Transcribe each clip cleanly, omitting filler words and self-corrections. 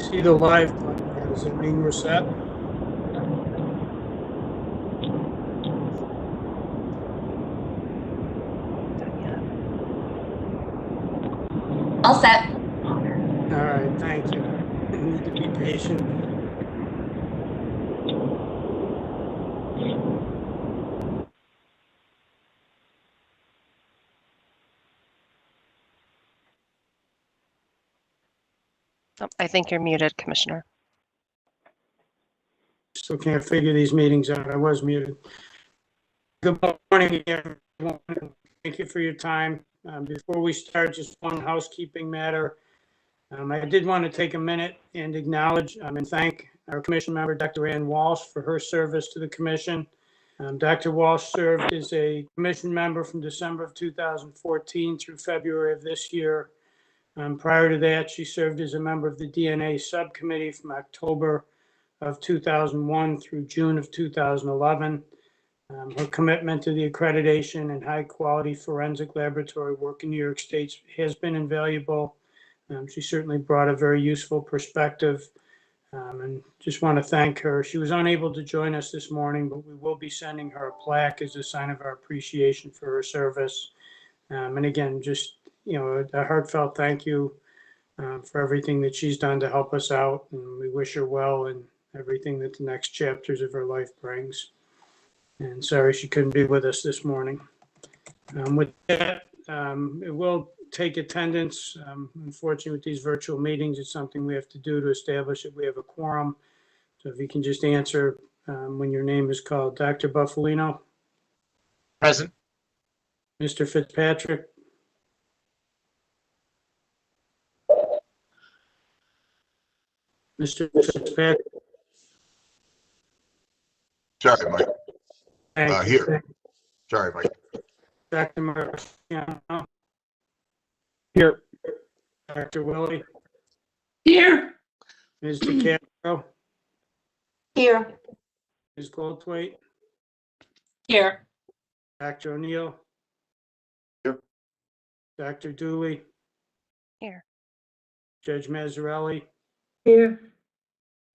see the live button. Does it mean we're set? All set. All right, thank you. I need to be patient. Oh, I think you're muted, Commissioner. Still can't figure these meetings out. I was muted. Good morning, everyone. Thank you for your time. Before we start, just one housekeeping matter. I did want to take a minute and acknowledge and thank our commission member, Dr. Ann Walsh, for her service to the commission. Dr. Walsh served as a commission member from December of 2014 through February of this year. Prior to that, she served as a member of the DNA subcommittee from October of 2001 through June of 2011. Her commitment to the accreditation and high quality forensic laboratory work in New York State has been invaluable. She certainly brought a very useful perspective, and just want to thank her. She was unable to join us this morning, but we will be sending her a plaque as a sign of our appreciation for her service. And again, just, a heartfelt thank you for everything that she's done to help us out. And we wish her well in everything that the next chapters of her life brings. And sorry she couldn't be with us this morning. With that, it will take attendance. Unfortunately, with these virtual meetings, it's something we have to do to establish that we have a quorum. So if you can just answer when your name is called. Dr. Buffalino? Present. Mr. Fitzpatrick? Mr. Fitzpatrick? Sorry, Mike. Thank you. Here. Sorry, Mike. Dr. Marciano? Here. Dr. Willie? Here. Ms. DeCastro? Here. Ms. Goldthwait? Here. Dr. O'Neill? Here. Dr. Dooley? Here. Judge Mazzarelli? Here.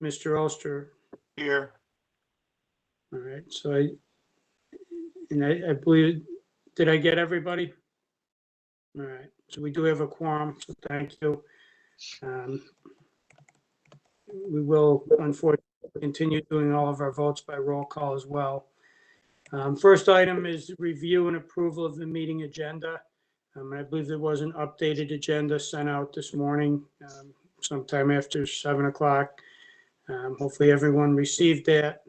Mr. Oster? Here. All right, so I believe, did I get everybody? All right, so we do have a quorum, so thank you. We will unfortunately continue doing all of our votes by roll call as well. First item is review and approval of the meeting agenda. I believe there was an updated agenda sent out this morning, sometime after 7 o'clock. Hopefully everyone received that.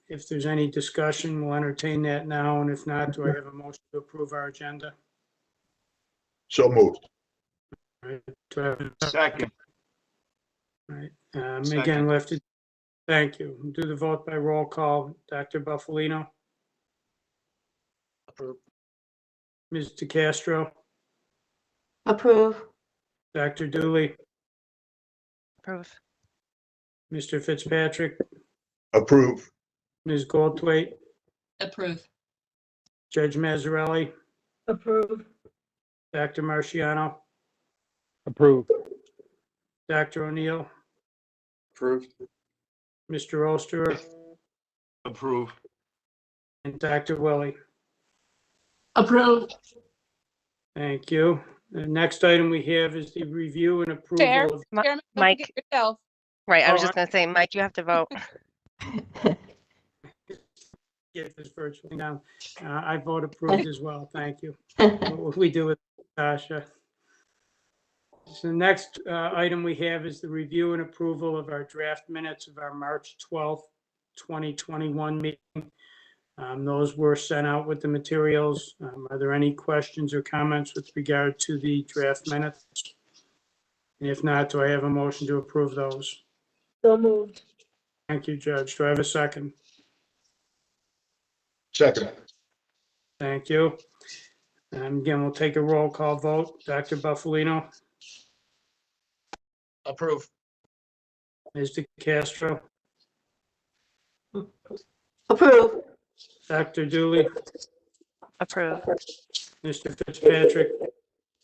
If there's any discussion, we'll entertain that now, and if not, do I have a motion to approve our agenda? So moved. All right, do I have a Second. All right, Second. again, we'll have to, thank you. We'll do the vote by roll call. Dr. Buffalino? Approved. Ms. DeCastro? Approve. Dr. Dooley? Approve. Mr. Fitzpatrick? Approve. Ms. Goldthwait? Approve. Judge Mazzarelli? Approve. Dr. Marciano? Approved. Dr. O'Neill? Approved. Mr. Oster? Approve. And Dr. Willie? Approve. Thank you. The next item we have is the review and Chair, approval of. Chairman, don't Mike. forget yourself. Right, I was Oh, just going to say, Mike, you have to vote. Get this virtually now. I vote approved as well. Thank you. What will we do with Tasha? So the next item we have is the review and approval of our draft minutes of our March 12th, 2021 meeting. Those were sent out with the materials. Are there any questions or comments with regard to the draft minutes? And if not, do I have a motion to approve those? So moved. Thank you, Judge. Do I have a second? Second. Thank you. Again, we'll take a roll call vote. Dr. Buffalino? Approve. Ms. DeCastro? Approve. Dr. Dooley? Approve. Mr. Fitzpatrick?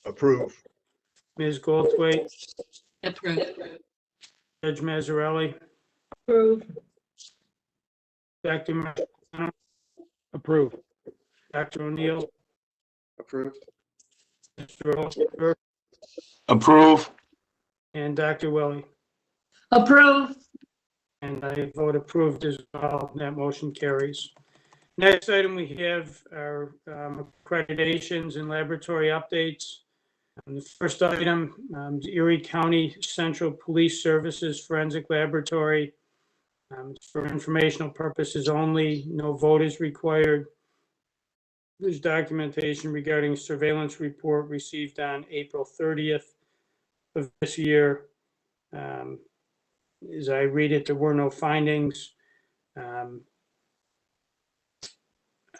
Approve. Ms. Goldthwait? Approve. Judge Mazzarelli, Approve. Dr. Marciano, Approve. Dr. O'Neill, Approved. Mr. Olsberg, Approve. and Dr. Welly. Approve. And I vote approved as well. That motion carries. Next item we have are accreditations and laboratory updates. The first item, Erie County Central Police Services Forensic Laboratory. For informational purposes only, no vote is required. There's documentation regarding surveillance report received on April 30th of this year. As I read it, there were no findings.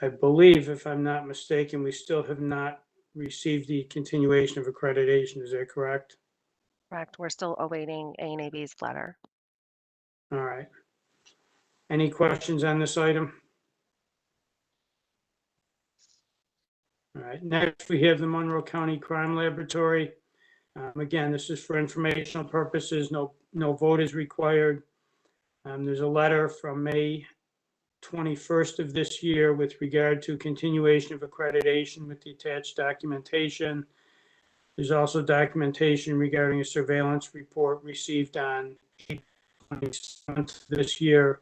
I believe, if I'm not mistaken, we still have not received the continuation of accreditation. Is that correct? Correct. We're still awaiting A&AB's letter. All right. Any questions on this item? All right. Next, we have the Monroe County Crime Laboratory. Again, this is for informational purposes. No vote is required. There's a letter from May 21st of this year with regard to continuation of accreditation with the attached documentation. There's also documentation regarding a surveillance report received on April 27th this year.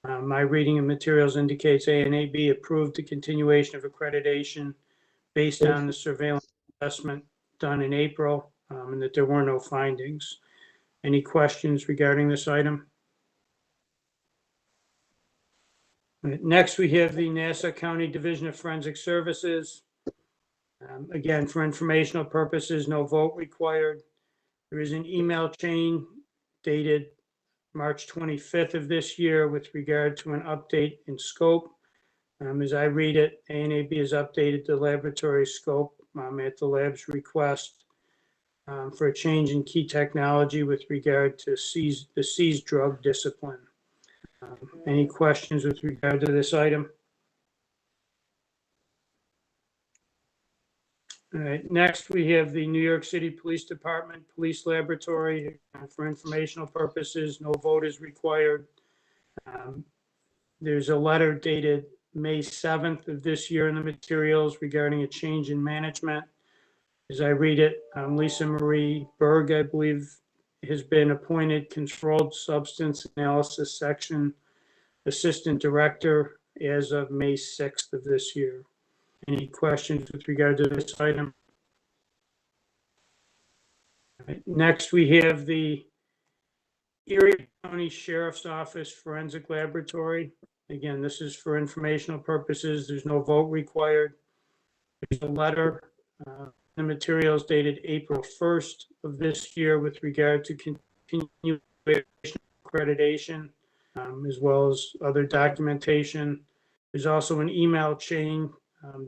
My reading of materials indicates A&AB approved the continuation of accreditation based on the surveillance assessment done in April, and that there were no findings. Any questions regarding this item? Next, we have the Nassau County Division of Forensic Services. Again, for informational purposes, no vote required. There is an email chain dated March 25th of this year with regard to an update in scope. As I read it, A&AB has updated the laboratory scope at the lab's request for a change in key technology with regard to the seized drug discipline. Any questions with regard to this item? All right, next we have the New York City Police Department Police Laboratory. For informational purposes, no vote is required. There's a letter dated May 7th of this year in the materials regarding a change in management. As I read it, Lisa Marie Berg, I believe, has been appointed Controlled Substance Analysis Section Assistant Director as of May 6th of this year. Any questions with regard to this item? Right. Next, we have the Erie County Sheriff's Office Forensic Laboratory. Again, this is for informational purposes. There's no vote required. There's a letter, the materials dated April 1st of this year with regard to continuation accreditation, as well as other documentation. There's also an email chain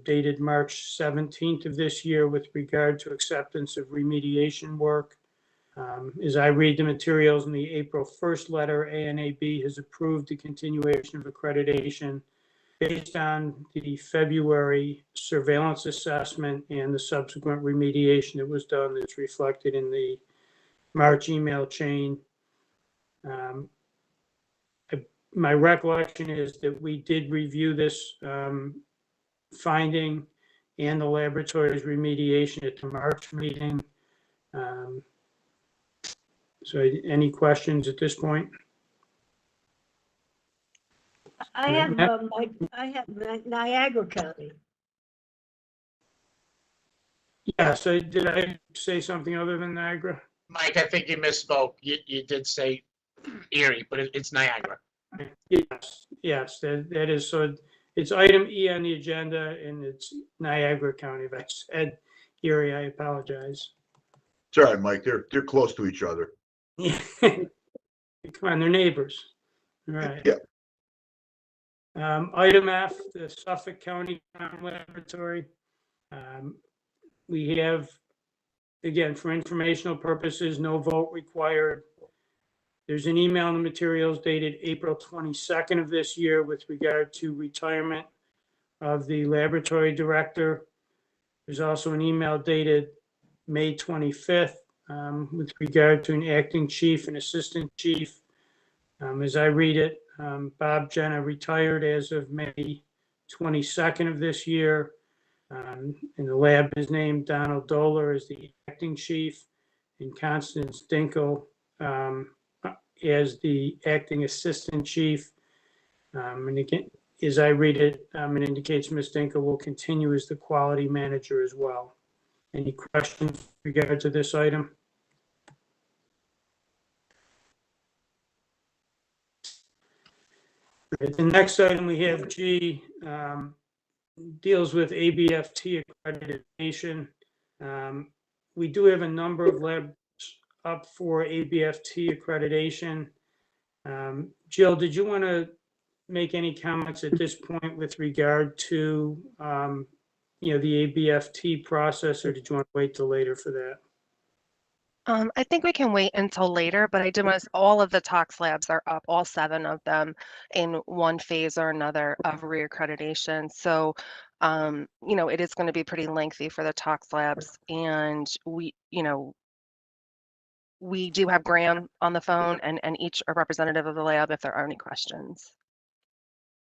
dated March 17th of this year with regard to acceptance of remediation work. As I read the materials in the April 1st letter, A&AB has approved the continuation of accreditation based on the February surveillance assessment and the subsequent remediation that was done that's reflected in the March email chain. My recollection is that we did review this finding and the laboratory's remediation at the March meeting. So any questions at this point? I have Niagara County. Yeah, so did I say something other than Niagara? Mike, I think you misspoke. You did say Erie, but it's Niagara. Yes, that is, so it's item E on the agenda and it's Niagara County. If I said Erie, I apologize. It's all right, Mike. They're close to each other. Come on, they're neighbors. All right. Yeah. Item F, the Suffolk County Crime Laboratory. We have, again, for informational purposes, no vote required. There's an email in the materials dated April 22nd of this year with regard to retirement of the laboratory director. There's also an email dated May 25th with regard to an acting chief and assistant chief. As I read it, Bob Jenna retired as of May 22nd of this year. And the lab is named Donald Doler as the acting chief and Constance Dinkle as the acting assistant chief. And again, as I read it, it indicates Ms. Dinkle will continue as the quality manager as well. Any questions with regard to this item? The next item we have G deals with Abft Accreditation. We do have a number of labs up for Abft Accreditation. Jill, did you want to make any comments at this point with regard to the Abft process, or did you want to wait till later for that? I think we can wait until later, but I did want to, all of the tox labs are up, all 7 of them in one phase or another of reaccreditation. So, it is going to be pretty lengthy for the tox labs, and we do have Graham on the phone and each a representative of the lab if there are any questions.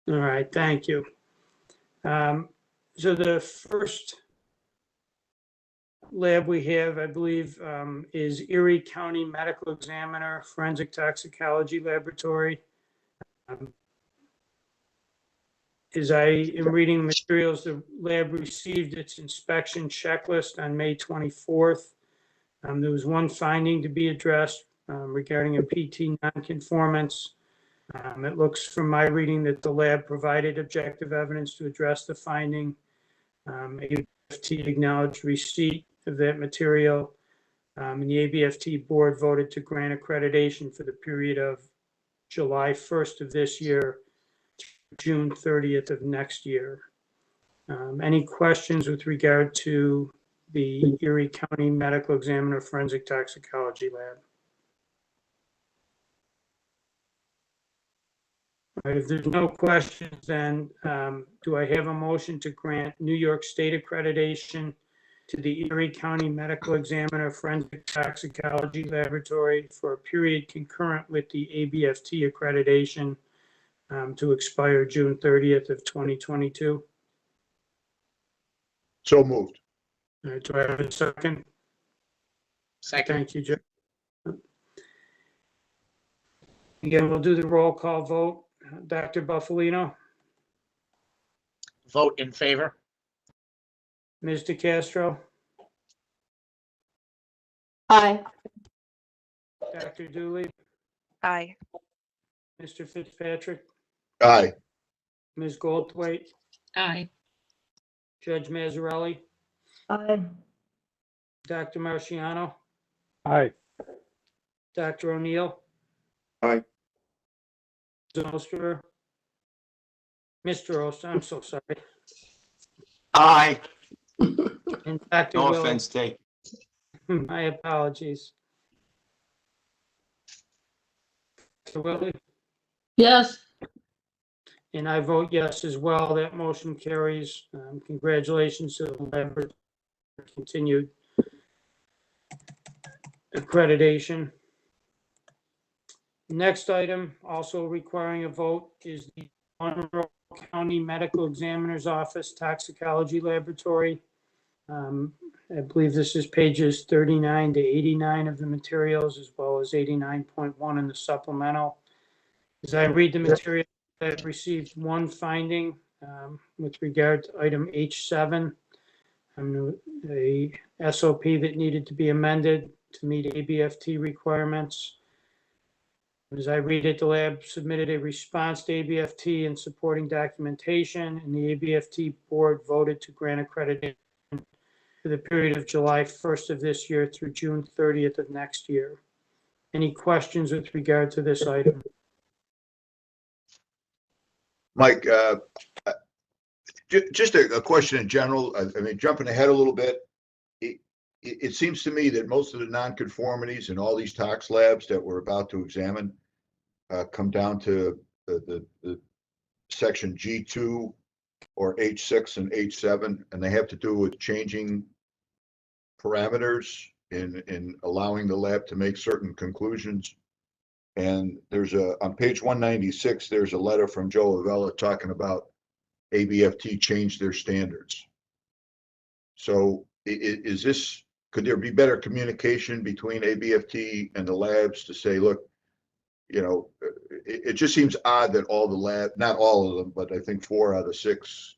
All right, thank you. So the first lab we have, I believe, is Erie County Medical Examiner Forensic Toxicology Laboratory. As I am reading materials, the lab received its inspection checklist on May 24th. There was one finding to be addressed regarding a PT nonconformance. It looks from my reading that the lab provided objective evidence to address the finding. Abft acknowledged receipt of that material, and the Abft board voted to grant accreditation for the period of July 1st of this year to June 30th of next year. Any questions with regard to the Erie County Medical Examiner Forensic Toxicology Lab? All right, if there's no questions, then do I have a motion to grant New York State accreditation to the Erie County Medical Examiner Forensic Toxicology Laboratory for a period concurrent with the Abft accreditation to expire June 30th of 2022? So moved. All right, do I have a second? Second, Thank you, Joe. Again, we'll do the roll call vote. Dr. Buffalino, vote in favor. Ms. DeCastro, Aye. Dr. Dooley, Aye. Mr. Fitzpatrick, Aye. Ms. Goldthwait, Aye. Judge Mazzarelli, Aye. Dr. Marciano, Aye. Dr. O'Neill, Aye. Oster, Mr. Oster, I'm so sorry, Aye. and Dr. No Willis. offense taken. My apologies. Dr. Willie, Yes. and I vote yes as well. That motion carries. Congratulations to the lab for continued accreditation. Next item, also requiring a vote, is the Monroe County Medical Examiner's Office Toxicology Laboratory. I believe this is pages 39 to 89 of the materials, as well as 89.1 in the supplemental. As I read the material, I've received one finding with regard to item H7, a SOP that needed to be amended to meet Abft requirements. As I read it, the lab submitted a response to Abft and supporting documentation, and the Abft board voted to grant accreditation for the period of July 1st of this year through June 30th of next year. Any questions with regard to this item? Mike, just a question in general. I mean, jumping ahead a little bit, it seems to me that most of the nonconformities in all these tox labs that we're about to examine come down to the section G2 or H6 and H7, and they have to do with changing parameters in allowing the lab to make certain conclusions. And there's on page 196, there's a letter from Joe Avella talking about ABFT changed their standards. So is this, could there be better communication between ABFT and the labs to say, look, you know, it just seems odd that all the lab, not all of them, but I think 4 out of 6,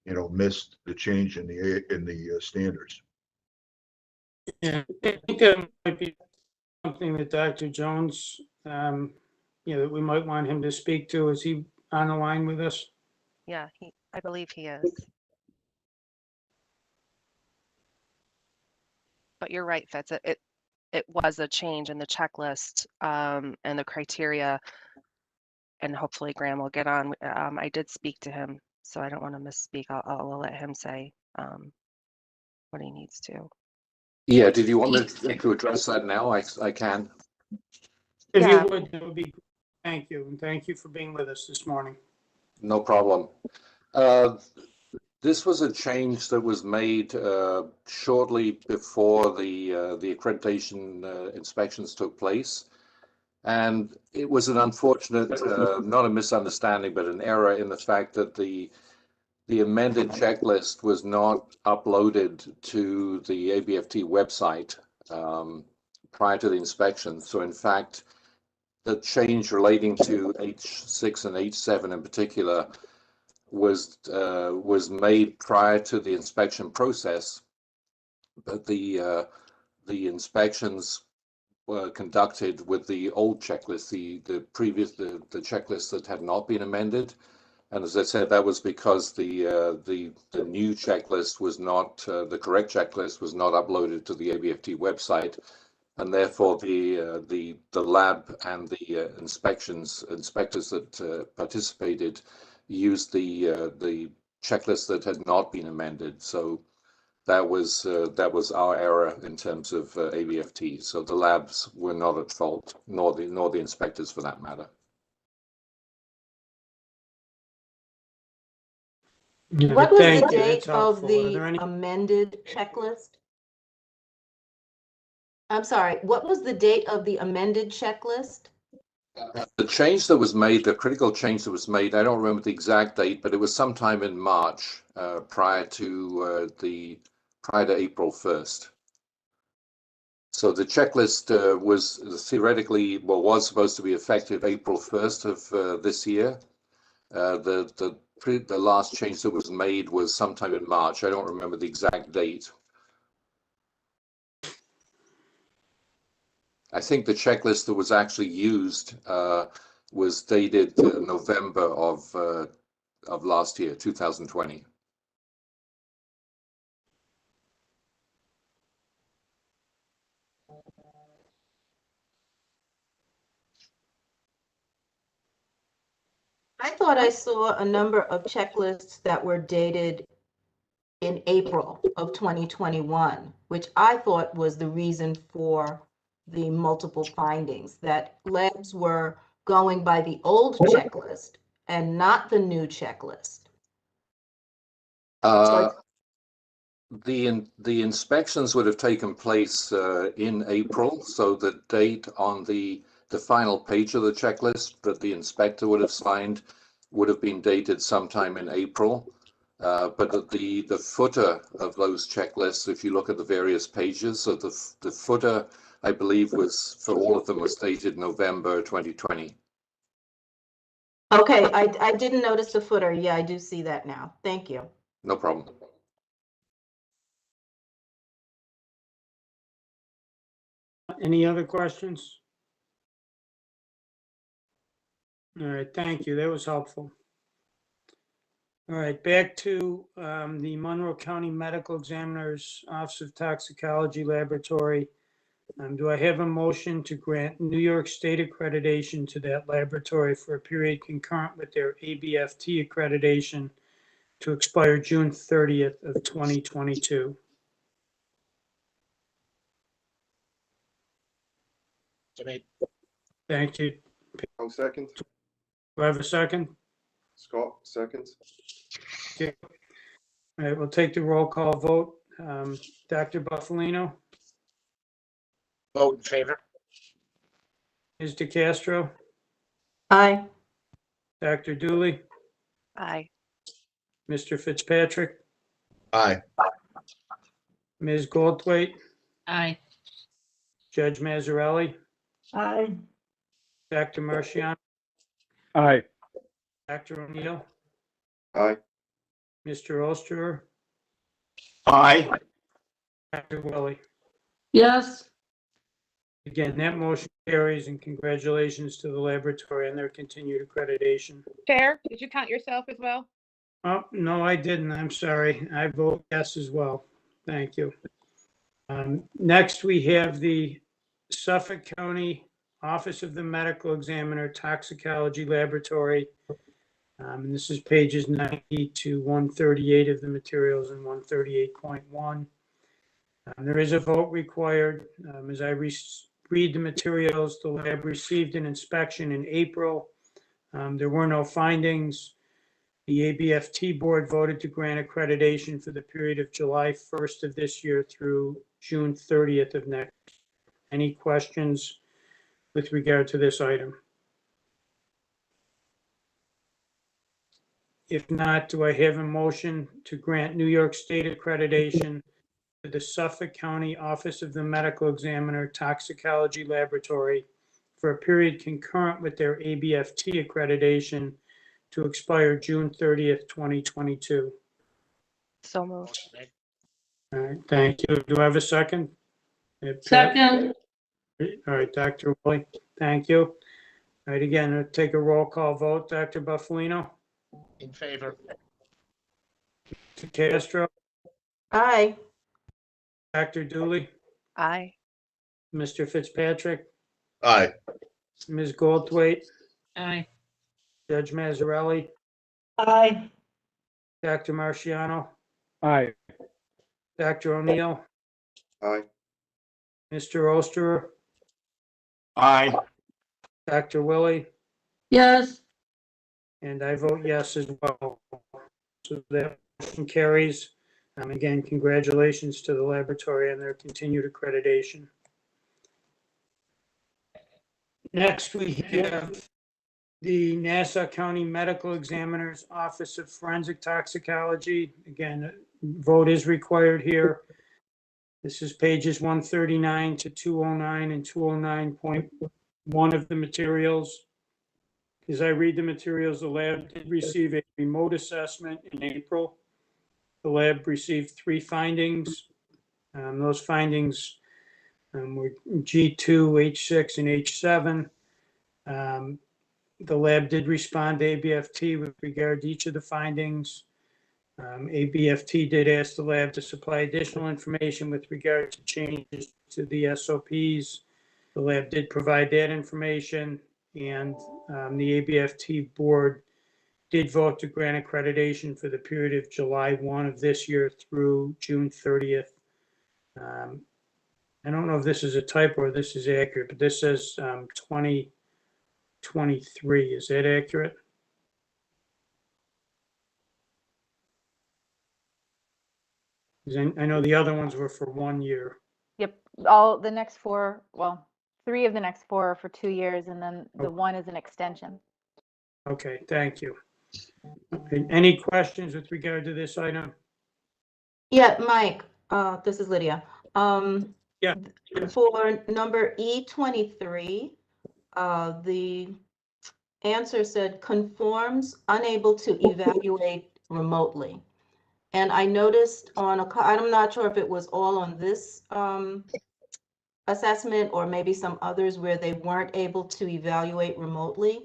you know, missed the change in the standards. Yeah, I think that might be something that Dr. Jones, you know, that we might want him to speak to. Is he on the line with us? Yeah, I believe he is. But you're right, Fitz. It was a change in the checklist and the criteria, and hopefully Graham will get on. I did speak to him, so I don't want to misspeak. I'll let him say what he needs to. Yeah, did you want me to address that now? I can. If Yeah. you would, that would be, thank you. And thank you for being with us this morning. No problem. This was a change that was made shortly before the accreditation inspections took place. And it was an unfortunate, not a misunderstanding, but an error in the fact that the amended checklist was not uploaded to the ABFT website prior to the inspection. So in fact, the change relating to H6 and H7 in particular was made prior to the inspection process, but the inspections were conducted with the old checklist, the previous the checklist that had not been amended. And as I said, that was because the new checklist was not the correct checklist was not uploaded to the ABFT website, and therefore the lab and the inspectors that participated used the checklist that had not been amended. So that was our error in terms of ABFT. So the labs were not at fault, nor the inspectors for that matter. Yeah, What was thank the you. date That's of helpful. Are there the any? amended checklist? I'm sorry, what was the date of the amended checklist? The change that was made, the critical change that was made, I don't remember the exact date, but it was sometime in March, prior to April 1st. So the checklist was theoretically, well, was supposed to be effective April 1st of this year. The last change that was made was sometime in March. I don't remember the exact date. I think the checklist that was actually used was dated November of last year, 2020. I thought I saw a number of checklists that were dated in April of 2021, which I thought was the reason for the multiple findings, that labs were going by the old checklist and not the new checklist. The inspections would have taken place in April, so the date on the final page of the checklist that the inspector would have signed would have been dated sometime in April. But the footer of those checklists, if you look at the various pages, so the footer, I believe, was for all of them was dated November 2020. Okay, I didn't notice the footer. Yeah, I do see that now. Thank you. No problem. Any other questions? All right, thank you. That was helpful. All right, back to the Monroe County Medical Examiner's Office of Toxicology Laboratory. Do I have a motion to grant New York State accreditation to that laboratory for a period concurrent with their ABFT accreditation to expire June 30th of 2022? So made. Thank you. I'll second. Do I have a second? Scott, seconds. Okay. All right, we'll take the roll call vote. Dr. Buffalino, Vote in favor. Ms. DeCastro, Aye. Dr. Dooley, Aye. Mr. Fitzpatrick, Aye. Ms. Goldthwait, Aye. Judge Mazzarelli, Aye. Dr. Marciano, Aye. Dr. O'Neill, Aye. Mr. Oster, Aye. Dr. Willie. Yes. Again, that motion carries, and congratulations to the laboratory on their continued accreditation. Chair, did you count yourself as well? Oh, no, I didn't. I'm sorry. I vote yes as well. Thank you. Next, we have the Suffolk County Office of the Medical Examiner Toxicology Laboratory. And this is pages 90 to 138 of the materials and 138.1. There is a vote required. As I read the materials, the lab received an inspection in April. There were no findings. The ABFT board voted to grant accreditation for the period of July 1st of this year through June 30th of next. Any questions with regard to this item? If not, do I have a motion to grant New York State accreditation to the Suffolk County Office of the Medical Examiner Toxicology Laboratory for a period concurrent with their ABFT accreditation to expire June 30th, 2022? So moved. Motion made. All right, thank you. Do I have a second? Second. All right, Dr. Willie, thank you. All right, again, I'll take a roll call vote. Dr. Buffalino, In favor. Mr. Castro, Aye. Dr. Dooley, Aye. Mr. Fitzpatrick, Aye. Ms. Goldthwait, Aye. Judge Mazzarelli, Aye. Dr. Marciano, Aye. Dr. O'Neill, Aye. Mr. Oster, Aye. Dr. Willie, Yes. and I vote yes as well. So that motion carries. Again, congratulations to the laboratory on their continued accreditation. Next, we have the Nassau County Medical Examiner's Office of Forensic Toxicology. Again, vote is required here. This is pages 139 to 209 and 209.1 of the materials. As I read the materials, the lab did receive a remote assessment in April. The lab received 3 findings. Those findings were G2, H6, and H7. The lab did respond to ABFT with regard to each of the findings. ABFT did ask the lab to supply additional information with regard to changes to the SOPs. The lab did provide that information, and the ABFT board did vote to grant accreditation for the period of July 1 of this year through June 30th. I don't know if this is a typo or this is accurate, but this says 2023. Is that accurate? I know the other ones were for 1 year. Yep, all the next 4, well, 3 of the next 4 are for 2 years, and then the Oh. one is an extension. Okay, thank you. Okay, any questions with regard to this item? Yeah, Mike, this is Lydia. Yeah. For number E23, the answer said conforms, unable to evaluate remotely. And I noticed on I'm not sure if it was all on this assessment or maybe some others where they weren't able to evaluate remotely.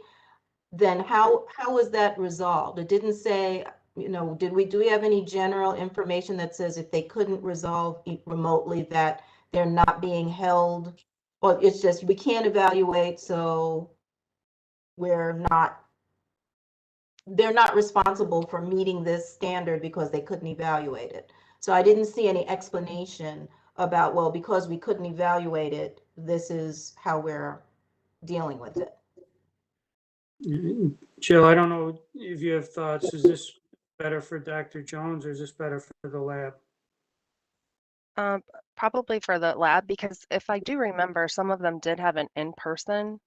Then how was that resolved? It didn't say, you know, do we have any general information that says if they couldn't resolve remotely that they're not being held? Or it's just we can't evaluate, so they're not responsible for meeting this standard because they couldn't evaluate it. So I didn't see any explanation about, well, because we couldn't evaluate it, this is how we're dealing with it. Jill, I don't know if you have thoughts. Is this better for Dr. Jones or is this better for the lab? Probably for the lab, because if I do remember, some of them did have an in-person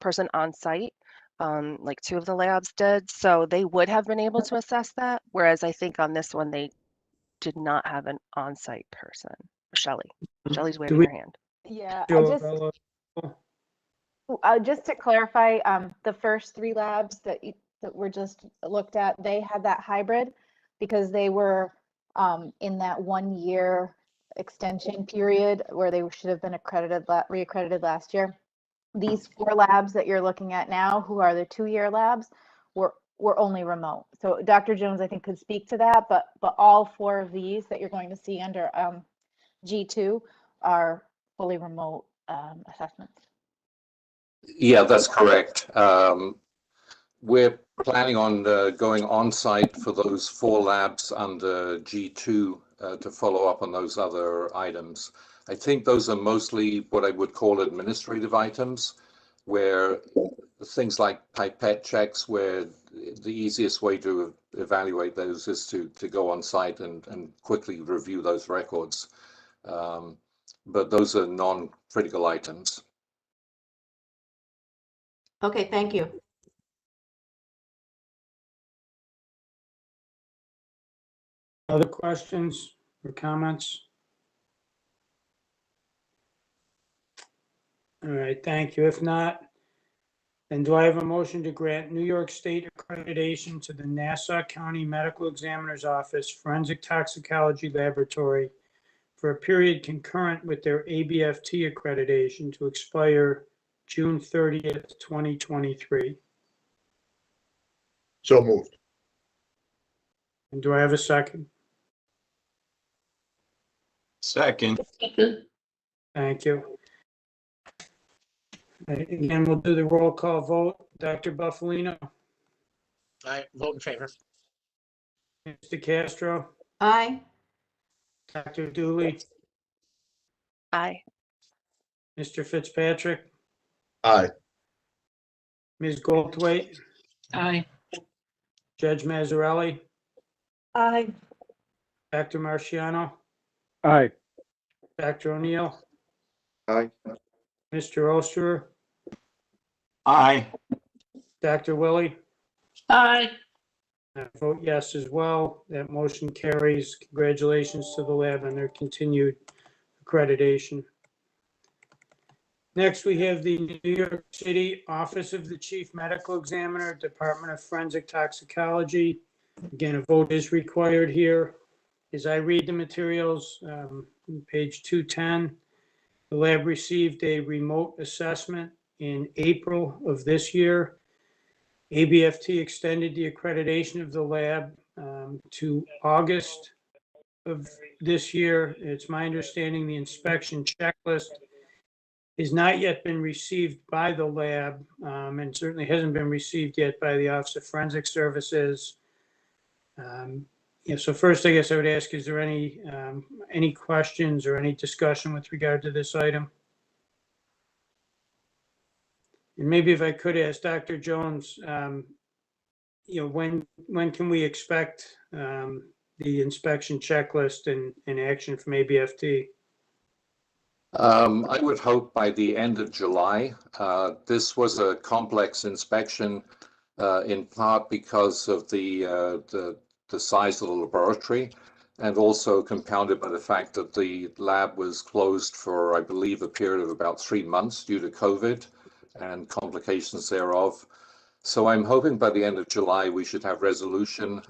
person on site, like 2 of the labs did, so they would have been able to assess that. Whereas I think on this one, they did not have an on-site person. Shelley, Shelley's waving her hand. Yeah, just to clarify, the first 3 labs that were just looked at, they had that hybrid because they were in that 1-year extension period where they should have been reaccredited last year. These 4 labs that you're looking at now, who are the 2-year labs, were only remote. So Dr. Jones, I think, could speak to that, but all 4 of these that you're going to see under G2 are fully remote assessments. Yeah, that's correct. We're planning on going on site for those 4 labs under G2 to follow up on those other items. I think those are mostly what I would call administrative items, where things like pipette checks, where the easiest way to evaluate those is to go on site and quickly review those records. But those are non-critical items. Okay, thank you. Other questions or comments? All right, thank you. If not, then do I have a motion to grant New York State accreditation to the Nassau County Medical Examiner's Office Forensic Toxicology Laboratory for a period concurrent with their ABFT accreditation to expire June 30th, 2023? So moved. And do I have a second? Second. Thank you. Again, we'll do the roll call vote. Dr. Buffalino, I vote in favor. Mr. Castro, Aye. Dr. Dooley, Aye. Mr. Fitzpatrick, Aye. Ms. Goldthwait, Aye. Judge Mazzarelli, Aye. Dr. Marciano, Aye. Dr. O'Neill, Aye. Mr. Osterer, Aye. Dr. Willie. Aye. I vote yes as well. That motion carries. Congratulations to the lab on their continued accreditation. Next, we have the New York City Office of the Chief Medical Examiner, Department of Forensic Toxicology. Again, a vote is required here. As I read the materials, page 210, the lab received a remote assessment in April of this year. ABFT extended the accreditation of the lab to August of this year. It's my understanding the inspection checklist has not yet been received by the lab and certainly hasn't been received yet by the Office of Forensic Services. So first, I guess I would ask, is there any questions or any discussion with regard to this item? And maybe if I could ask Dr. Jones, when can we expect the inspection checklist and action from ABFT? I would hope by the end of July. This was a complex inspection in part because of the size of the laboratory, and also compounded by the fact that the lab was closed for, I believe, a period of about 3 months due to COVID and complications thereof. So I'm hoping by the end of July we should have resolution.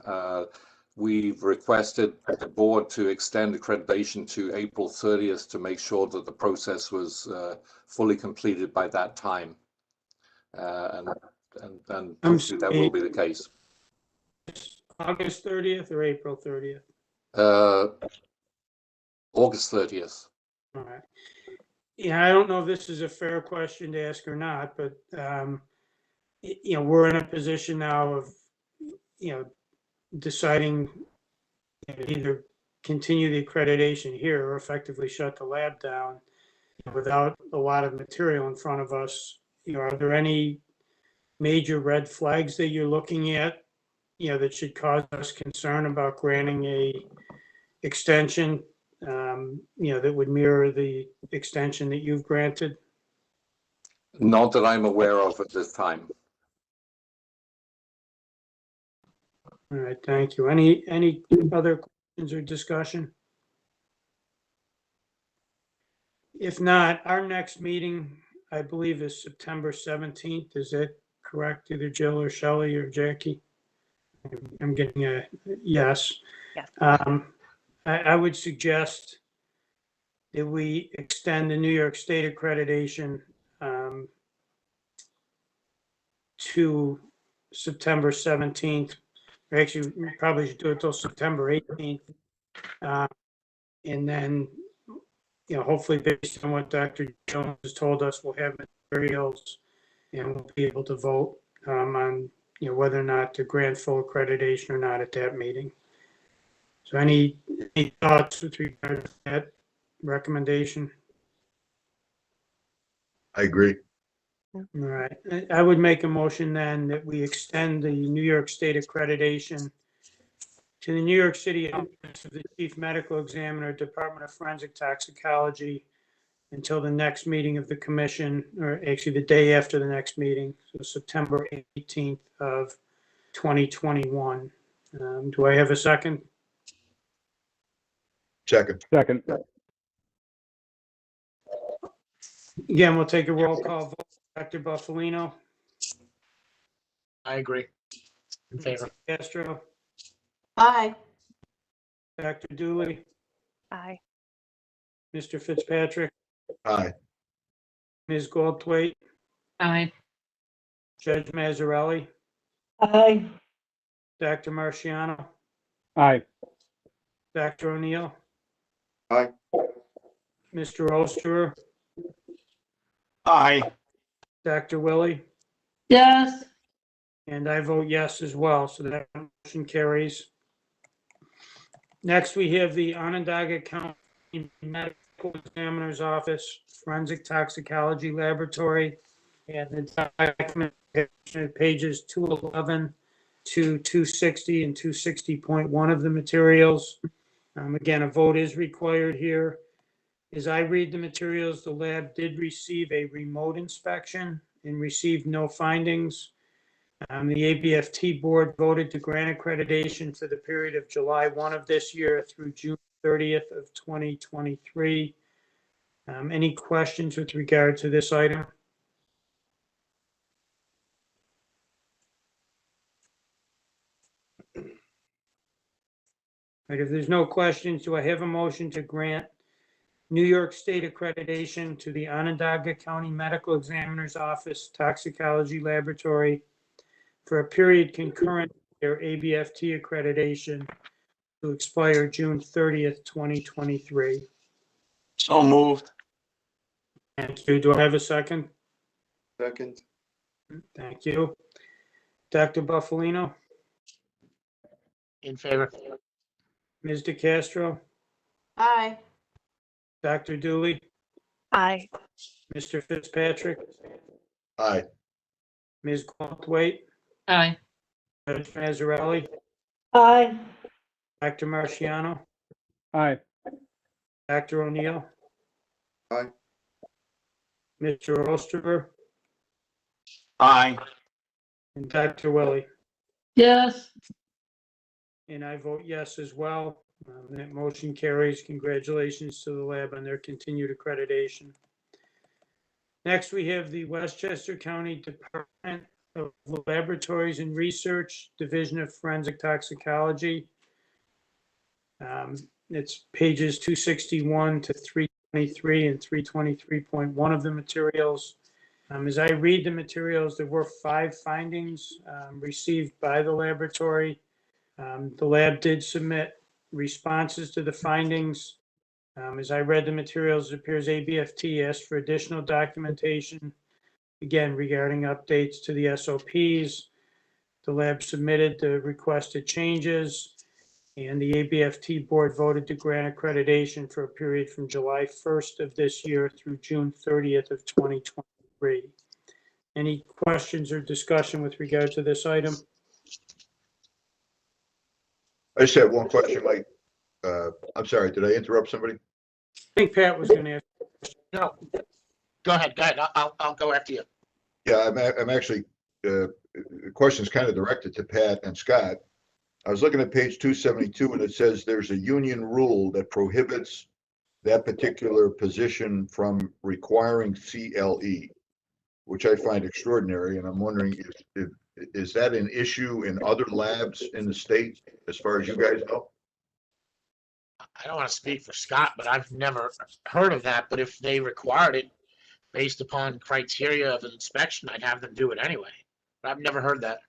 We've requested the board to extend accreditation to April 30th to make sure that the process was fully completed by that time. And hopefully that will be the case. August 30th or April 30th? August 30th. All right. Yeah, I don't know if this is a fair question to ask or not, but we're in a position now of deciding either continue the accreditation here or effectively shut the lab down without a lot of material in front of us. Are there any major red flags that you're looking at that should cause us concern about granting a extension that would mirror the extension that you've granted? Not that I'm aware of at this time. All right, thank you. Any other questions or discussion? If not, our next meeting, I believe, is September 17th. Is that correct? Either Jill or Shelley or Jackie? I'm getting a yes. Yes. I would suggest that we extend the New York State accreditation to September 17th. Or actually, we probably should do it till September 18th. And then, hopefully based on what Dr. Jones has told us, we'll have materials and we'll be able to vote on, whether or not to grant full accreditation or not at that meeting. So any thoughts with regard to that recommendation? I agree. All right, I would make a motion then that we extend the New York State accreditation to the New York City Office of the Chief Medical Examiner, Department of Forensic Toxicology, until the next meeting of the commission, or actually the day after the next meeting, so September 18th of 2021. Do I have a second? Second. Second. Again, we'll take a roll call vote. Dr. Buffalino, I agree. In favor. Castro, Aye. Dr. Dooley, Aye. Mr. Fitzpatrick, Aye. Ms. Goldthwait, Aye. Judge Mazzarelli, Aye. Dr. Marciano, Aye. Dr. O'Neill, Aye. Mr. Osterer, Aye. Dr. Willie, Yes. and I vote yes as well, so that motion carries. Next, we have the Onondaga County Medical Examiner's Office Forensic Toxicology Laboratory, and the document pages 211 to 260 and 260.1 of the materials. Again, a vote is required here. As I read the materials, the lab did receive a remote inspection and received no findings. The ABFT board voted to grant accreditation for the period of July 1 of this year through June 30th of 2023. Any questions with regard to this item? Right, if there's no questions, do I have a motion to grant New York State accreditation to the Onondaga County Medical Examiner's Office Toxicology Laboratory for a period concurrent to their ABFT accreditation to expire June 30th, 2023? So moved. Thank you. Do I have a second? Second. Thank you. Dr. Buffalino, In favor. Ms. DeCastro, Aye. Dr. Dooley, Aye. Mr. Fitzpatrick, Aye. Ms. Goldthwait, Aye. Judge Mazzarelli, Aye. Dr. Marciano, Aye. Dr. O'Neill, Aye. Mr. Osterer, Aye. and Dr. Willie. Yes. And I vote yes as well. That motion carries. Congratulations to the lab on their continued accreditation. Next, we have the Westchester County Department of Laboratories and Research, Division of Forensic Toxicology. It's pages 261 to 323 and 323.1 of the materials. As I read the materials, there were 5 findings received by the laboratory. The lab did submit responses to the findings. As I read the materials, it appears ABFT asked for additional documentation, again, regarding updates to the SOPs. The lab submitted the requested changes, and the ABFT board voted to grant accreditation for a period from July 1st of this year through June 30th of 2023. Any questions or discussion with regard to this item? I just have one question, Mike. I'm sorry, did I interrupt somebody? I think Pat was gonna ask. No, go ahead, go ahead. I'll go after you. Yeah, I'm actually, the question's kind of directed to Pat and Scott. I was looking at page 272 and it says there's a union rule that prohibits that particular position from requiring CLE, which I find extraordinary. And I'm wondering, is that an issue in other labs in the state, as far as you guys know? I don't want to speak for Scott, but I've never heard of that. But if they required it based upon criteria of an inspection, I'd have them do it anyway. But I've never heard that.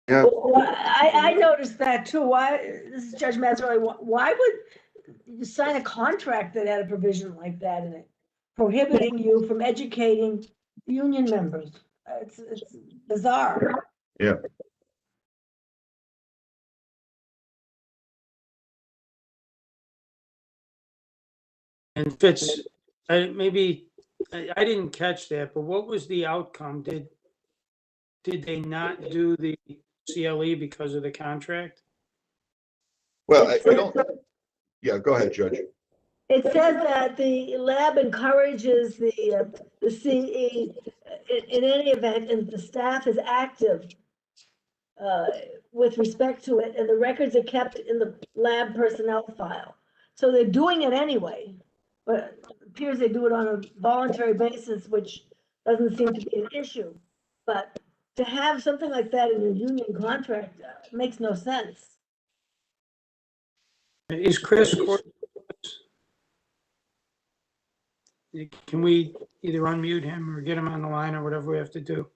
Yeah, Well, I noticed that too. Why, this is Judge Mazzarelli, why would you sign a contract that had a provision like that in it? Prohibiting you from educating union members. It's bizarre. Yeah. And Fitz, maybe, I didn't catch that, but what was the outcome? Did they not do the CLE because of the contract? Well, I don't, yeah, go ahead, Judge. It says that the lab encourages the CE in any event, and the staff is active with respect to it, and the records are kept in the lab personnel file. So they're doing it anyway, but it appears they do it on a voluntary basis, which doesn't seem to be an issue. But to have something like that in a union contract makes no sense. Is Chris? Can we either unmute him or get him on the line or whatever we have to do?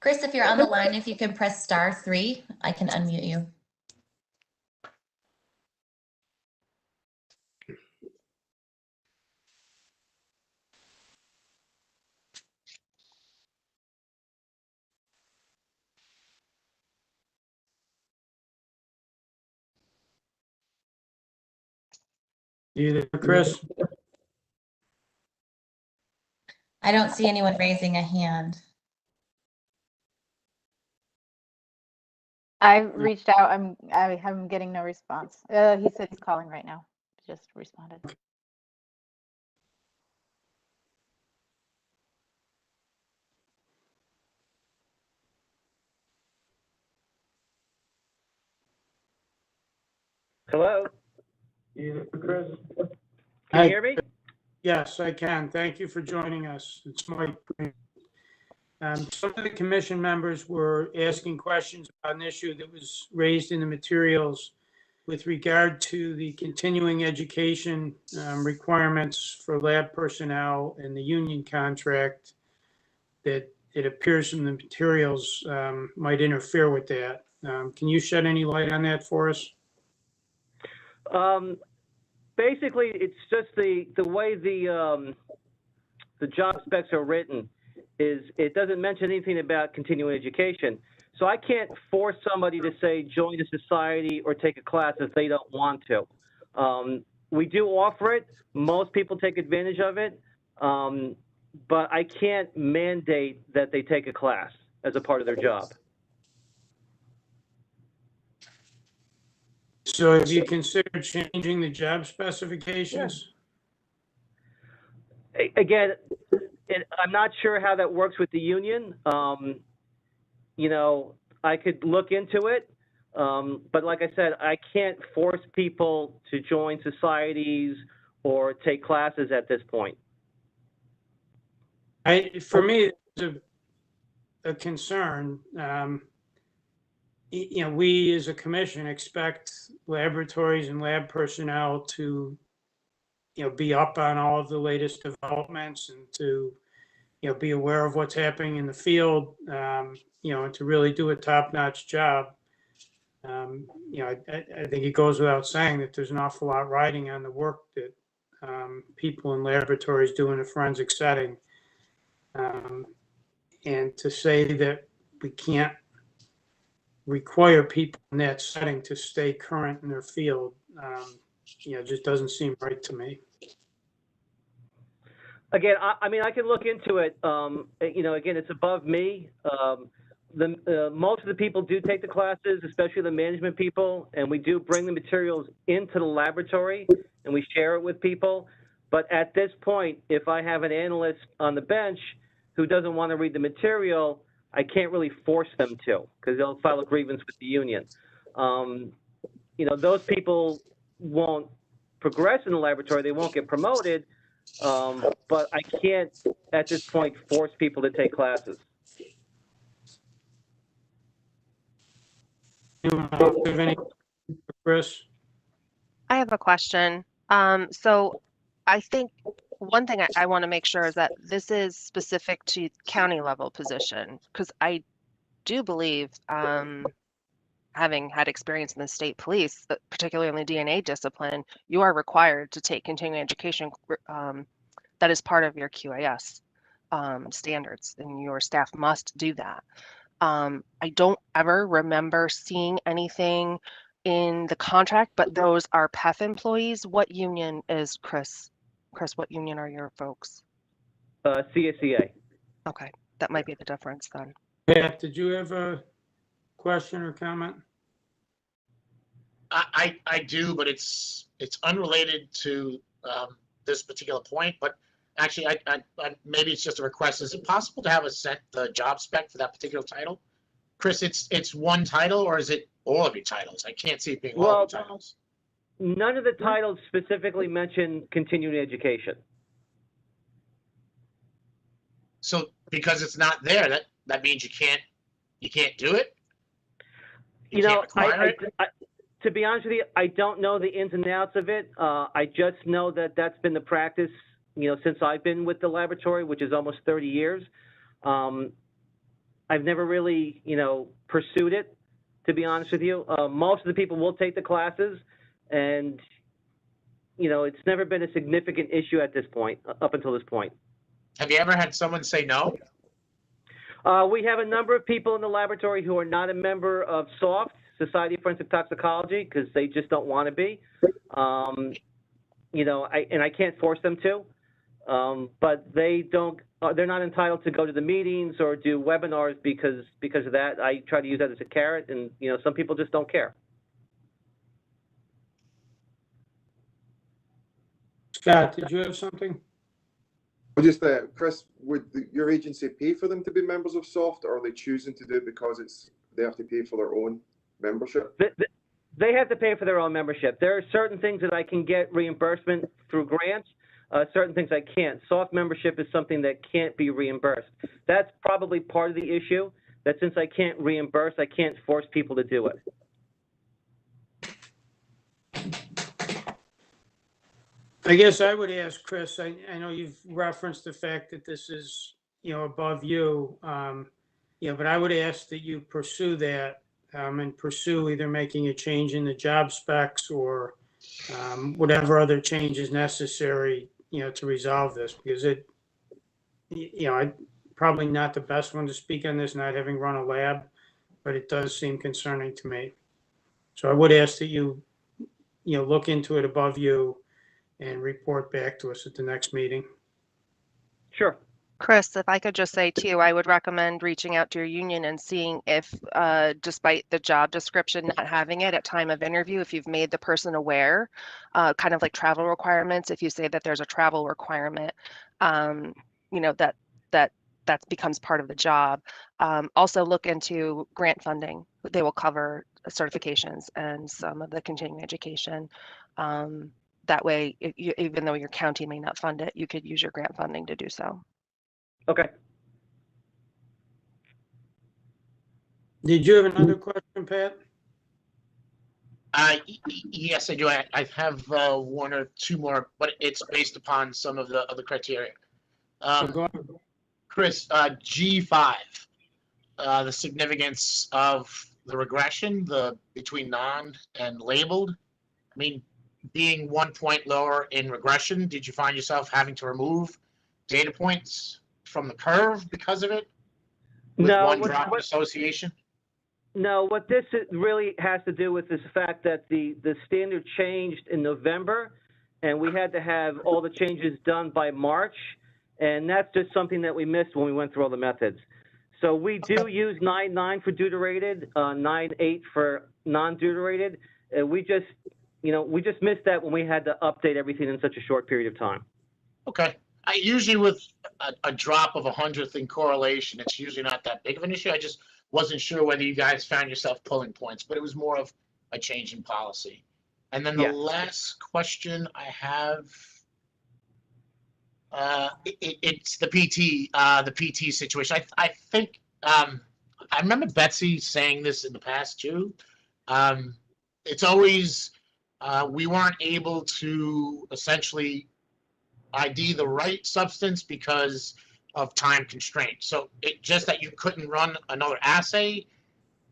Chris, if you're on the line, if you can press *3, I can unmute you. You there, Chris? I don't see anyone raising a hand. I reached out. I'm getting no response. He said he's calling right now. Just responded. Hello, You there, Chris? can you hear me? Yes, I can. Thank you for joining us. It's Mike. Some of the commission members were asking questions about an issue that was raised in the materials with regard to the continuing education requirements for lab personnel and the union contract, that it appears from the materials might interfere with that. Can you shed any light on that for us? Basically, it's just the way the job specs are written is it doesn't mention anything about continuing education. So I can't force somebody to say join a society or take a class if they don't want to. We do offer it. Most people take advantage of it, but I can't mandate that they take a class as a part of their job. So have you considered changing the job specifications? Yeah. Again, I'm not sure how that works with the union. You know, I could look into it, but like I said, I can't force people to join societies or take classes at this point. For me, it's a concern. You know, we as a commission expect laboratories and lab personnel to, you know, be up on all of the latest developments and to, you know, be aware of what's happening in the field, you know, and to really do a top-notch job. You know, I think it goes without saying that there's an awful lot riding on the work that people in laboratories do in a forensic setting. And to say that we can't require people in that setting to stay current in their field, you know, just doesn't seem right to me. Again, I mean, I can look into it. You know, again, it's above me. Most of the people do take the classes, especially the management people, and we do bring the materials into the laboratory and we share it with people. But at this point, if I have an analyst on the bench who doesn't want to read the material, I can't really force them to, because they'll file a grievance with the union. You know, those people won't progress in the laboratory, they won't get promoted, but I can't, at this point, force people to take classes. Anyone else have any, Chris? I have a question. So I think one thing I want to make sure is that this is specific to county level position, because I do believe, having had experience in the state police, particularly in the DNA discipline, you are required to take continuing education that is part of your QAS standards, and your staff must do that. I don't ever remember seeing anything in the contract, but those are PEF employees. What union is Chris? Chris, what union are your folks? CSEA. Okay, that might be the difference then. Pat, did you have a question or comment? I do, but it's unrelated to this particular point. But actually, I maybe it's just a request. Is it possible to have the job spec for that particular title? Chris, it's one title, or is it all of your titles? I can't see it being all of your titles. None of the titles specifically mention continuing education. So because it's not there, that means you can't do it? You know, to be honest with you, I don't know the ins and outs of it. I just know that that's been the practice, you know, since I've been with the laboratory, which is almost 30 years. I've never really, you know, pursued it, to be honest with you. Most of the people will take the classes, and, you know, it's never been a significant issue at this point, up until this point. Have you ever had someone say no? We have a number of people in the laboratory who are not a member of SOFT, Society of Forensic Toxicology, because they just don't want to be. You know, I can't force them to, but they're not entitled to go to the meetings or do webinars because of that. I try to use that as a carrot, and, you know, some people just don't care. Scott, did you have something? Well, just Chris, would your agency pay for them to be members of SOFT, or are they choosing to do it because they have to pay for their own membership? They have to pay for their own membership. There are certain things that I can get reimbursement through grants, certain things I can't. SOFT membership is something that can't be reimbursed. That's probably part of the issue, that since I can't reimburse, I can't force people to do it. I guess I would ask Chris, I know you've referenced the fact that this is, you know, above you, you know, but I would ask that you pursue that and pursue either making a change in the job specs or whatever other change is necessary, you know, to resolve this, because it, you know, I'm probably not the best one to speak on this, not having run a lab, but it does seem concerning to me. So I would ask that you know, look into it above you and report back to us at the next meeting. Sure. Chris, if I could just say too, I would recommend reaching out to your union and seeing if, despite the job description not having it at time of interview, if you've made the person aware, kind of like travel requirements, if you say that there's a travel requirement, you know, that becomes part of the job. Also look into grant funding. They will cover certifications and some of the continuing education. That way, even though your county may not fund it, you could use your grant funding to do so. Okay. Did you have another question, Pat? Yes, I do. I have one or two more, but it's based upon some of the other criteria. Chris, G5, the significance of the regression, between non and labeled. I mean, being 1 point lower in regression, did you find yourself having to remove data points from the curve because of it? With one drop in association? No, what this really has to do with is the fact that the standard changed in November, and we had to have all the changes done by March. And that's just something that we missed when we went through all the methods. So we do use 9.9 for deuterated, 9.8 for non-deuterated. We just missed that when we had to update everything in such a short period of time. Okay. I usually with a drop of 100th in correlation, it's usually not that big of an issue. I just wasn't sure whether you guys found yourself pulling points, but it was more of a change in policy. And then the last question I have, it's the PT situation. I think I remember Betsy saying this in the past too. It's always we weren't able to essentially ID the right substance because of time constraints. So it just that you couldn't run another assay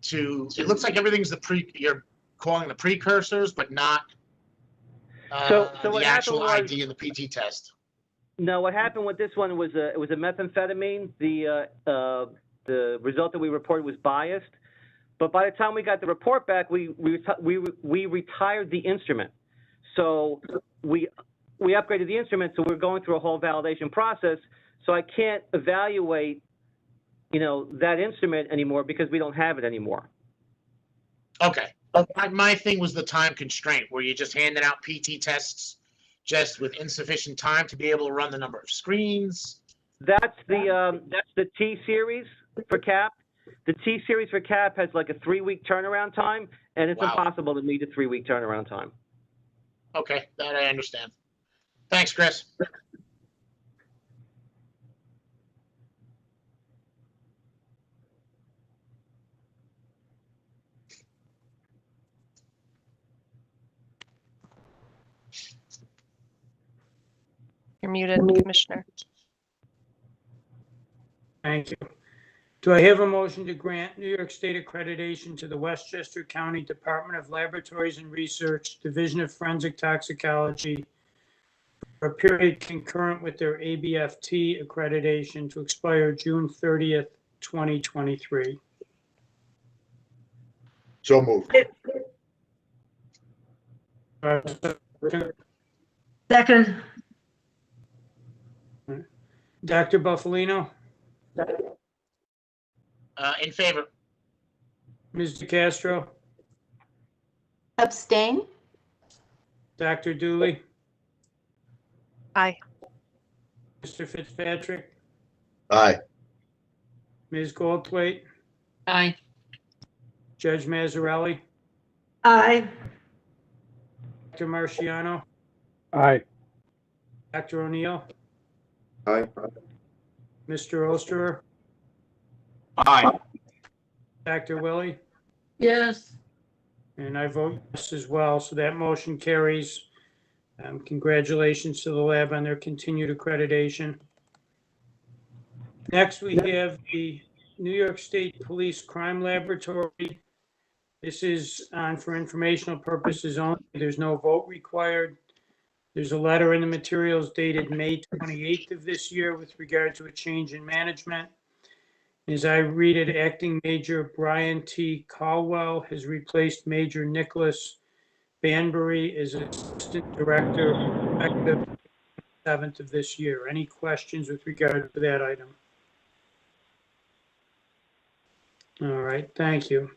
to. It looks like everything's you're calling the precursors, but not so the actual ID in the PT test. No, what happened with this one was it was a methamphetamine. The result that we reported was biased, but by the time we got the report back, we retired the instrument. So we upgraded the instrument, so we're going through a whole validation process. So I can't evaluate, that instrument anymore because we don't have it anymore. Okay. My thing was the time constraint, where you're just handing out PT tests just with insufficient time to be able to run the number of screens. That's the T series for CAP. The T series for CAP has like a 3-week turnaround time, and it's impossible to meet a 3-week turnaround time. Okay, that I understand. Thanks, Chris. You're muted, Commissioner. Thank you. Do I have a motion to grant New York State accreditation to the Westchester County Department of Laboratories and Research, Division of Forensic Toxicology, for a period concurrent with their Abft accreditation to expire June 30th, 2023? So moved. Second. Dr. Buffalino? In favor. Ms. DeCastro? Abstain? Dr. Dooley? Aye. Mr. Fitzpatrick? Aye. Ms. Goldthwait? Aye. Judge Mazzarelli? Aye. Dr. Marciano? Aye. Dr. O'Neill? Aye. Mr. Osterer? Aye. Dr. Willie? Yes. And I vote yes as well, so that motion carries. Congratulations to the lab on their continued accreditation. Next, we have the New York State Police Crime Laboratory. This is on for informational purposes only. There's no vote required. There's a letter in the materials dated May 28th of this year with regard to a change in management. As I read it, Acting Major Brian T. Caldwell has replaced Major Nicholas Banbury as Assistant Director effective 7th of this year. Any questions with regard to that item? All right, thank you.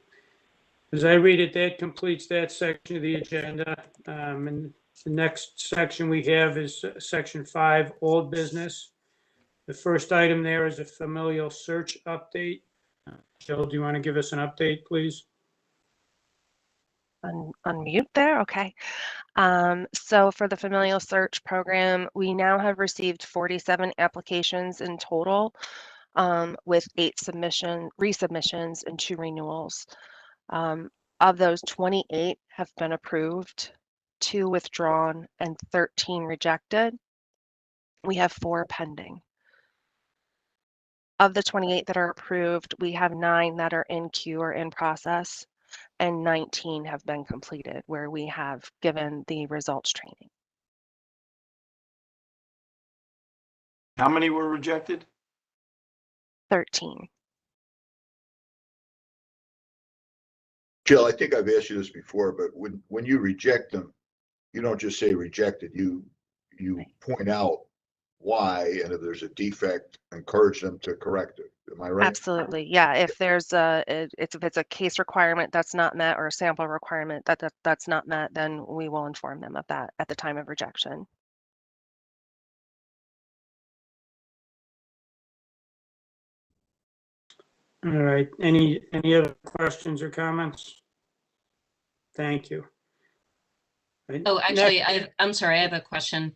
As I read it, that completes that section of the agenda. And the next section we have is Section 5, Old Business. The first item there is a familial search update. Jill, do you want to give us an update, please? Unmute there, okay. So for the familial search program, we now have received 47 applications in total, with 8 resubmissions and 2 renewals. Of those, 28 have been approved, 2 withdrawn, and 13 rejected. We have 4 pending. Of the 28 that are approved, we have 9 that are in queue or in process, and 19 have been completed where we have given the results training. How many were rejected? 13. Jill, I think I've asked you this before, but when you reject them, you don't just say rejected. You point out why, and if there's a defect, encourage them to correct it. Am I right? Absolutely. Yeah. If there's if it's a case requirement that's not met or a sample requirement that's not met, then we will inform them of that at the time of rejection. All right. Any other questions or comments? Thank you. Oh, actually, Next- I'm sorry, I have a question.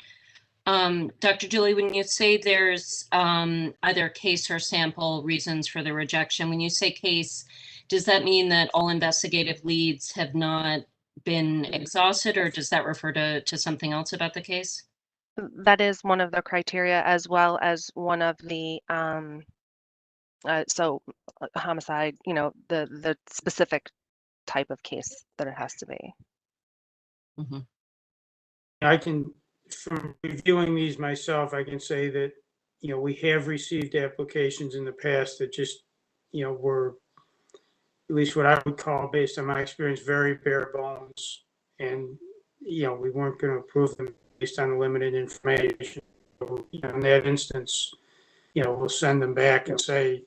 Dr. Julie, when you say there's either case or sample reasons for the rejection, when you say case, does that mean that all investigative leads have not been exhausted, or does that refer to something else about the case? That is one of the criteria, as well as one of the homicide, the specific type of case that it has to be. Mm-hmm. I can, from reviewing these myself, I can say that, we have received applications in the past that just, were, at least what I would call, based on my experience, very bare bones. And, we weren't going to approve them based on the limited information. So, in that instance, we'll send them back and say,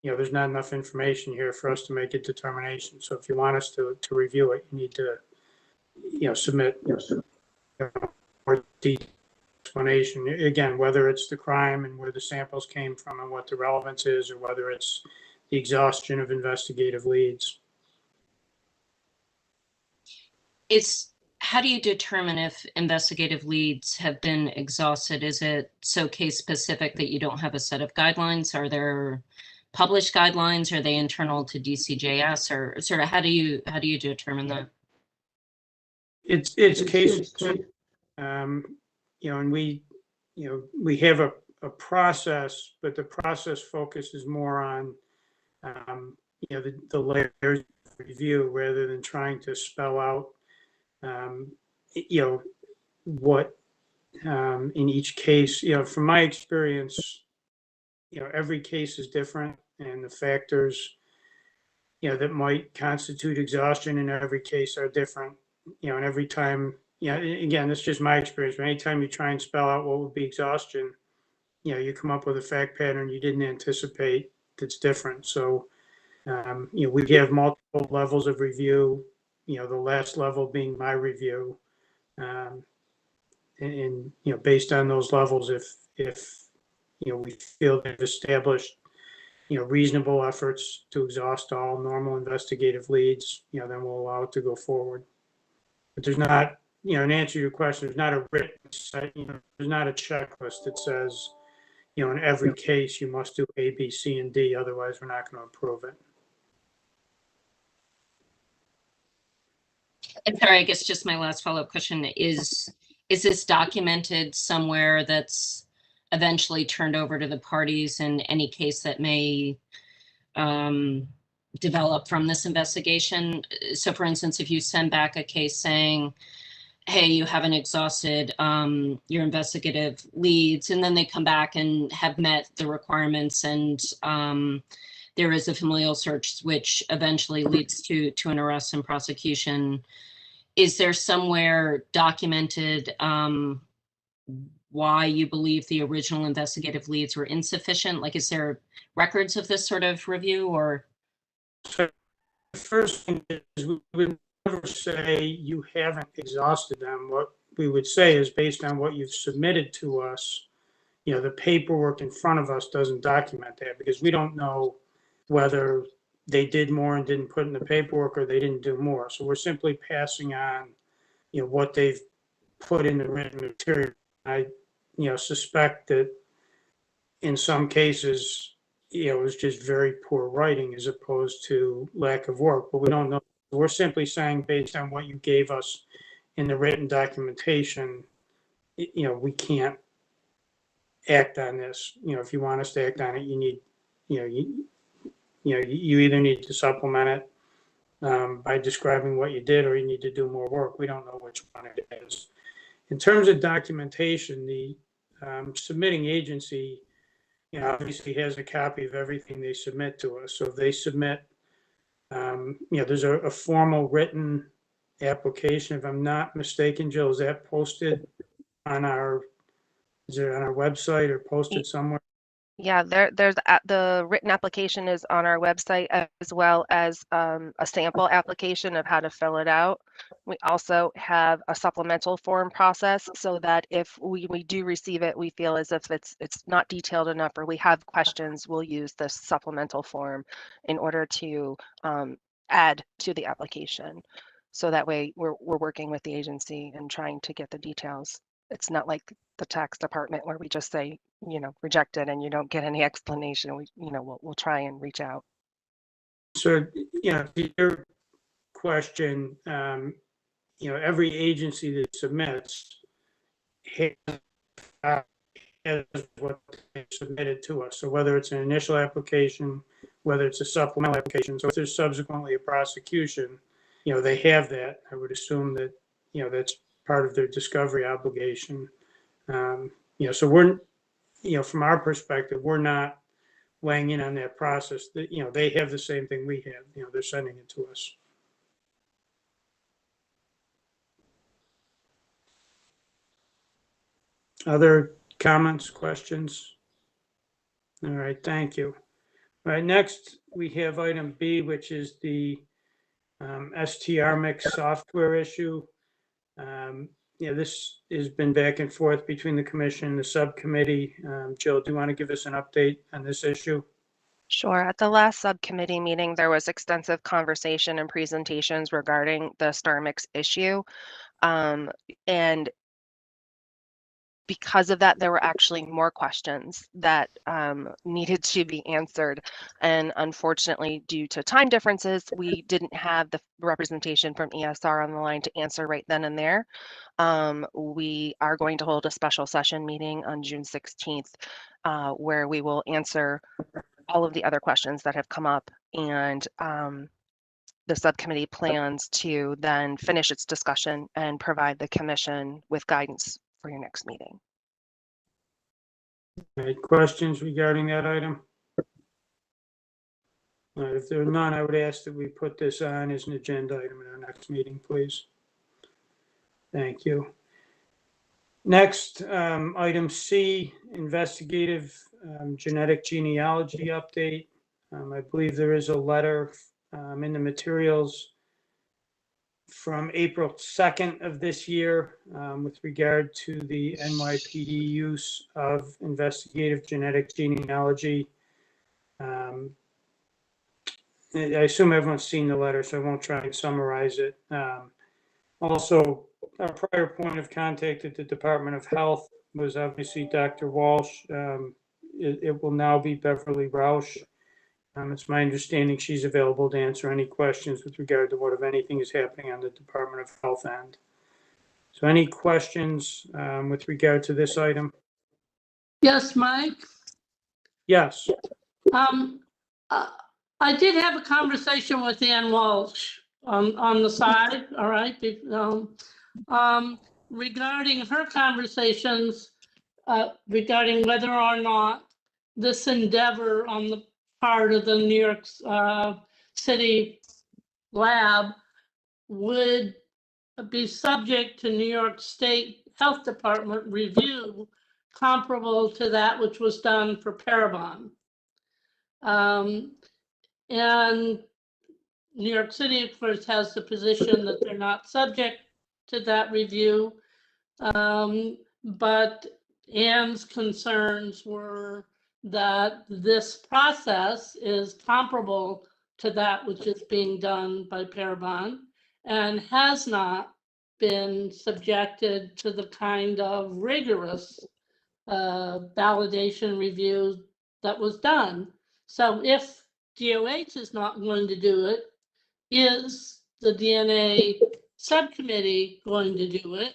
there's not enough information here for us to make a determination. So if you want us to review it, you need to, submit more detailed explanation. Again, whether it's the crime and where the samples came from and what the relevance is, or whether it's the exhaustion of investigative leads. How do you determine if investigative leads have been exhausted? Is it so case specific that you don't have a set of guidelines? Are there published guidelines? Are they internal to DCJS, or sort of how do you determine that? It's case, and we have a process, but the process focuses more on, the layers of review rather than trying to spell out, what in each case, from my experience, every case is different, and the factors, that might constitute exhaustion in every case are different, and every time, again, that's just my experience, but anytime you try and spell out what would be exhaustion, you come up with a fact pattern you didn't anticipate that's different. So, we have multiple levels of review, the last level being my review. And based on those levels, if we feel they've established, reasonable efforts to exhaust all normal investigative leads, then we'll allow it to go forward. But there's not, in answer to your question, there's not a written set, there's not a checklist that says, in every case you must do A, B, C, and D, otherwise we're not going to approve it. And sorry, I guess just my last follow-up question is this documented somewhere that's eventually turned over to the parties in any case that may develop from this investigation? So for instance, if you send back a case saying, hey, you haven't exhausted your investigative leads, and then they come back and have met the requirements, and there is a familial search which eventually leads to an arrest and prosecution, is there somewhere documented why you believe the original investigative leads were insufficient? Like, is there records of this sort of review, or? So the first thing is we would never say you haven't exhausted them. What we would say is, based on what you've submitted to us, the paperwork in front of us doesn't document that, because we don't know whether they did more and didn't put in the paperwork, or they didn't do more. So we're simply passing on, what they've put in the written material. I, suspect that in some cases, it was just very poor writing as opposed to lack of work, but we don't know. We're simply saying, based on what you gave us in the written documentation, we can't act on this. If you want us to act on it, you need, you either need to supplement it by describing what you did, or you need to do more work. We don't know which one it is. In terms of documentation, the submitting agency, obviously has a copy of everything they submit to us. So if they submit, there's a formal written application. If I'm not mistaken, Jill, is that posted on our Is it on our website or posted somewhere? Yeah, the written application is on our website as well as a sample application of how to fill it out. We also have a supplemental form process so that if we do receive it, we feel as if it's not detailed enough or we have questions, we'll use this supplemental form in order to add to the application. So that way we're working with the agency and trying to get the details. It's not like the tax department where we just say, reject it and you don't get any explanation. We'll try and reach out. So, to your question, every agency that submits has what they submitted to us. So whether it's an initial application, whether it's a supplemental application, so if there's subsequently a prosecution, they have that. I would assume that, that's part of their discovery obligation. So we're, from our perspective, we're not weighing in on that process. That they have the same thing we have. They're sending it to us. Other comments, questions? All right, thank you. All right, next we have item B, which is the STR mix software issue. This has been back and forth between the commission and the subcommittee. Jill, do you want to give us an update on this issue? Sure. At the last subcommittee meeting, there was extensive conversation and presentations regarding the STAR mix issue. And because of that, there were actually more questions that needed to be answered. And unfortunately, due to time differences, we didn't have the representation from ESR on the line to answer right then and there. We are going to hold a special session meeting on June 16th, where we will answer all of the other questions that have come up. And the subcommittee plans to then finish its discussion and provide the commission with guidance for your next meeting. Any questions regarding that item? All right, if there are none, I would ask that we put this on as an agenda item in our next meeting, please. Thank you. Next, item C, investigative genetic genealogy update. I believe there is a letter in the materials from April 2nd of this year with regard to the NYPD use of investigative genetic genealogy. I assume everyone's seen the letter, so I won't try and summarize it. Also, our prior point of contact at the Department of Health was obviously Dr. Walsh. It will now be Beverly Rausch. It's my understanding she's available to answer any questions with regard to what, if anything, is happening on the Department of Health end. So any questions with regard to this item? Yes, Mike? Yes. I did have a conversation with Ann Walsh on the side, all right? Regarding her conversations regarding whether or not this endeavor on the part of the New York City lab would be subject to New York State Health Department review comparable to that which was done for Parabon. And New York City, of course, has the position that they're not subject to that review. But Ann's concerns were that this process is comparable to that which is being done by Parabon and has not been subjected to the kind of rigorous validation review that was done. So if DOH is not going to do it, is the DNA subcommittee going to do it?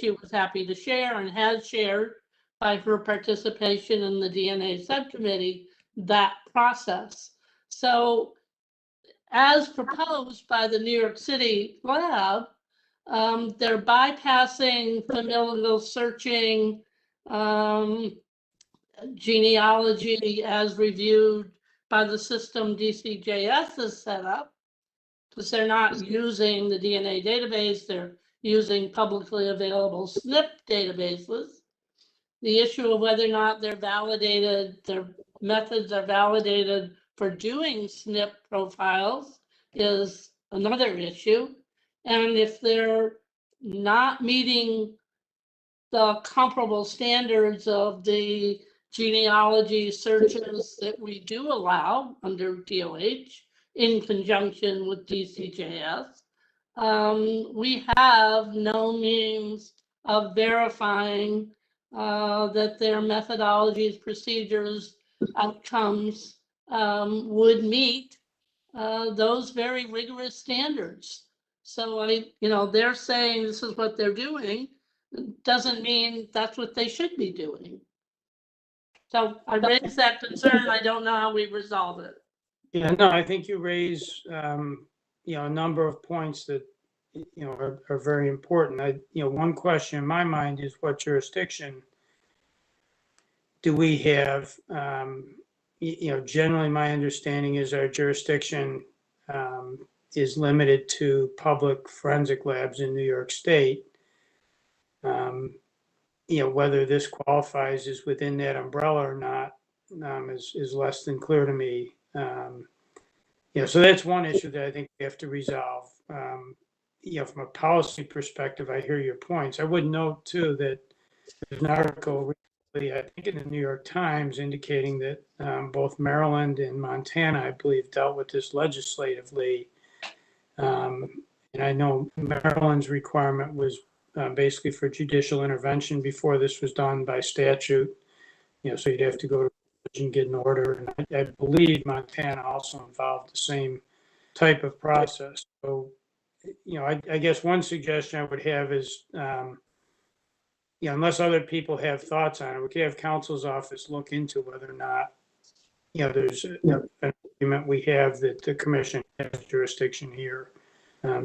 She was happy to share and has shared by her participation in the DNA subcommittee that process. So as proposed by the New York City lab, they're bypassing familial searching, genealogy as reviewed by the system DCJS is set up, because they're not using the DNA database, they're using publicly available SNP databases. The issue of whether or not they're validated, their methods are validated for doing SNP profiles is another issue. And if they're not meeting the comparable standards of the genealogy searches that we do allow under DOH in conjunction with DCJS, we have no means of verifying that their methodologies, procedures, outcomes would meet those very rigorous standards. So they're saying this is what they're doing, doesn't mean that's what they should be doing. So I raised that concern. I don't know how we resolve it. Yeah, no, I think you raise, a number of points that, are very important. One question in my mind is what jurisdiction do we have? Generally my understanding is our jurisdiction is limited to public forensic labs in New York State. Whether this qualifies as within that umbrella or not is less than clear to me. So that's one issue that I think we have to resolve. From a policy perspective, I hear your points. I would note too that there's an article recently, I think in the New York Times, indicating that both Maryland and Montana, I believe, dealt with this legislatively. And I know Maryland's requirement was basically for judicial intervention before this was done by statute. So you'd have to go to and get an order. And I believe Montana also involved the same type of process. So, I guess one suggestion I would have is, unless other people have thoughts on it, we could have counsel's office look into whether or not, there's an argument we have that the commission has jurisdiction here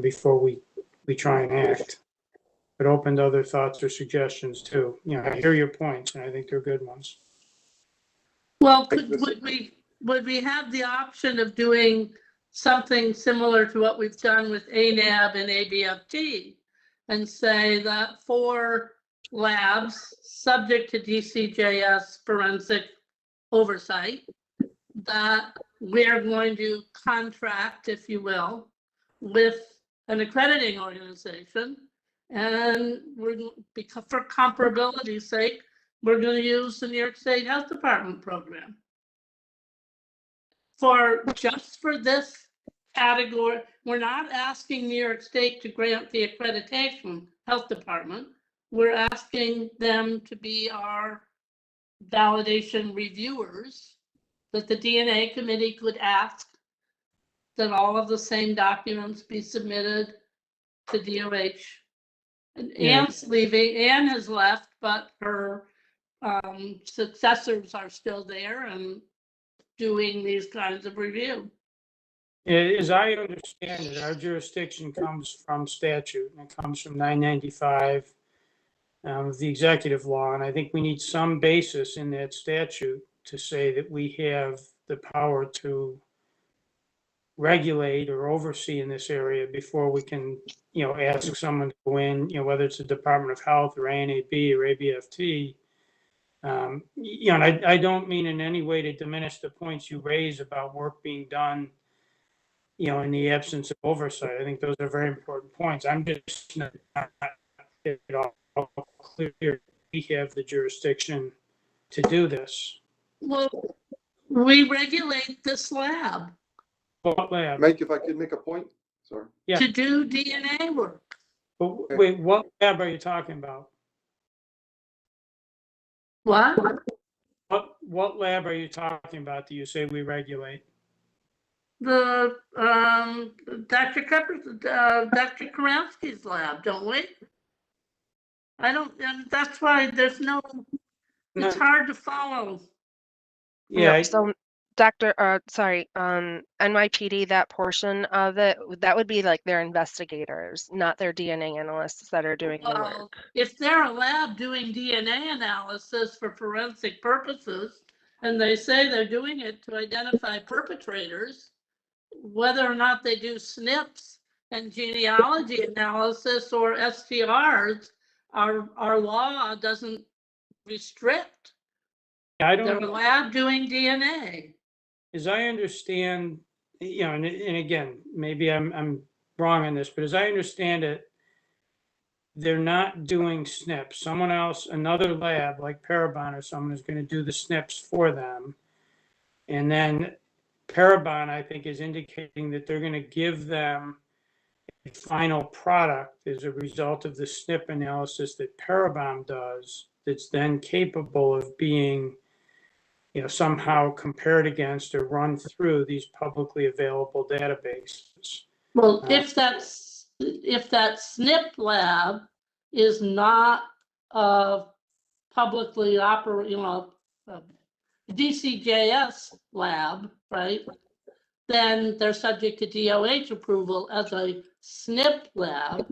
before we try and act. But open to other thoughts or suggestions too. I hear your points and I think they're good ones. Well, would we have the option of doing something similar to what we've done with ANAB and ABFT and say that for labs subject to DCJS forensic oversight, that we're going to contract, if you will, with an accrediting organization, and because for comparability's sake, we're going to use the New York State Health Department program. Just for this category, we're not asking New York State to grant the accreditation health department. We're asking them to be our validation reviewers, that the DNA committee could ask that all of the same documents be submitted to DOH. And Anne's leaving. Anne has left, but her successors are still there and doing these kinds of review. As I understand it, our jurisdiction comes from statute, and it comes from 995 of the executive law, and I think we need some basis in that statute to say that we have the power to regulate or oversee in this area before we can, ask someone to go in, whether it's the Department of Health or ANAB or ABFT. And I don't mean in any way to diminish the points you raise about work being done, in the absence of oversight. I think those are very important points. I'm just not at all clear we have the jurisdiction to do this. Well, we regulate this lab. What lab? Mike, if I could make a point, sorry. Yeah. To do DNA work. But wait, what lab are you talking about? What? What lab are you talking about that you say we regulate? The Dr. Karamsky's lab, don't we? I don't, and that's why there's it's hard to follow. Yeah. So NYPD, that portion of it, that would be like their investigators, not their DNA analysts that are doing the work. If they're a lab doing DNA analysis for forensic purposes, and they say they're doing it to identify perpetrators, whether or not they do SNPs and genealogy analysis or STRs, our law doesn't restrict. I They're don't, a lab doing DNA. as I understand, you know, and again, maybe I'm wrong on this, but as I understand it, they're not doing SNPs. Someone else, another lab like Parabon or someone is going to do the SNPs for them. And then Parabon, I think, is indicating that they're going to give them a final product as a result of the SNP analysis that Parabon does, that's then capable of being, you know, somehow compared against or run through these publicly available databases. Well, if that SNP lab is not publicly operating, DCJS lab, right? Then they're subject to DOH approval as a SNP lab.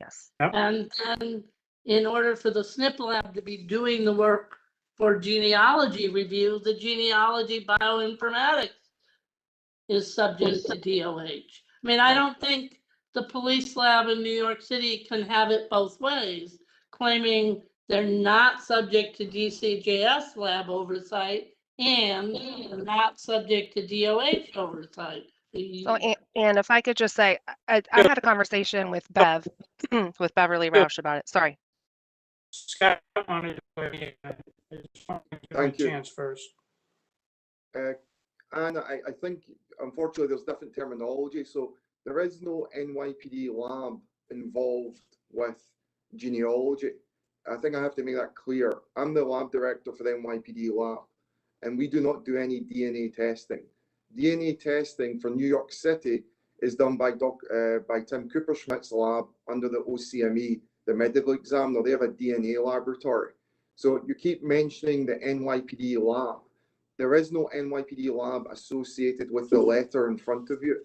Yes. Yep. And then in order for the SNP lab to be doing the work for genealogy review, the genealogy bioinformatics is subject to DOH. I mean, I don't think the police lab in New York City can have it both ways, claiming they're not subject to DCJS lab oversight and not subject to DOH oversight. So, and if I could just say, I had a conversation with Bev, with Beverly Rausch about it. Sorry. Scott wanted to weigh in. I just want to give him a Thank you. chance first. And I think, unfortunately, there's different terminology. So there is no NYPD lab involved with genealogy. I think I have to make that clear. I'm the lab director for the NYPD lab, and we do not do any DNA testing. DNA testing for New York City is done by Tim Cooperschmidt's lab under the OCME, the medical examiner. They have a DNA laboratory. So you keep mentioning the NYPD lab. There is no NYPD lab associated with the letter in front of you.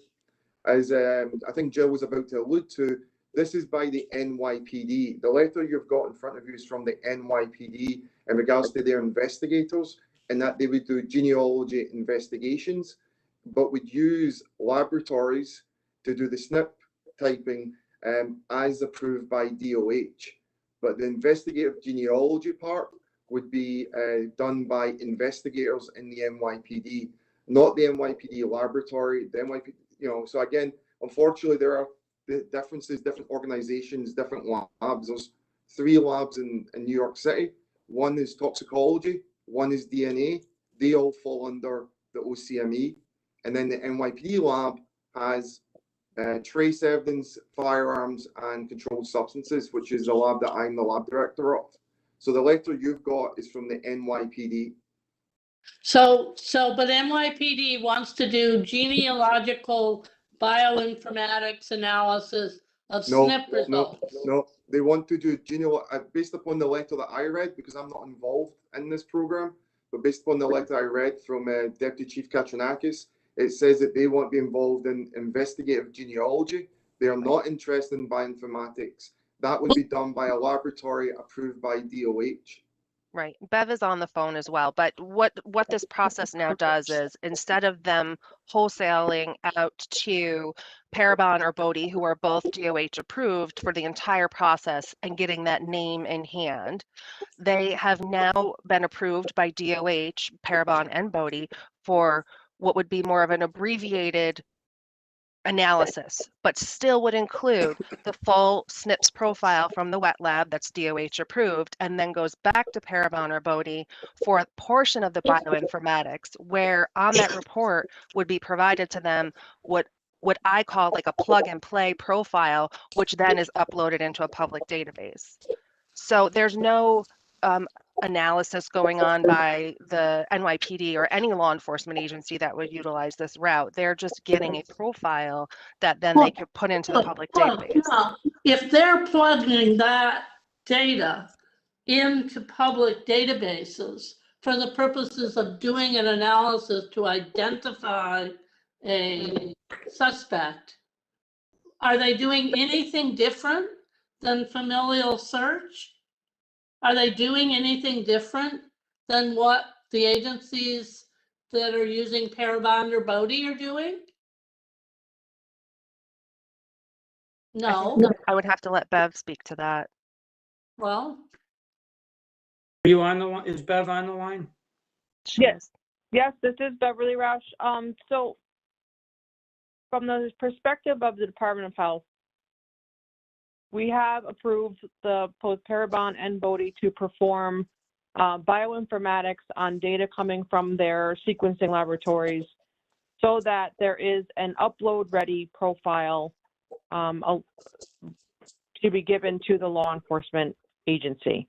As I think Jill was about to allude to, this is by the NYPD. The letter you've got in front of you is from the NYPD in regards to their investigators, and that they would do genealogy investigations, but would use laboratories to do the SNP typing as approved by DOH. But the investigative genealogy part would be done by investigators in the NYPD, not the NYPD laboratory. The NYPD, so again, unfortunately, there are the differences, different organizations, different labs. There's 3 labs in New York City. One is toxicology, one is DNA. They all fall under the OCME. And then the NYPD lab has trace evidence, firearms, and controlled substances, which is the lab that I'm the lab director of. So the letter you've got is from the NYPD. But NYPD wants to do genealogical bioinformatics analysis of SNP results. No, they want to do based upon the letter that I read, because I'm not involved in this program, but based upon the letter I read from Deputy Chief Katranakis, it says that they want to be involved in investigative genealogy. They are not interested in bioinformatics. That would be done by a laboratory approved by DOH. Right. Bev is on the phone as well. But what this process now does is, instead of them wholesaling out to Parabon or Bodie, who are both DOH approved for the entire process and getting that name in hand, they have now been approved by DOH, Parabon and Bodie, for what would be more of an abbreviated analysis, but still would include the full SNPs profile from the wet lab that's DOH approved, and then goes back to Parabon or Bodie for a portion of the bioinformatics, where on that report would be provided to them what I call like a plug and play profile, which then is uploaded into a public database. So there's no analysis going on by the NYPD or any law enforcement agency that would utilize this route. They're just getting a profile that then they could put into the public database. If they're plugging that data into public databases for the purposes of doing an analysis to identify a suspect, are they doing anything different than familial search? Are they doing anything different than what the agencies that are using Parabon or Bodie are doing? No, I would have to let Bev speak to that. well, Are you on the line? Is Bev on the line? Yes. Yes, this is Beverly Roush. So from the perspective of the Department of Health, we have approved both Parabon and Bodhi to perform bioinformatics on data coming from their sequencing laboratories so that there is an upload-ready profile to be given to the law enforcement agency.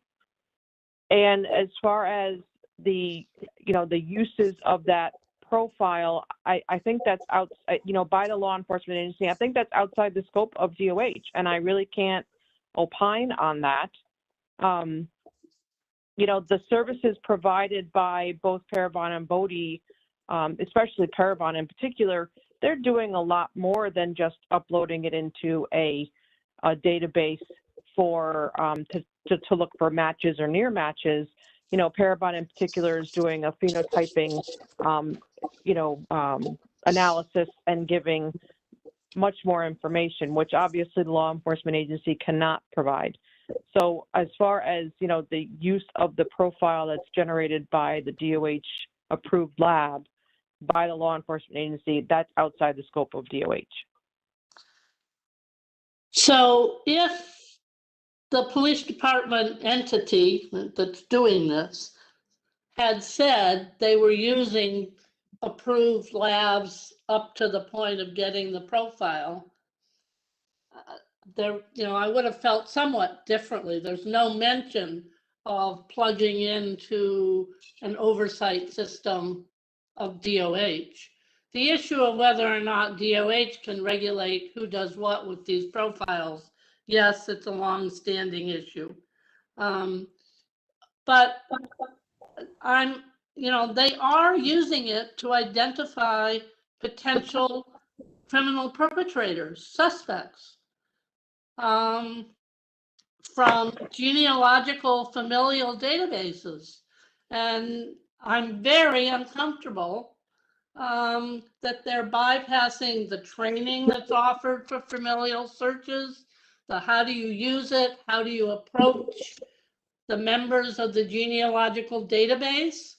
And as far as the uses of that profile, I think that's out, by the law enforcement agency. I think that's outside the scope of DOH, and I really can't opine on that. The services provided by both Parabon and Bodhi, especially Parabon in particular, they're doing a lot more than just uploading it into a database for to look for matches or near matches. Parabon in particular is doing a phenotyping, analysis and giving much more information, which obviously the law enforcement agency cannot provide. So as far as, the use of the profile that's generated by the DOH approved lab by the law enforcement agency, that's outside the scope of DOH. so if the police department entity that's doing this had said they were using approved labs up to the point of getting the profile, I would have felt somewhat differently. There's no mention of plugging into an oversight system of DOH. The issue of whether or not DOH can regulate who does what with these profiles, yes, it's a long-standing issue. But they are using it to identify potential criminal perpetrators, suspects, from genealogical familial databases. And I'm very uncomfortable that they're bypassing the training that's offered for familial searches, the how do you use it, how do you approach the members of the genealogical database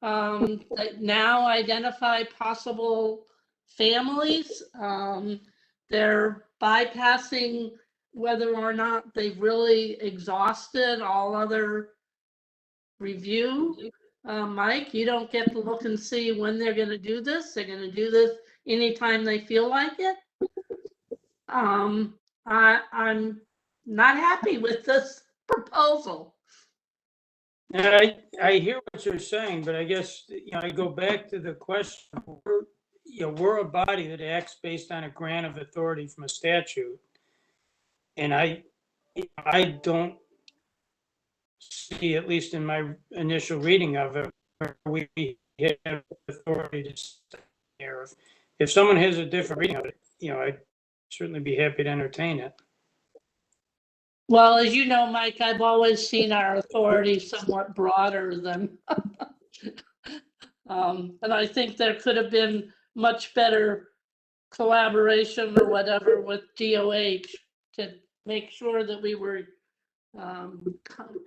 that now identify possible families. They're bypassing whether or not they've really exhausted all other review. Mike, you don't get to look and see when they're going to do this. They're going to do this anytime they feel like it. I'm not happy with this proposal. And I hear what you're saying, but I guess, I go back to the question. We're a body that acts based on a grant of authority from a statute. And I don't see, at least in my initial reading of it, where we have authority to stay here. If someone has a different reading of it, I'd certainly be happy to entertain it. Well, as you know, Mike, I've always seen our authority somewhat broader than, and I think there could have been much better collaboration or whatever with DOH to make sure that we were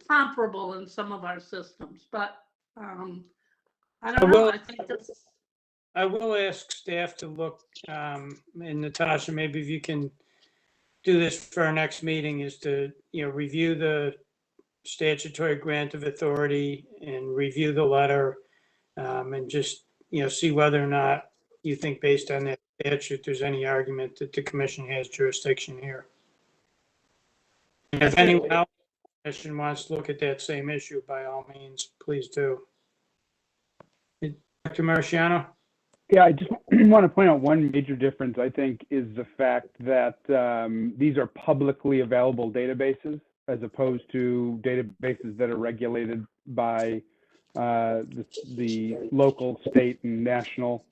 comparable in some of our systems. But I don't know. I think this. I will ask staff to look, and Natasha, maybe if you can do this for our next meeting, is to, review the statutory grant of authority and review the letter, and just, see whether or not you think based on that statute, there's any argument that the commission has jurisdiction here. And if anyone else in the commission wants to look at that same issue, by all means, please do. Dr. Marciano? Yeah, I just want to point out one major difference, I think, is the fact that these are publicly available databases as opposed to databases that are regulated by the local, state, and national,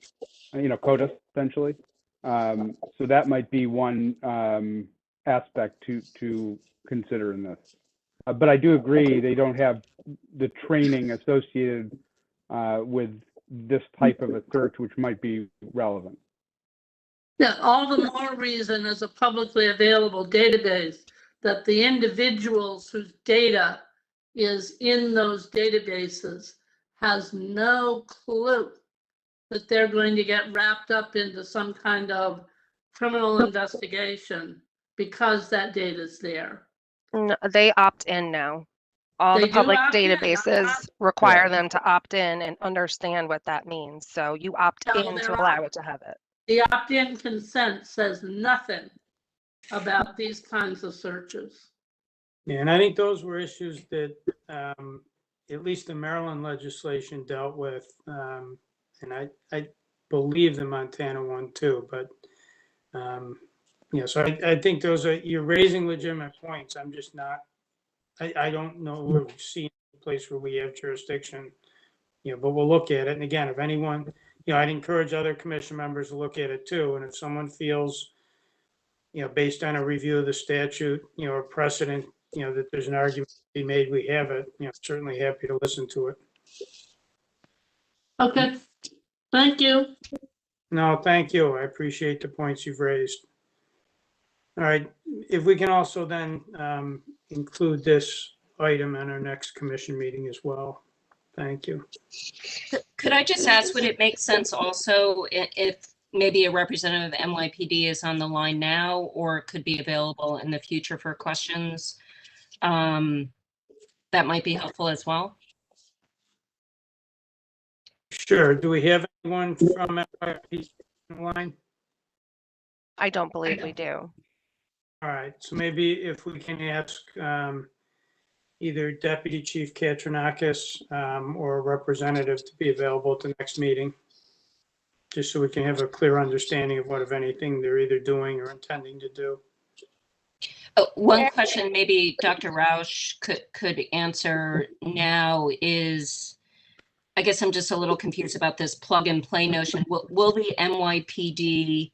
quota, essentially. So that might be one aspect to consider in this. But I do agree they don't have the training associated with this type of a search, which might be relevant. Yeah, all the more reason as a publicly available database that the individuals whose data is in those databases has no clue that they're going to get wrapped up into some kind of criminal investigation because that data is there. No, they opt in now. All They the do public opt in. databases require them to opt in and understand what that means. So you opt No, in to they're allow it to have it. The opt-in consent says nothing about these kinds of searches. Yeah, and I think those were issues that at least the Maryland legislation dealt with. And I believe the Montana one too, but so I think you're raising legitimate points. I'm just not, I don't know where we've seen a place where we have jurisdiction, but we'll look at it. And again, if anyone, I'd encourage other commission members to look at it too. And if someone feels, based on a review of the statute, or precedent, that there's an argument to be made, we have it, certainly happy to listen to it. Okay, thank you. No, thank you. I appreciate the points you've raised. All right, if we can also then include this item in our next commission meeting as well. Thank you. Could I just ask, would it make sense also if maybe a representative of NYPD is on the line now or could be available in the future for questions? That might be helpful as well. Sure. Do we have anyone from NYPD on the line? I don't believe we do. All right, so maybe if we can ask either Deputy Chief Katranakis or a representative to be available at the next meeting, just so we can have a clear understanding of what, if anything, they're either doing or intending to do. One question maybe Dr. Roush could answer now is, I guess I'm just a little confused about this plug and play notion. Will the NYPD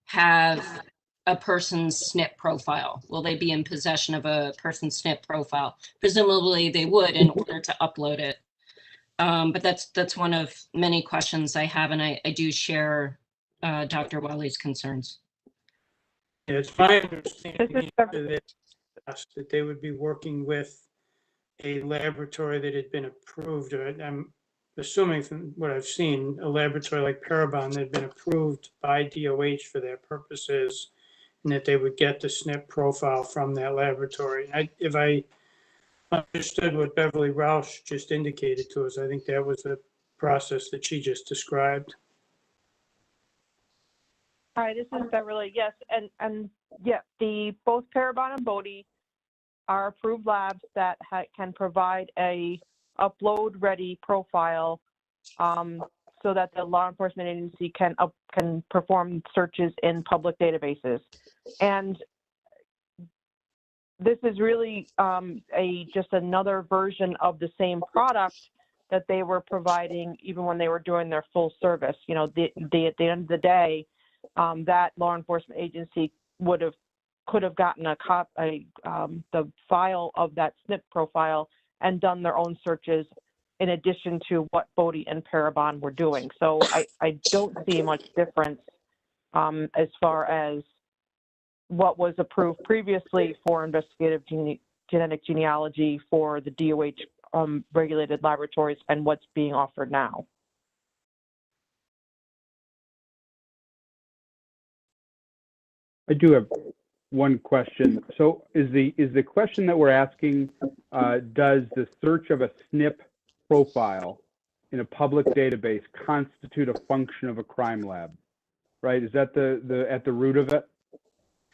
have a person's SNP profile? Will they be in possession of a person's SNP profile? Presumably they would in order to upload it. But that's one of many questions I have, and I do share Dr. Wiley's concerns. Yeah, it's my understanding that they would be working with a laboratory that had been approved. I'm assuming from what I've seen, a laboratory like Parabon that had been approved by DOH for their purposes, and that they would get the SNP profile from that laboratory. If I understood what Beverly Roush just indicated to us, I think that was the process that she just described. Hi, this is Beverly. Yes, and yeah, both Parabon and Bodie are approved labs that can provide a upload-ready profile, so that the law enforcement agency can perform searches in public databases. And this is really just another version of the same product that they were providing even when they were doing their full service. At the end of the day, that law enforcement agency could have gotten the file of that SNP profile and done their own searches in addition to what Bodie and Parabon were doing. So I don't see much difference as far as what was approved previously for investigative genetic genealogy for the DOH regulated laboratories and what's being offered now. I do have one question. So is the question that we're asking, does the search of a SNP profile in a public database constitute a function of a crime lab? Right? Is that at the root of it?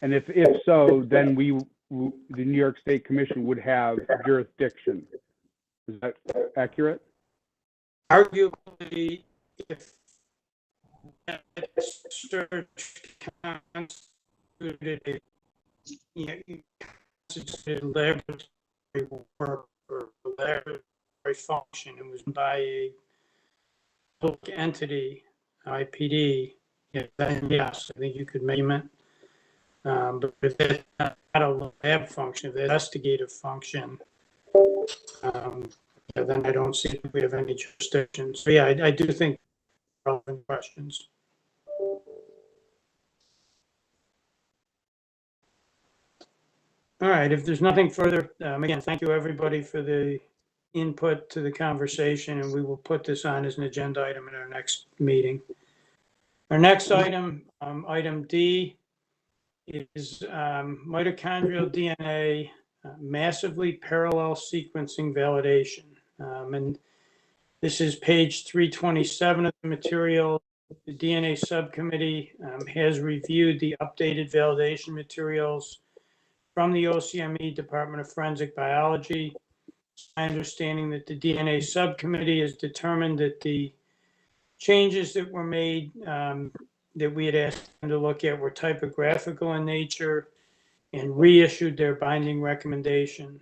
And if so, then the New York State Commission would have jurisdiction. Is that accurate? Arguably, if that search constituted laboratory work or laboratory function, it was by a public entity, IPD, then yes, I think you could name it. But if that's not a lab function, the investigative function, then I don't see if we have any jurisdiction. So yeah, I do think relevant questions. All right, if there's nothing further, again, thank you everybody for the input to the conversation, and we will put this on as an agenda item in our next meeting. Our next item, item D, is mitochondrial DNA massively parallel sequencing validation. And this is page 327 of the material. The DNA subcommittee has reviewed the updated validation materials from the OCME Department of Forensic Biology. My understanding that the DNA subcommittee has determined that the changes that were made that we had asked them to look at were typographical in nature and reissued their binding recommendation.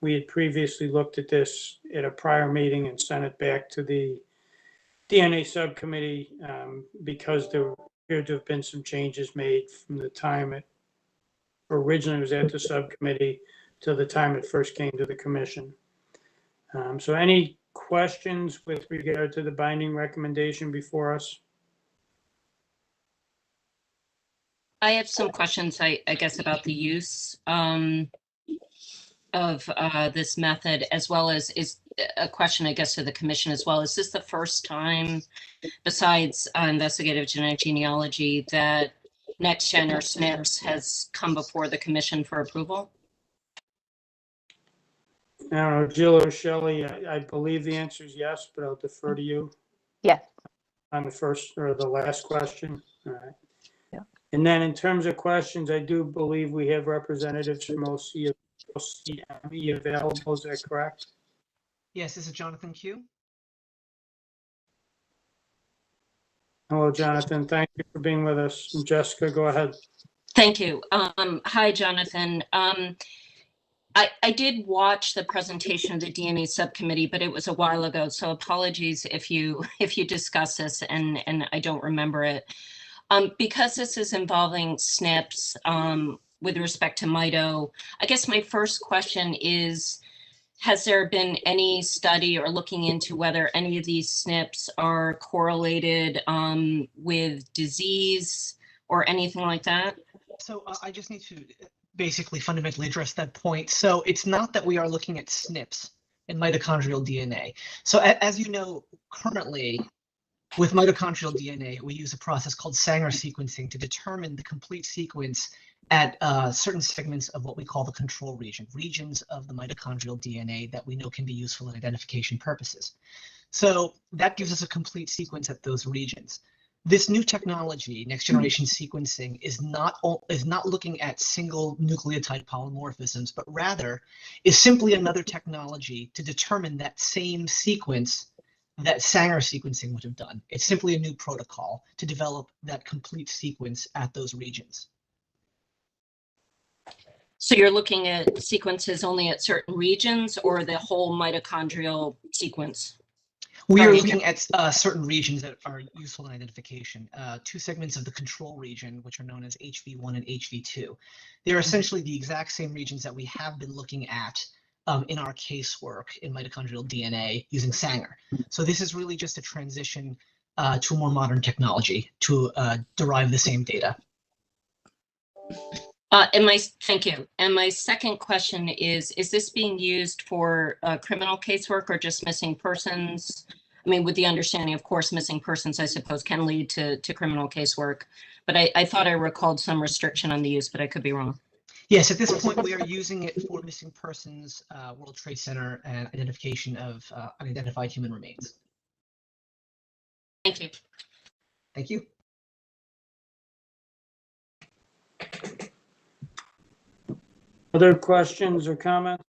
We had previously looked at this at a prior meeting and sent it back to the DNA subcommittee because there appeared to have been some changes made from the time it originally was at the subcommittee to the time it first came to the commission. So any questions with regard to the binding recommendation before us? I have some questions, I guess, about the use of this method, as well as is a question, I guess, to the commission as well. Is this the first time, besides investigative genetic genealogy, that NextGen or SNPs has come before the commission for approval? I don't know, Jill or Shelley, I believe the answer is yes, but I'll defer to you. Yes. On the first or the last question. All right. Yeah. And then in terms of questions, I do believe we have representatives from OCME available. Is that correct? Yes, this is Jonathan Q. Hello, Jonathan. Thank you for being with us. And Jessica, go ahead. Thank you. Hi, Jonathan. I did watch the presentation of the DNA subcommittee, but it was a while ago, so apologies if you discuss this and I don't remember it. Because this is involving SNPs with respect to mito, I guess my first question is, has there been any study or looking into whether any of these SNPs are correlated with disease or anything like that? So I just need to basically fundamentally address that point. So it's not that we are looking at SNPs in mitochondrial DNA. So as you know, currently with mitochondrial DNA, we use a process called Sanger sequencing to determine the complete sequence at certain segments of what we call the control region, regions of the mitochondrial DNA that we know can be useful in identification purposes. So that gives us a complete sequence at those regions. This new technology, next generation sequencing, is not looking at single nucleotide polymorphisms, but rather is simply another technology to determine that same sequence that Sanger sequencing would have done. It's simply a new protocol to develop that complete sequence at those regions. So you're looking at sequences only at certain regions or the whole mitochondrial sequence? We are looking at certain regions that are useful in identification. Two segments of the control region, which are known as HV1 and HV2. They're essentially the exact same regions that we have been looking at in our casework in mitochondrial DNA using Sanger. So this is really just a transition to a more modern technology to derive the same data. Thank you. And my second question is this being used for criminal casework or just missing persons? I mean, with the understanding, of course, missing persons, I suppose, can lead to criminal casework. But I thought I recalled some restriction on the use, but I could be wrong. Yes, at this point, we are using it for missing persons, World Trade Center, and identification of unidentified human remains. Thank you. Thank you. Other questions or comments?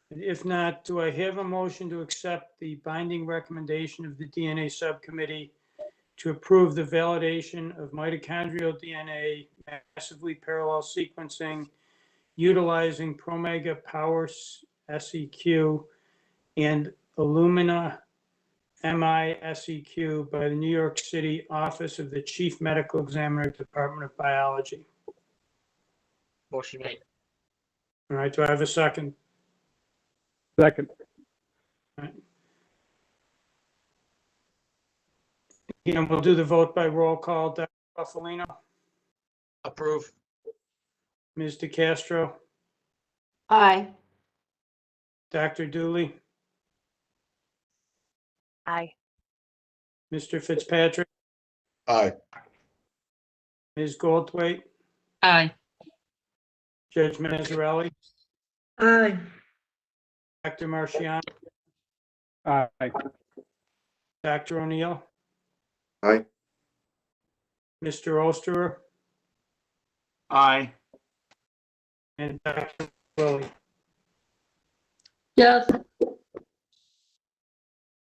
If not, do I have a motion to accept the binding recommendation of the DNA subcommittee to approve the validation of mitochondrial DNA massively parallel sequencing utilizing Promega Power SEQ and Illumina MI-SEQ by the New York City Office of the Chief Medical Examiner, Department of Biology? Motion made. All right, do I have a second? Second. All right. And we'll do the vote by roll call. Dr. Buffalino? Approve. Ms. DeCastro, Aye. Dr. Dooley, Aye. Mr. Fitzpatrick, Aye. Ms. Goldthwait, Aye. Judge Mazzarelli, Aye. Dr. Marciano, Aye. Dr. O'Neill, Aye. Mr. Osterer, Aye. and Dr. Willie. Yes,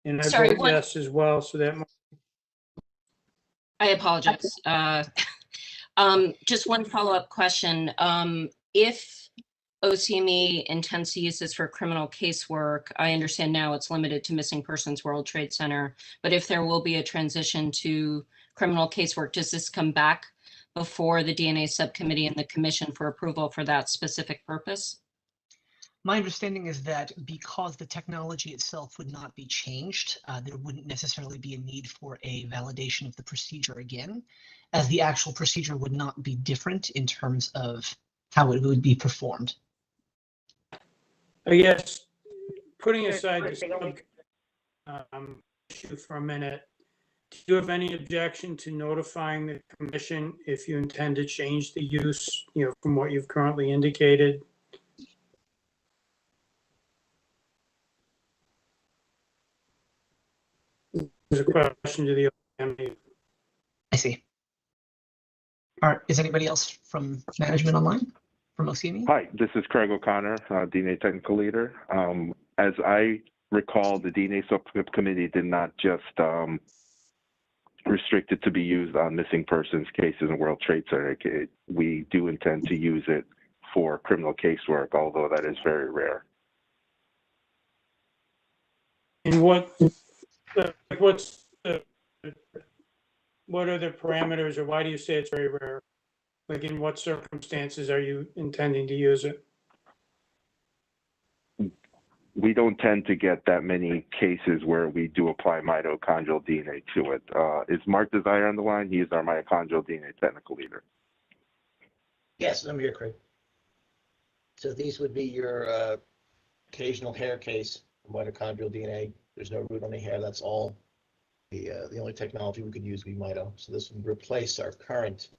And I Sorry, vote one- yes as well, so that, I apologize. Just one follow-up question. If OCME intends to use this for criminal casework, I understand now it's limited to Missing Persons World Trade Center, but if there will be a transition to criminal casework, does this come back before the DNA subcommittee and the commission for approval for that specific purpose? My understanding is that because the technology itself would not be changed, there wouldn't necessarily be a need for a validation of the procedure again, as the actual procedure would not be different in terms of how it would be performed. I guess, putting aside the issue for a minute, do you have any objection to notifying the commission if you intend to change the use, from what you've currently indicated? There's a question to the OCME. I see. Is anybody else from management online from OCME? Hi, this is Craig O'Connor, DNA Technical Leader. As I recall, the DNA Subcommittee did not just restrict it to be used on missing persons cases in World Trade Center. We do intend to use it for criminal casework, although that is very rare. And what are the parameters, or why do you say it's very rare? Like, in what circumstances are you intending to use it? We don't tend to get that many cases where we do apply mitochondrial DNA to it. Is Mark Desire on the line? He is our mitochondrial DNA Technical Leader. Yes, I'm here, Craig. So these would be your occasional hair case, mitochondrial DNA. There's no root on the hair. That's all. The only technology we could use would be mito. So this would replace our current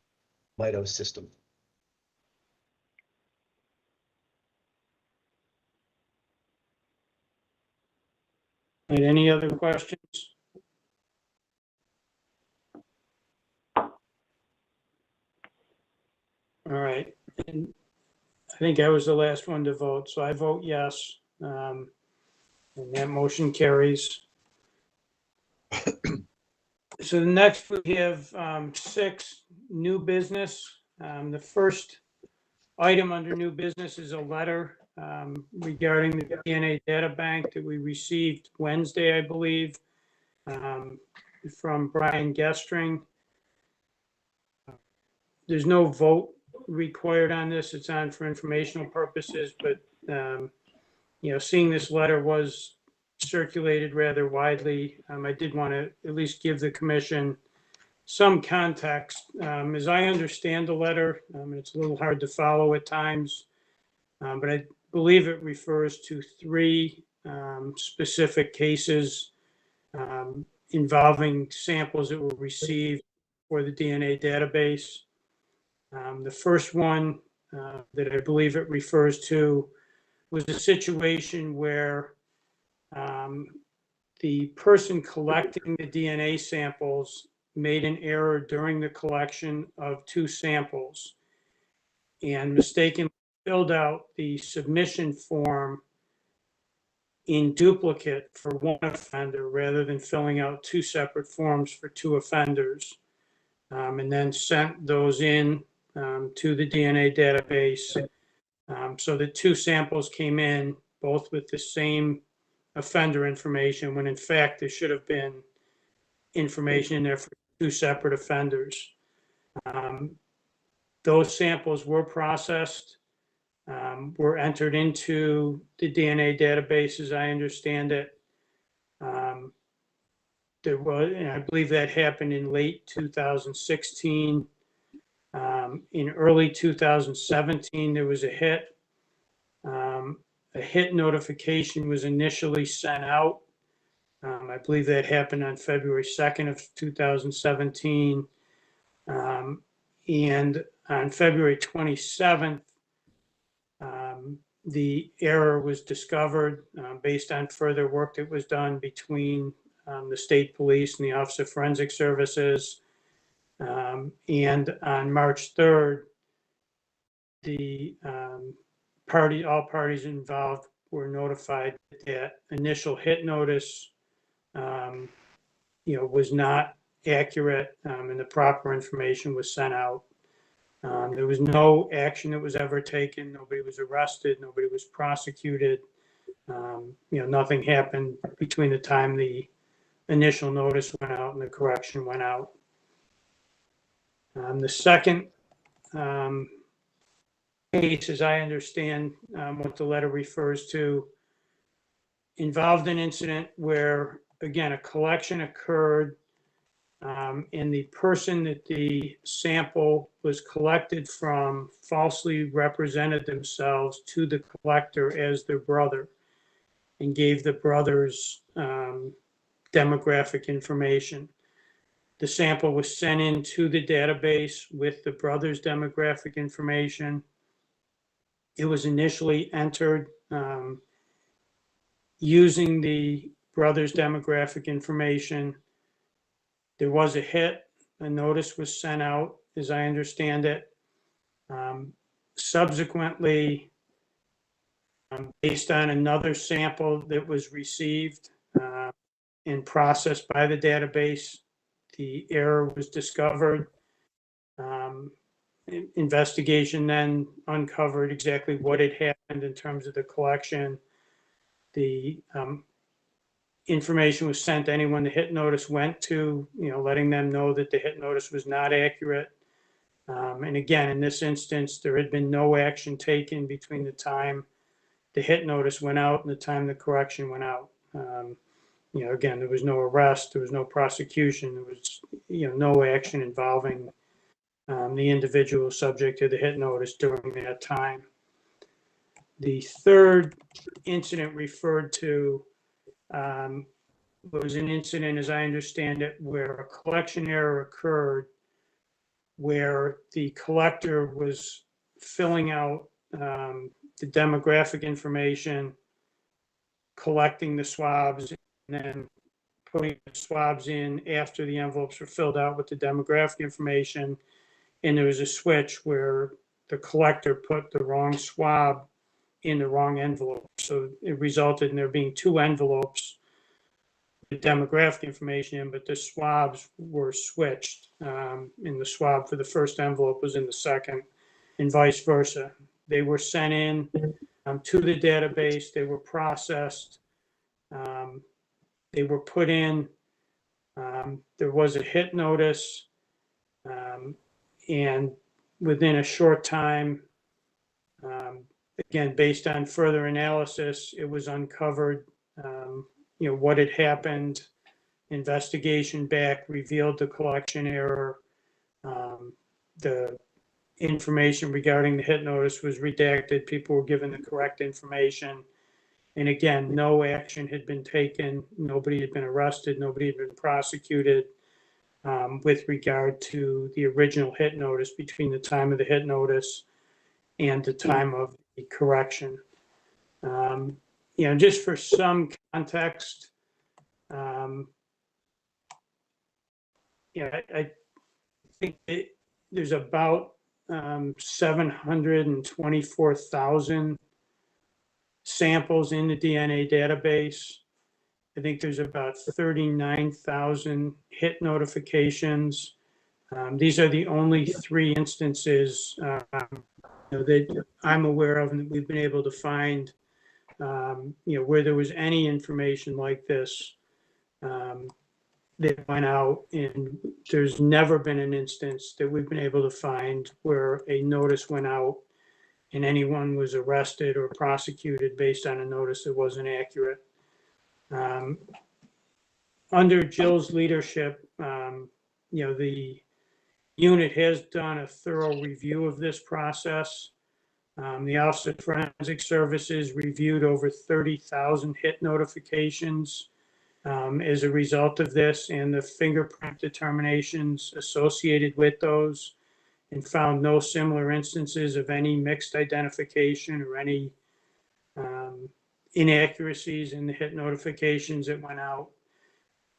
mito system. And any other questions? All right. And I think I was the last one to vote, so I vote yes. And that motion carries. So next we have 6 new business. The first item under new business is a letter regarding the DNA data bank that we received Wednesday, I believe, from Brian Gestring. There's no vote required on this. It's on for informational purposes, but seeing this letter was circulated rather widely, I did want to at least give the commission some context. As I understand the letter, it's a little hard to follow at times, but I believe it refers to 3 specific cases involving samples that were received for the DNA database. The first one that I believe it refers to was a situation where the person collecting the DNA samples made an error during the collection of 2 samples and mistakenly filled out the submission form in duplicate for one offender rather than filling out 2 separate forms for 2 offenders, and then sent those in to the DNA database. So the 2 samples came in both with the same offender information, when in fact there should have been information in there for 2 separate offenders. Those samples were processed, were entered into the DNA database, as I understand it. There was, and I believe that happened in late 2016. In early 2017, there was a hit. A hit notification was initially sent out. I believe that happened on February 2nd of 2017. And on February 27th, the error was discovered based on further work that was done between the state police and the Office of Forensic Services. And on March 3rd, the all parties involved were notified that initial hit notice, was not accurate, and the proper information was sent out. There was no action that was ever taken. Nobody was arrested. Nobody was prosecuted. Nothing happened between the time the initial notice went out and the correction went out. The second case, as I understand what the letter refers to, involved an incident where, again, a collection occurred, and the person that the sample was collected from falsely represented themselves to the collector as their brother and gave the brother's demographic information. The sample was sent into the database with the brother's demographic information. It was initially entered using the brother's demographic information. There was a hit. A notice was sent out, as I understand it. Subsequently, based on another sample that was received and processed by the database, the error was discovered. Investigation then uncovered exactly what had happened in terms of the collection. The information was sent to anyone the hit notice went to, letting them know that the hit notice was not accurate. And again, in this instance, there had been no action taken between the time the hit notice went out and the time the correction went out. Again, there was no arrest, there was no prosecution, there was, no action involving the individual subject to the hit notice during that time. The third incident referred to was an incident, as I understand it, where a collection error occurred, where the collector was filling out the demographic information, collecting the swabs, and then putting the swabs in after the envelopes were filled out with the demographic information. And there was a switch where the collector put the wrong swab in the wrong envelope. So it resulted in there being two envelopes, the demographic information in, but the swabs were switched. And the swab for the first envelope was in the second, and vice versa. They were sent in to the database. They were processed. They were put in. There was a hit notice. And within a short time, again, based on further analysis, it was uncovered, what had happened. Investigation back revealed the collection error. The information regarding the hit notice was redacted. People were given the correct information. And again, no action had been taken. Nobody had been arrested. Nobody had been prosecuted with regard to the original hit notice between the time of the hit notice and the time of the correction. Just for some context, I think there's about 724,000 samples in the DNA database. I think there's about 39,000 hit notifications. These are the only three instances that I'm aware of and that we've been able to find, where there was any information like this that went out. And there's never been an instance that we've been able to find where a notice went out and anyone was arrested or prosecuted based on a notice that wasn't accurate. Under Jill's leadership, the unit has done a thorough review of this process. The Office of Forensic Services reviewed over 30,000 hit notifications as a result of this, and the fingerprint determinations associated with those, and found no similar instances of any mixed identification or any inaccuracies in the hit notifications that went out.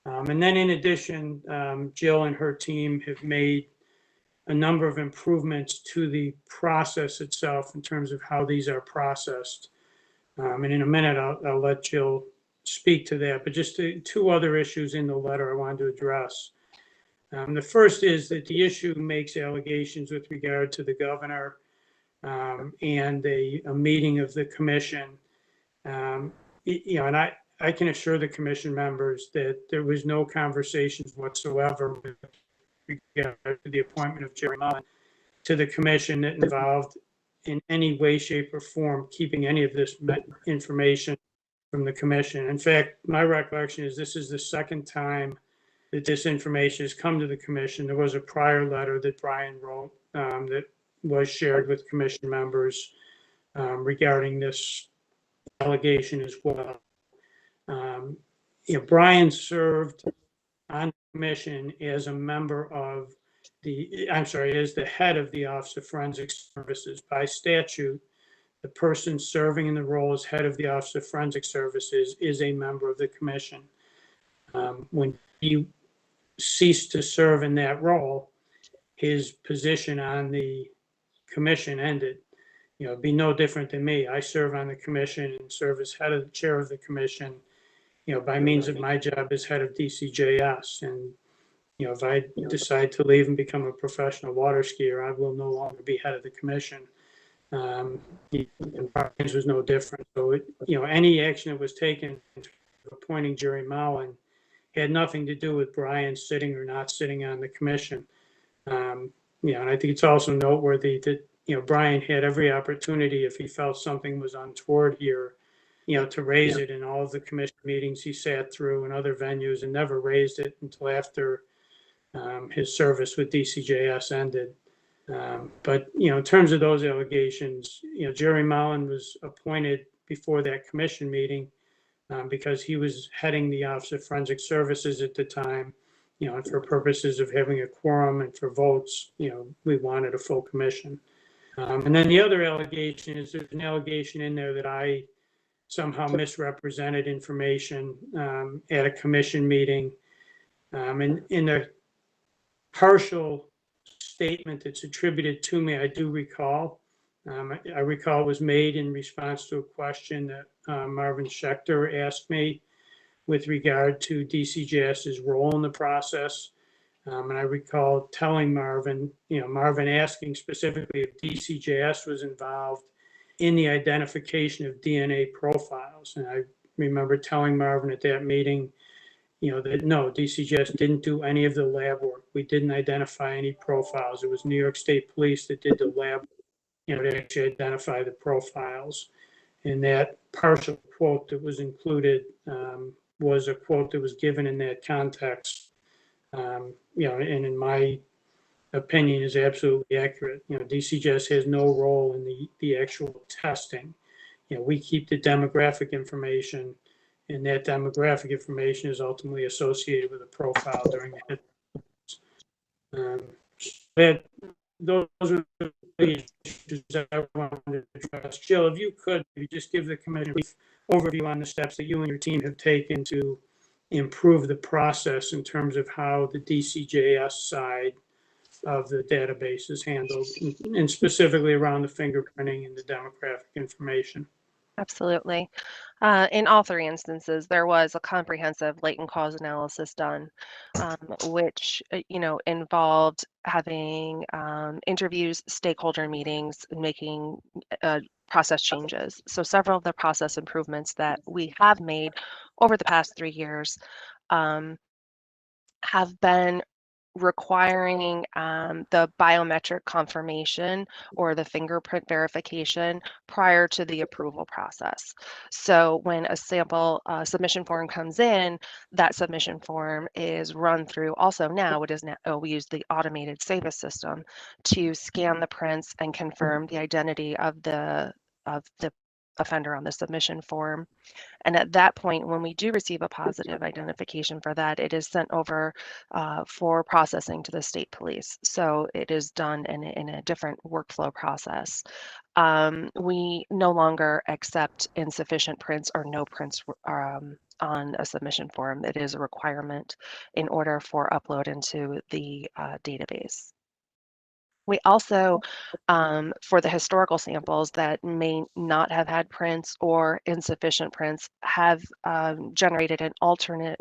And then in addition, Jill and her team have made a number of improvements to the process itself in terms of how these are processed. And in a minute, I'll let Jill speak to that, but just two other issues in the letter I wanted to address. The first is that the issue makes allegations with regard to the governor and a meeting of the commission. You know, and I can assure the commission members that there was no conversations whatsoever with regard to the appointment of Jerry Mullen to the commission that involved in any way, shape, or form keeping any of this information from the commission. In fact, my recollection is this is the second time that this information has come to the commission. There was a prior letter that Brian wrote that was shared with commission members regarding this allegation as well. You know, Brian served on the commission as a member of as the head of the Office of Forensic Services. By statute, the person serving in the role as head of the Office of Forensic Services is a member of the commission. When he ceased to serve in that role, his position on the commission ended. You know, it'd be no different than me. I serve on the commission and serve as head of the chair of the commission, you know, by means of my job as head of DCJS. And, you know, if I decide to leave and become a professional water skier, I will no longer be head of the commission. And Brian's was no different. So, you know, any action that was taken appointing Jerry Mullen had nothing to do with Brian sitting or not sitting on the commission. You know, and I think it's also noteworthy that, you know, Brian had every opportunity, if he felt something was untoward here, you know, to raise it in all of the commission meetings he sat through and other venues, and never raised it until after his service with DCJS ended. But, you know, in terms of those allegations, you know, Jerry Mullen was appointed before that commission meeting because he was heading the Office of Forensic Services at the time, you know, and for purposes of having a quorum and for votes, you know, we wanted a full commission. And then the other allegation is there's an allegation in there that I somehow misrepresented information at a commission meeting. And in a partial statement that's attributed to me, I do recall. I recall it was made in response to a question that Marvin Schechter asked me with regard to DCJS's role in the process. And I recall telling Marvin, you know, Marvin asking specifically if DCJS was involved in the identification of DNA profiles. And I remember telling Marvin at that meeting, you know, that no, DCJS didn't do any of the lab work. We didn't identify any profiles. It was New York State Police that did the lab, you know, to actually identify the profiles. And that partial quote that was included was a quote that was given in that context. You know, and in my opinion is absolutely accurate. You know, DCJS has no role in the actual testing. You know, we keep the demographic information, and that demographic information is ultimately associated with a profile during the hit. Those are the issues that I wanted to address. Jill, if you could, you just give the commission a brief overview on the steps that you and your team have taken to improve the process in terms of how the DCJS side of the database is handled, and specifically around the fingerprinting and the demographic information. Absolutely. In all three instances, there was a comprehensive latent cause analysis done, which, you know, involved having interviews, stakeholder meetings, making process changes. So several of the process improvements that we have made over the past 3 years have been requiring the biometric confirmation or the fingerprint verification prior to the approval process. So when a sample submission form comes in, that submission form is run through also now, it is now, we use the automated SAVIS system to scan the prints and confirm the identity of the offender on the submission form. And at that point, when we do receive a positive identification for that, it is sent over for processing to the state police. So it is done in a different workflow process. We no longer accept insufficient prints or no prints on a submission form. It is a requirement in order for upload into the database. We also, for the historical samples that may not have had prints or insufficient prints, have generated an alternate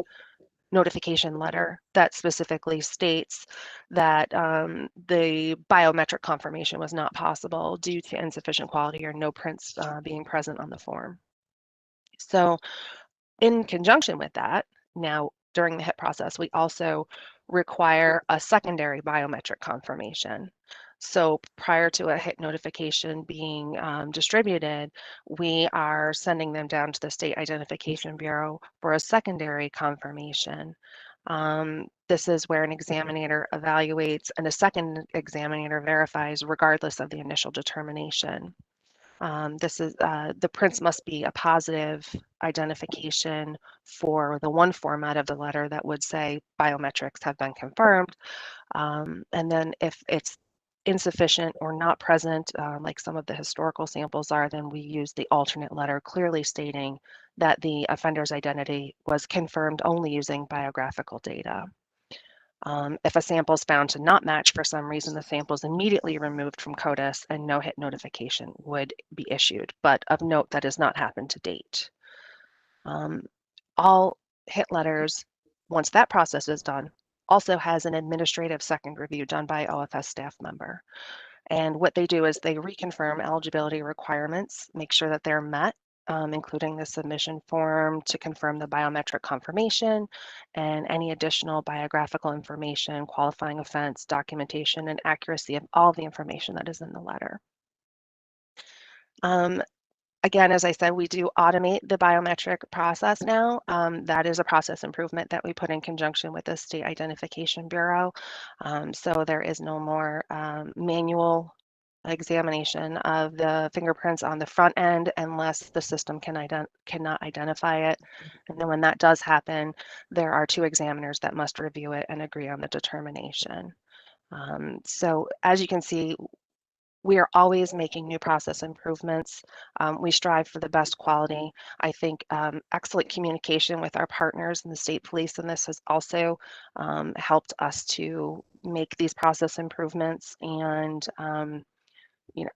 notification letter that specifically states that the biometric confirmation was not possible due to insufficient quality or no prints being present on the form. So in conjunction with that, now during the HIT process, we also require a secondary biometric confirmation. So prior to a HIT notification being distributed, we are sending them down to the State Identification Bureau for a secondary confirmation. This is where an examiner evaluates and a second examiner verifies regardless of the initial determination. The prints must be a positive identification for the one format of the letter that would say biometrics have been confirmed. And then if it's insufficient or not present, like some of the historical samples are, then we use the alternate letter clearly stating that the offender's identity was confirmed only using biographical data. If a sample is found to not match for some reason, the sample is immediately removed from CODIS and no HIT notification would be issued. But of note, that has not happened to date. All HIT letters, once that process is done, also has an administrative second review done by OFS staff member. And what they do is they reconfirm eligibility requirements, make sure that they're met, including the submission form to confirm the biometric confirmation and any additional biographical information, qualifying offense, documentation, and accuracy of all the information that is in the letter. Again, as I said, we do automate the biometric process now. That is a process improvement that we put in conjunction with the State Identification Bureau. So there is no more manual examination of the fingerprints on the front end unless the system cannot identify it. And then when that does happen, there are two examiners that must review it and agree on the determination. So as you can see, we are always making new process improvements. We strive for the best quality. I think excellent communication with our partners in the state police, and this has also helped us to make these process improvements. And you know,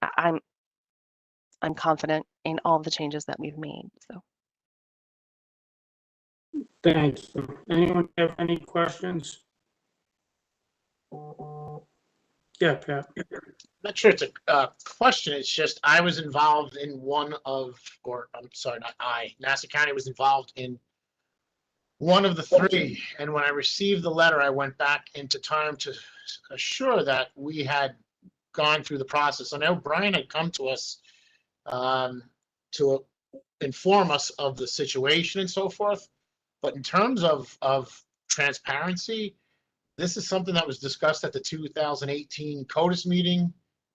I'm confident in all the changes that we've made. So, thanks. Anyone have any questions? Yeah, Pat. Not sure it's a question. It's just I was involved in one of, or I'm sorry, not I. Nassau County was involved in one of the three. And when I received the letter, I went back into time to assure that we had gone through the process. I know Brian had come to us to inform us of the situation and so forth. But in terms of transparency, this is something that was discussed at the 2018 CODIS meeting,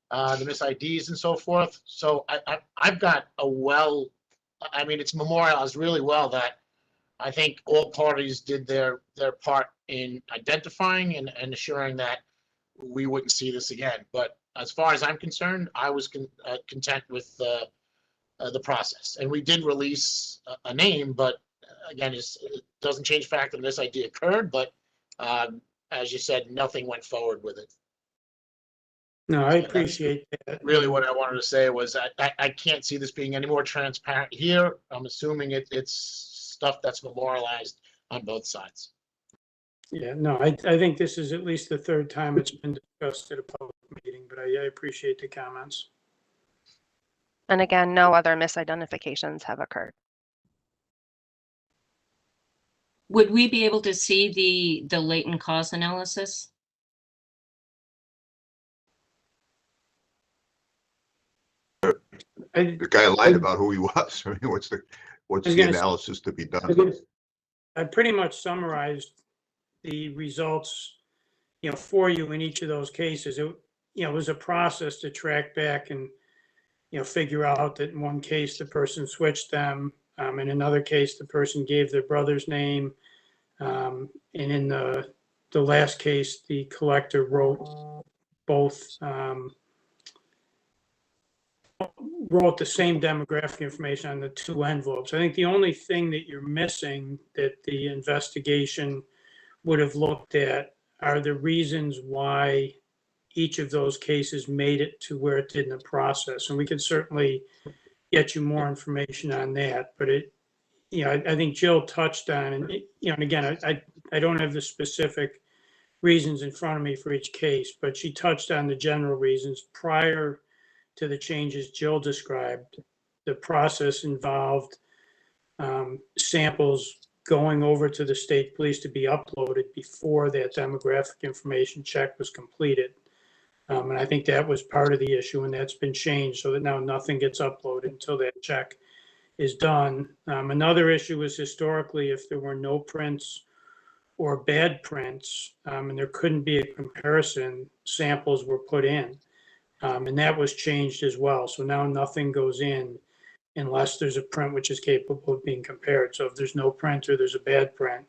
the mis-IDs and so forth. So I've got I mean, it's memorialized really well that I think all parties did their part in identifying and assuring that we wouldn't see this again. But as far as I'm concerned, I was content with the process. And we did release a name, but again, it doesn't change the fact that this idea occurred, but as you said, nothing went forward with it. No, I appreciate that. Really what I wanted to say was I can't see this being any more transparent here. I'm assuming it's stuff that's memorialized on both sides. Yeah, no, I think this is at least the third time it's been discussed at a public meeting, but I appreciate the comments. and again, no other misidentifications have occurred. Would we be able to see the latent cause analysis? The guy lied about who he was. I mean, what's I was the gonna say- analysis to be done? I pretty much summarized the results, for you in each of those cases. It was a process to track back and, figure out that in one case, the person switched them. In another case, the person gave their brother's name. And in the last case, the collector wrote both, wrote the same demographic information on the two envelopes. I think the only thing that you're missing that the investigation would have looked at are the reasons why each of those cases made it to where it did in the process. And we could certainly get you more information on that. But I think Jill touched on, and again, I don't have the specific reasons in front of me for each case, but she touched on the general reasons prior to the changes Jill described. The process involved samples going over to the state police to be uploaded before that demographic information check was completed. And I think that was part of the issue, and that's been changed so that now nothing gets uploaded until that check is done. Another issue was historically, if there were no prints or bad prints, and there couldn't be a comparison, samples were put in. And that was changed as well. So now nothing goes in unless there's a print which is capable of being compared. So if there's no print or there's a bad print,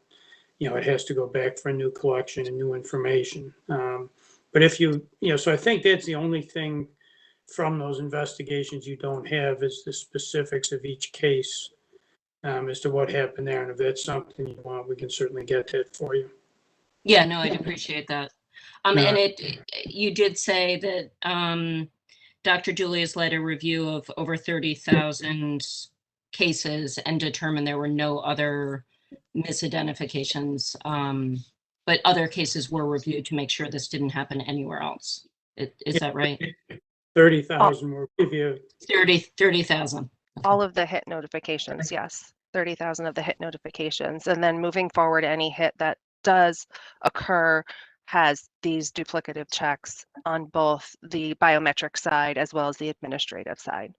it has to go back for a new collection and new information. But if so I think that's the only thing from those investigations you don't have is the specifics of each case as to what happened there. And if that's something you want, we can certainly get that for you. Yeah, no, I'd appreciate that. And you did say that Dr. Julia's led a review of over 30,000 cases and determined there were no other misidentifications, but other cases were reviewed to make sure this didn't happen anywhere else. Is that right? 30,000 were reviewed. 30,000. All of the hit notifications, yes. 30,000 of the hit notifications. And then moving forward, any hit that does occur has these duplicative checks on both the biometric side as well as the administrative side.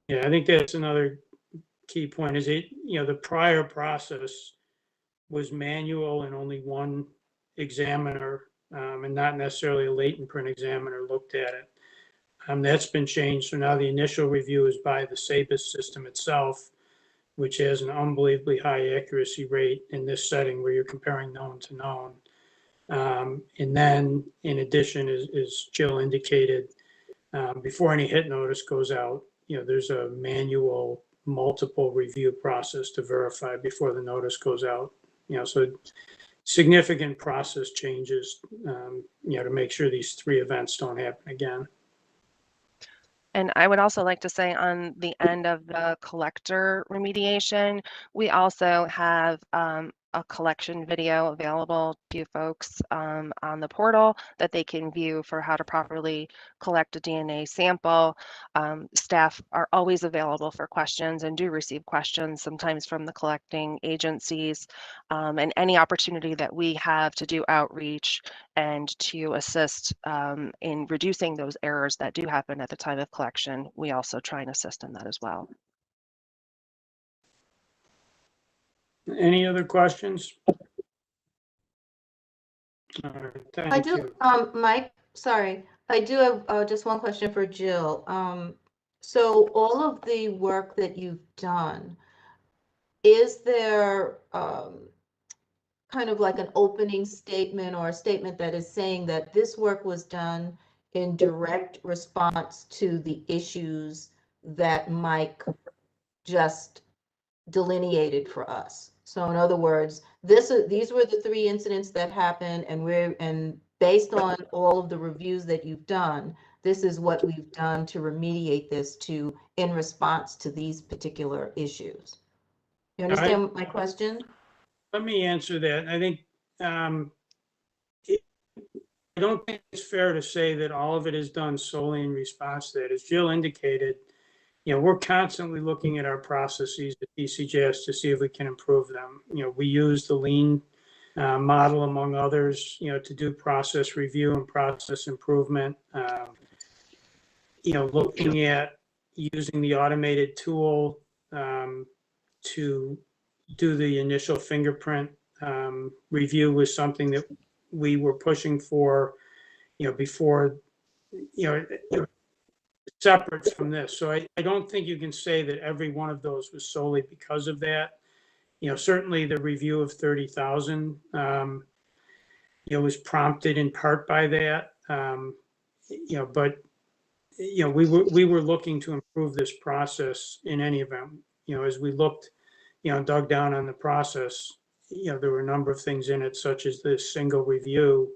Yeah, I think that's another key point is the prior process was manual and only one examiner and not necessarily a latent print examiner looked at it. That's been changed. So now the initial review is by the SABIS system itself, which has an unbelievably high accuracy rate in this setting where you're comparing known to known. And then in addition, as Jill indicated, before any hit notice goes out, there's a manual multiple review process to verify before the notice goes out. So significant process changes, to make sure these three events don't happen again. And I would also like to say on the end of the collector remediation, we also have a collection video available to you folks on the portal that they can view for how to properly collect a DNA sample. Staff are always available for questions and do receive questions sometimes from the collecting agencies, and any opportunity that we have to do outreach and to assist in reducing those errors that do happen at the time of collection, we also try and assist in that as well. Any other questions? All right, I do, Mike, sorry, I do have just one question for Jill. So all of the work that you've done, is there kind of like an opening statement or a statement that is saying that this work was done in direct response to the issues that Mike just delineated for us? So in other words, these were the three incidents that happened, and based on all of the reviews that you've done, this is what we've done to remediate this in response to these particular issues. You understand my question? Let me answer that. I think I don't think it's fair to say that all of it is done solely in response to that. As Jill indicated, we're constantly looking at our processes at DCJS to see if we can improve them. We use the lean model, among others, to do process review and process improvement. Looking at using the automated tool to do the initial fingerprint review was something that we were pushing for, before, separate from this. So I don't think you can say that every one of those was solely because of that. Certainly the review of 30,000, was prompted in part by that. But we were looking to improve this process in any event. As we looked, dug down on the process, there were a number of things in it, such as this single review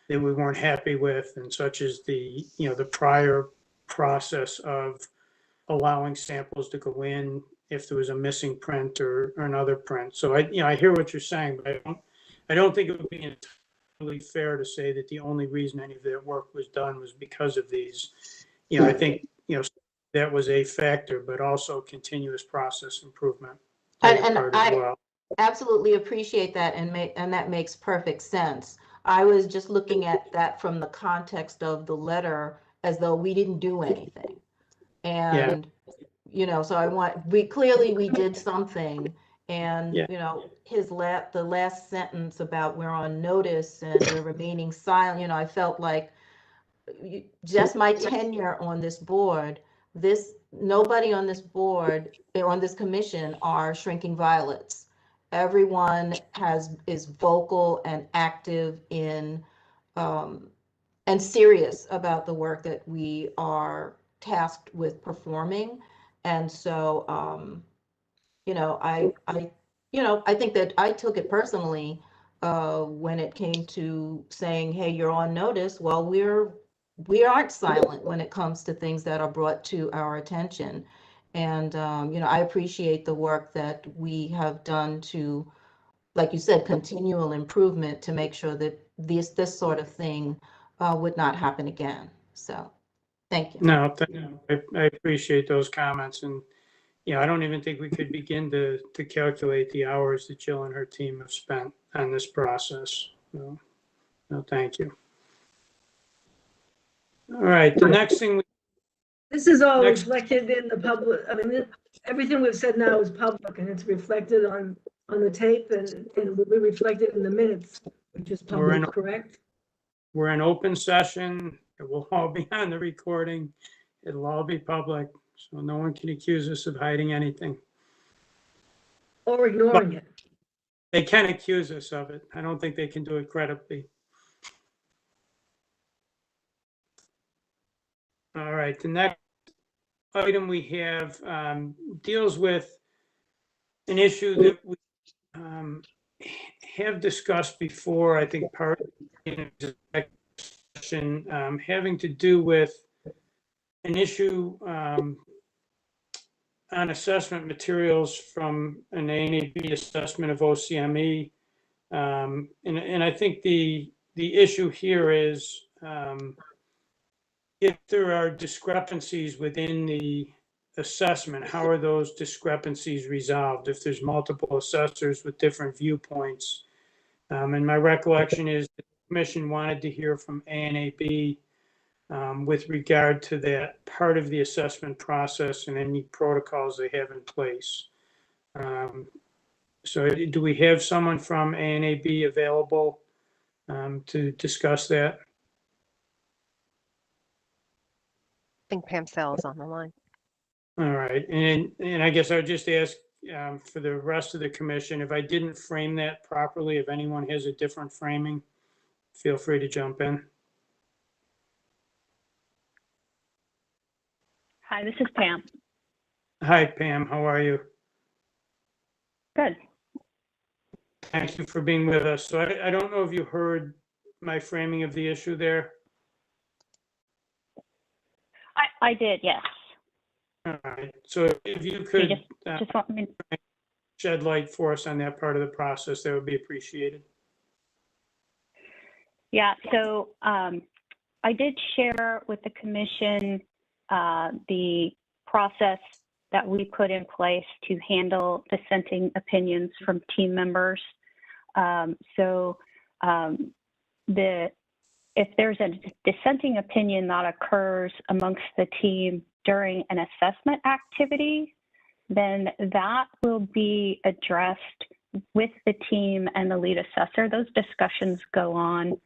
that we weren't happy with, and such as the prior process of allowing samples to go in if there was a missing print or another print. So I hear what you're saying, but I don't think it would be entirely fair to say that the only reason any of that work was done was because of these. I think that was a factor, but also continuous process improvement. And I absolutely appreciate that, and that makes perfect sense. I was just looking at that from the context of the letter as though we didn't do anything. And, so we clearly did something. And, the last sentence about we're on notice and we're remaining silent, I felt like just my tenure on this board, nobody on this board or on this commission are shrinking violets. Everyone is vocal and active in and serious about the work that we are tasked with performing. And so I think that I took it personally when it came to saying, hey, you're on notice. Well, we aren't silent when it comes to things that are brought to our attention. And, I appreciate the work that we have done to, like you said, continual improvement to make sure that this sort of thing would not happen again. So thank you. No, I appreciate those comments. And, I don't even think we could begin to calculate the hours that Jill and her team have spent on this process. No, thank you. All right, the next thing. This is all reflected in the public. I mean, everything we've said now is public, and it's reflected on the tape, and will be reflected in the minutes, which is public, correct? We're in open session. It will all be on the recording. It'll all be public, so no one can accuse us of hiding anything. Or ignoring it. They can accuse us of it. I don't think they can do it credibly. All right, the next item we have deals with an issue that we have discussed before, I think part of the discussion having to do with an issue on assessment materials from an ANAB assessment of OCME. And I think the issue here is if there are discrepancies within the assessment, how are those discrepancies resolved? If there's multiple assessors with different viewpoints. And my recollection is the commission wanted to hear from ANAB with regard to that part of the assessment process and any protocols they have in place. So do we have someone from ANAB available to discuss that? I think Pam Sale is on the line. All right, and I guess I would just ask for the rest of the commission, if I didn't frame that properly, if anyone has a different framing, feel free to jump in. Hi, this is Pam. Hi, Pam. How are you? Good. Thank you for being with us. So I don't know if you heard my framing of the issue there. I did, yes. All right. So if you could just want me shed light for us on that part of the process, that would be appreciated. Yeah, so I did share with the commission the process that we put in place to handle dissenting opinions from team members. If there's a dissenting opinion that occurs amongst the team during an assessment activity, then that will be addressed with the team and the lead assessor. Those discussions go on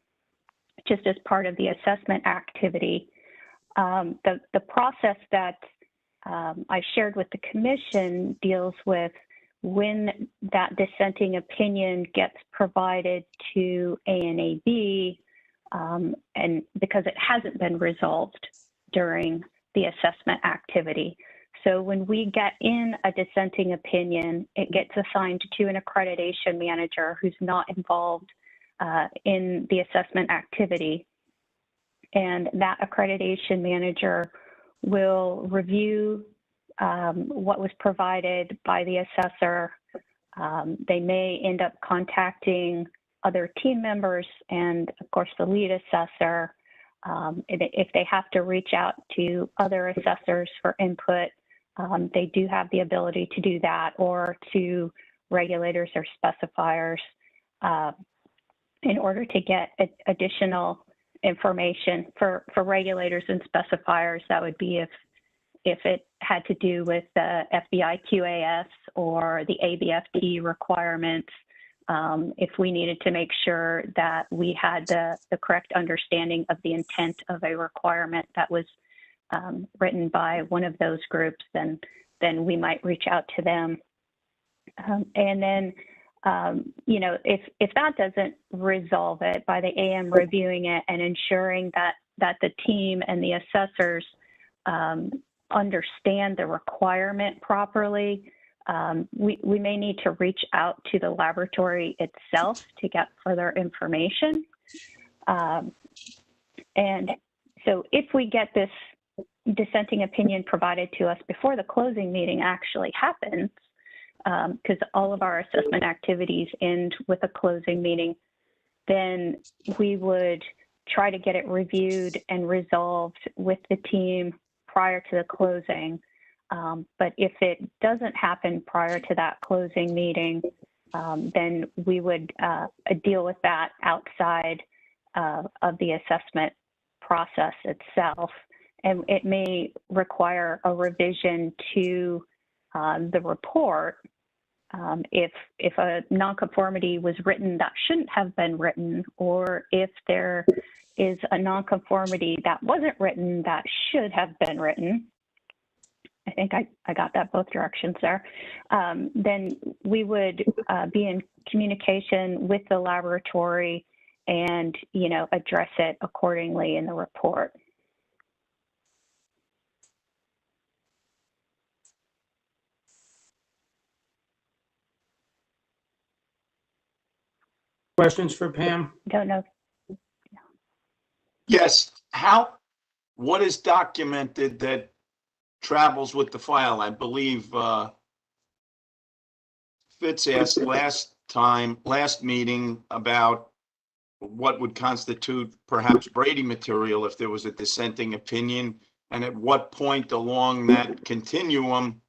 just as part of the assessment activity. The process that I shared with the commission deals with when that dissenting opinion gets provided to ANAB, and because it hasn't been resolved during the assessment activity. So when we get in a dissenting opinion, it gets assigned to an accreditation manager who's not involved in the assessment activity. And that accreditation manager will review what was provided by the assessor. They may end up contacting other team members and, of course, the lead assessor. If they have to reach out to other assessors for input, they do have the ability to do that, or to regulators or specifiers in order to get additional information. For regulators and specifiers, that would be if it had to do with the FBI QAS or the ABFT requirements, if we needed to make sure that we had the correct understanding of the intent of a requirement that was written by one of those groups, then we might reach out to them. And then, you know, if that doesn't resolve it, by the AM reviewing it and ensuring that the team and the assessors understand the requirement properly, we may need to reach out to the laboratory itself to get further information. And so if we get this dissenting opinion provided to us before the closing meeting actually happens, because all of our assessment activities end with a closing meeting, then we would try to get it reviewed and resolved with the team prior to the closing. But if it doesn't happen prior to that closing meeting, then we would deal with that outside of the assessment process itself. And it may require a revision to the report if a nonconformity was written that shouldn't have been written, or if there is a nonconformity that wasn't written that should have been written. I think I got that both directions there. Then we would be in communication with the laboratory and, you know, address it accordingly in the report. Questions for Pam? Don't know. Yes. What is documented that travels with the file? I believe Fitz asked last meeting about what would constitute perhaps Brady material if there was a dissenting opinion, and at what point along that continuum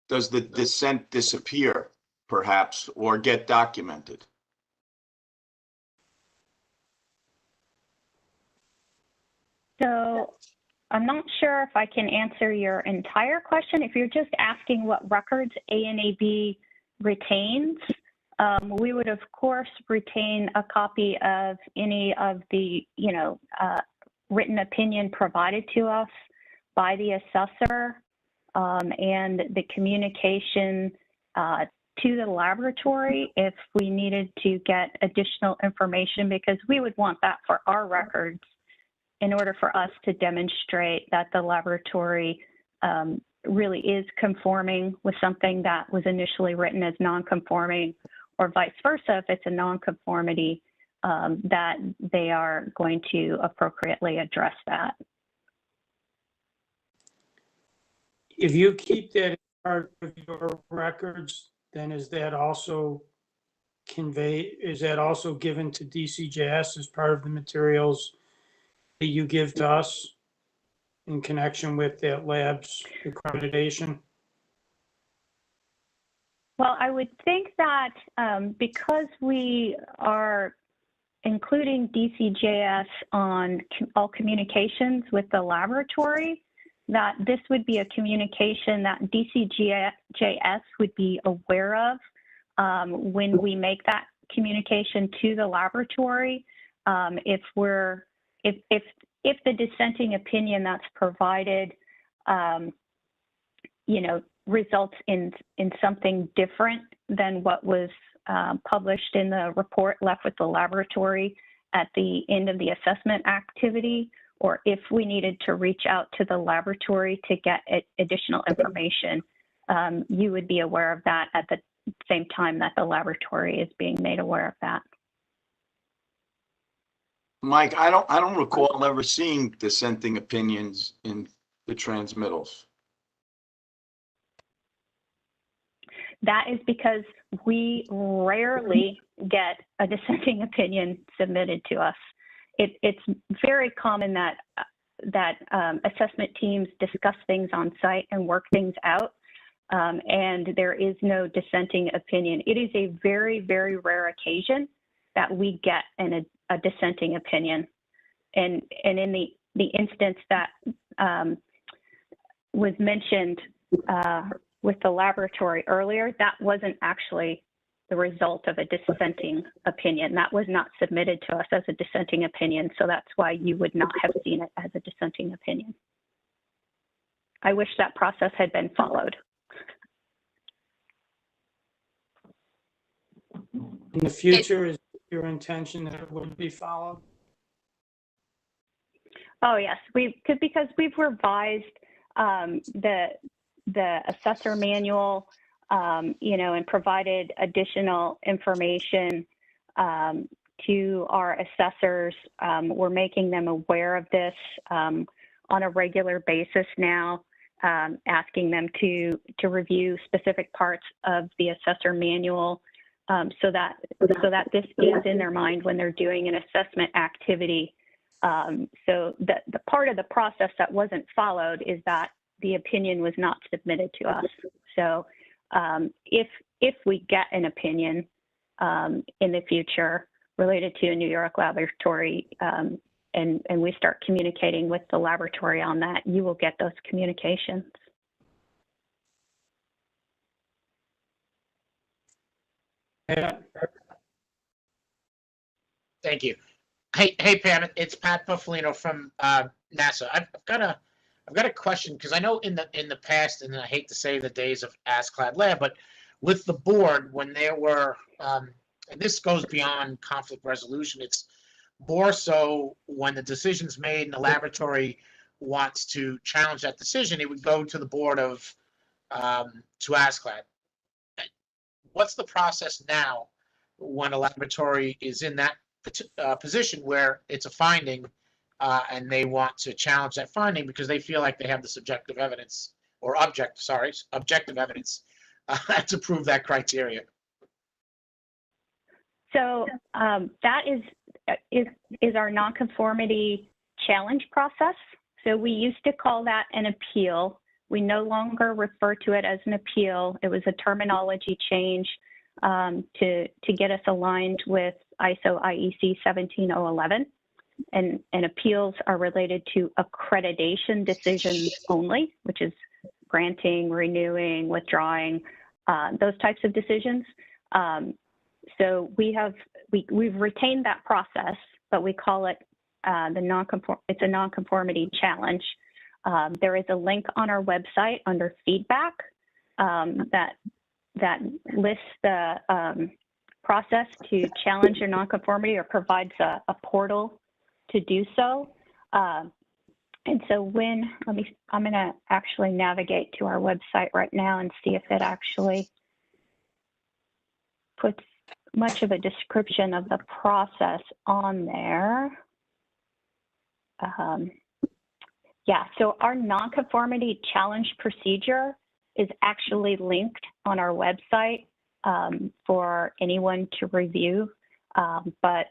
does the dissent disappear, perhaps, or get documented? So I'm not sure if I can answer your entire question. If you're just asking what records ANAB retains, we would of course retain a copy of any of the, you know, written opinion provided to us by the assessor, and the communication to the laboratory if we needed to get additional information, because we would want that for our records in order for us to demonstrate that the laboratory really is conforming with something that was initially written as non-conforming, or vice versa, if it's a non-conformity, that they are going to appropriately address that. If you keep that as part of your records, then is that also given to DCJS as part of the materials that you give to us in connection with that lab's accreditation? Well, I would think that because we are including DCJS on all communications with the laboratory, that this would be a communication that DCJS would be aware of when we make that communication to the laboratory. If the dissenting opinion that's provided, results in something different than what was published in the report left with the laboratory at the end of the assessment activity, or if we needed to reach out to the laboratory to get additional information, you would be aware of that at the same time that the laboratory is being made aware of that. Mike, I don't recall ever seeing dissenting opinions in the transmittals. That is because we rarely get a dissenting opinion submitted to us. It's very common that assessment teams discuss things on site and work things out, and there is no dissenting opinion. It is a very, very rare occasion that we get a dissenting opinion. And in the instance that was mentioned with the laboratory earlier, that wasn't actually the result of a dissenting opinion. That was not submitted to us as a dissenting opinion, so that's why you would not have seen it as a dissenting opinion. I wish that process had been followed. In the future, is your intention that it would be followed? Oh yes, because we've revised the assessor manual, and provided additional information to our assessors. We're making them aware of this on a regular basis now, asking them to review specific parts of the assessor manual, so that this is in their mind when they're doing an assessment activity. So the part of the process that wasn't followed is that the opinion was not submitted to us. So if we get an opinion in the future related to a New York laboratory, and we start communicating with the laboratory on that, you will get those communications. Yeah. Thank you. Hey, Pam, it's Pat Buffalino from NASA. I've got a question, because I know in the past, and I hate to say the days of ASCLD Lab, but with the board, when there were, and this goes beyond conflict resolution, it's more so when the decision's made and the laboratory wants to challenge that decision, it would go to the board of, to ASCLD. What's the process now when a laboratory is in that position where it's a finding, and they want to challenge that finding because they feel like they have the subjective evidence or objective evidence to prove that criteria? So that is our nonconformity challenge process. So we used to call that an appeal. We no longer refer to it as an appeal. It was a terminology change to get us aligned with ISO IEC 17011. And appeals are related to accreditation decisions only, which is granting, renewing, withdrawing, those types of decisions. So we've retained that process, but we call it it's a nonconformity challenge. There is a link on our website under feedback that lists the process to challenge your nonconformity, or provides a portal to do so. And so I'm going to actually navigate to our website right now and see if it actually puts much of a description of the process on there. Yeah, so our nonconformity challenge procedure is actually linked on our website for anyone to review. But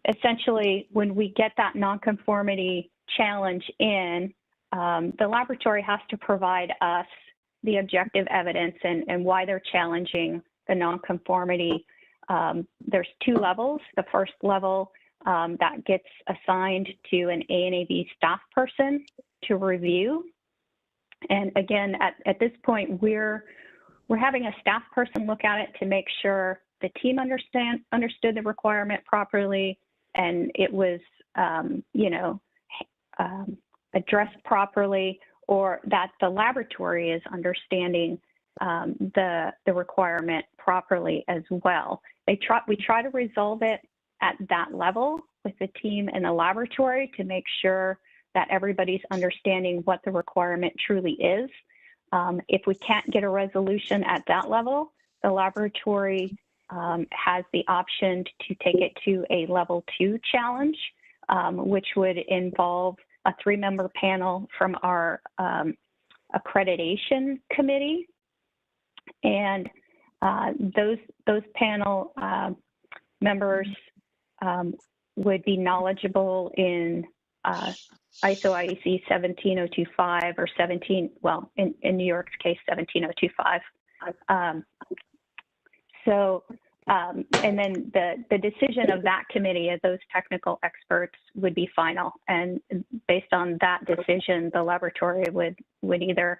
essentially, when we get that nonconformity challenge in, the laboratory has to provide us the objective evidence and why they're challenging the nonconformity. There's two levels. The first level that gets assigned to an A&AV staff person to review And again, at this point, we're having a staff person look at it to make sure the team understood the requirement properly, and it was, addressed properly, or that the laboratory is understanding the requirement properly as well. We try to resolve it at that level with the team and the laboratory to make sure that everybody's understanding what the requirement truly is. If we can't get a resolution at that level, the laboratory has the option to take it to a level 2 challenge, which would involve a 3-member panel from our accreditation committee. And those panel members would be knowledgeable in ISO IEC 17025 or 17, well, in New York's case, 17025. And then the decision of that committee of those technical experts would be final. And based on that decision, the laboratory would either,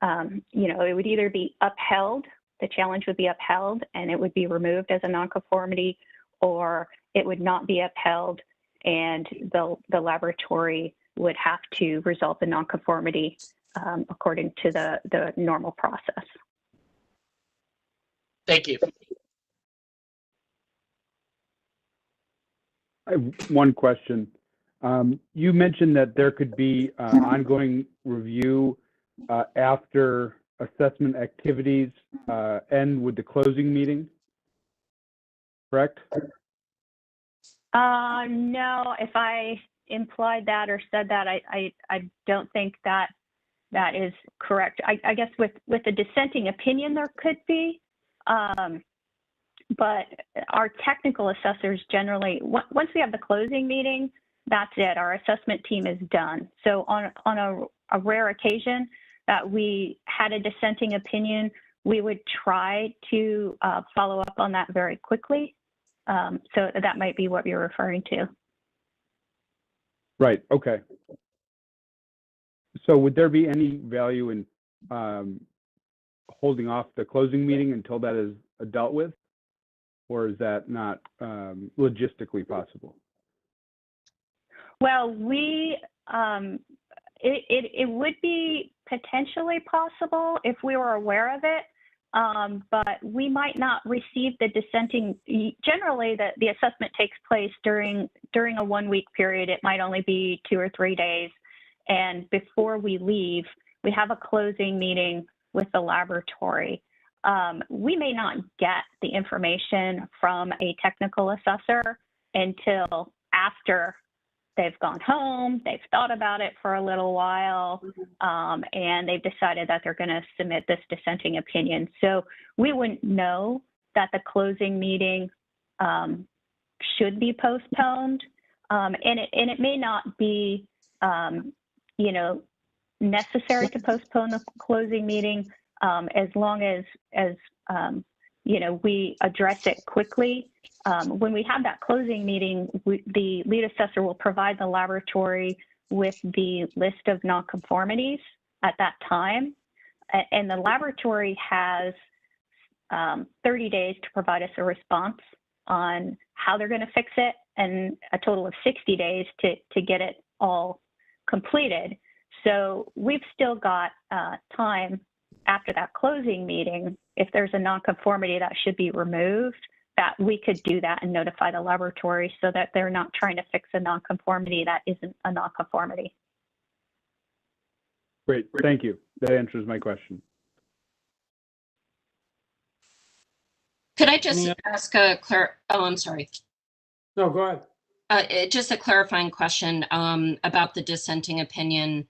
it would either be upheld, the challenge would be upheld and it would be removed as a nonconformity, or it would not be upheld and the laboratory would have to resolve the nonconformity according to the normal process. Thank you. I have one question. You mentioned that there could be ongoing review after assessment activities end with the closing meeting, correct? No, if I implied that or said that, I don't think that is correct. I guess with the dissenting opinion, there could be, but our technical assessors generally, once we have the closing meeting, that's it. Our assessment team is done. So on a rare occasion that we had a dissenting opinion, we would try to follow up on that very quickly. So that might be what you're referring to. Right, okay. So would there be any value in holding off the closing meeting until that is dealt with? Or is that not logistically possible? Well, it would be potentially possible if we were aware of it, but we might not receive the dissenting. Generally, the assessment takes place during a 1-week period. It might only be 2 or 3 days. And before we leave, we have a closing meeting with the laboratory. We may not get the information from a technical assessor until after they've gone home, they've thought about it for a little while, and they've decided that they're going to submit this dissenting opinion. So we wouldn't know that the closing meeting should be postponed, and it may not be, necessary to postpone the closing meeting as long as we address it quickly. When we have that closing meeting, the lead assessor will provide the laboratory with the list of nonconformities at that time. And the laboratory has 30 days to provide us a response on how they're going to fix it, and a total of 60 days to get it all completed. So we've still got time after that closing meeting, if there's a nonconformity that should be removed, that we could do that and notify the laboratory so that they're not trying to fix a nonconformity that isn't a nonconformity. Great, thank you. That answers my question. Could I just ask I'm sorry. No, go ahead. Just a clarifying question about the dissenting opinion.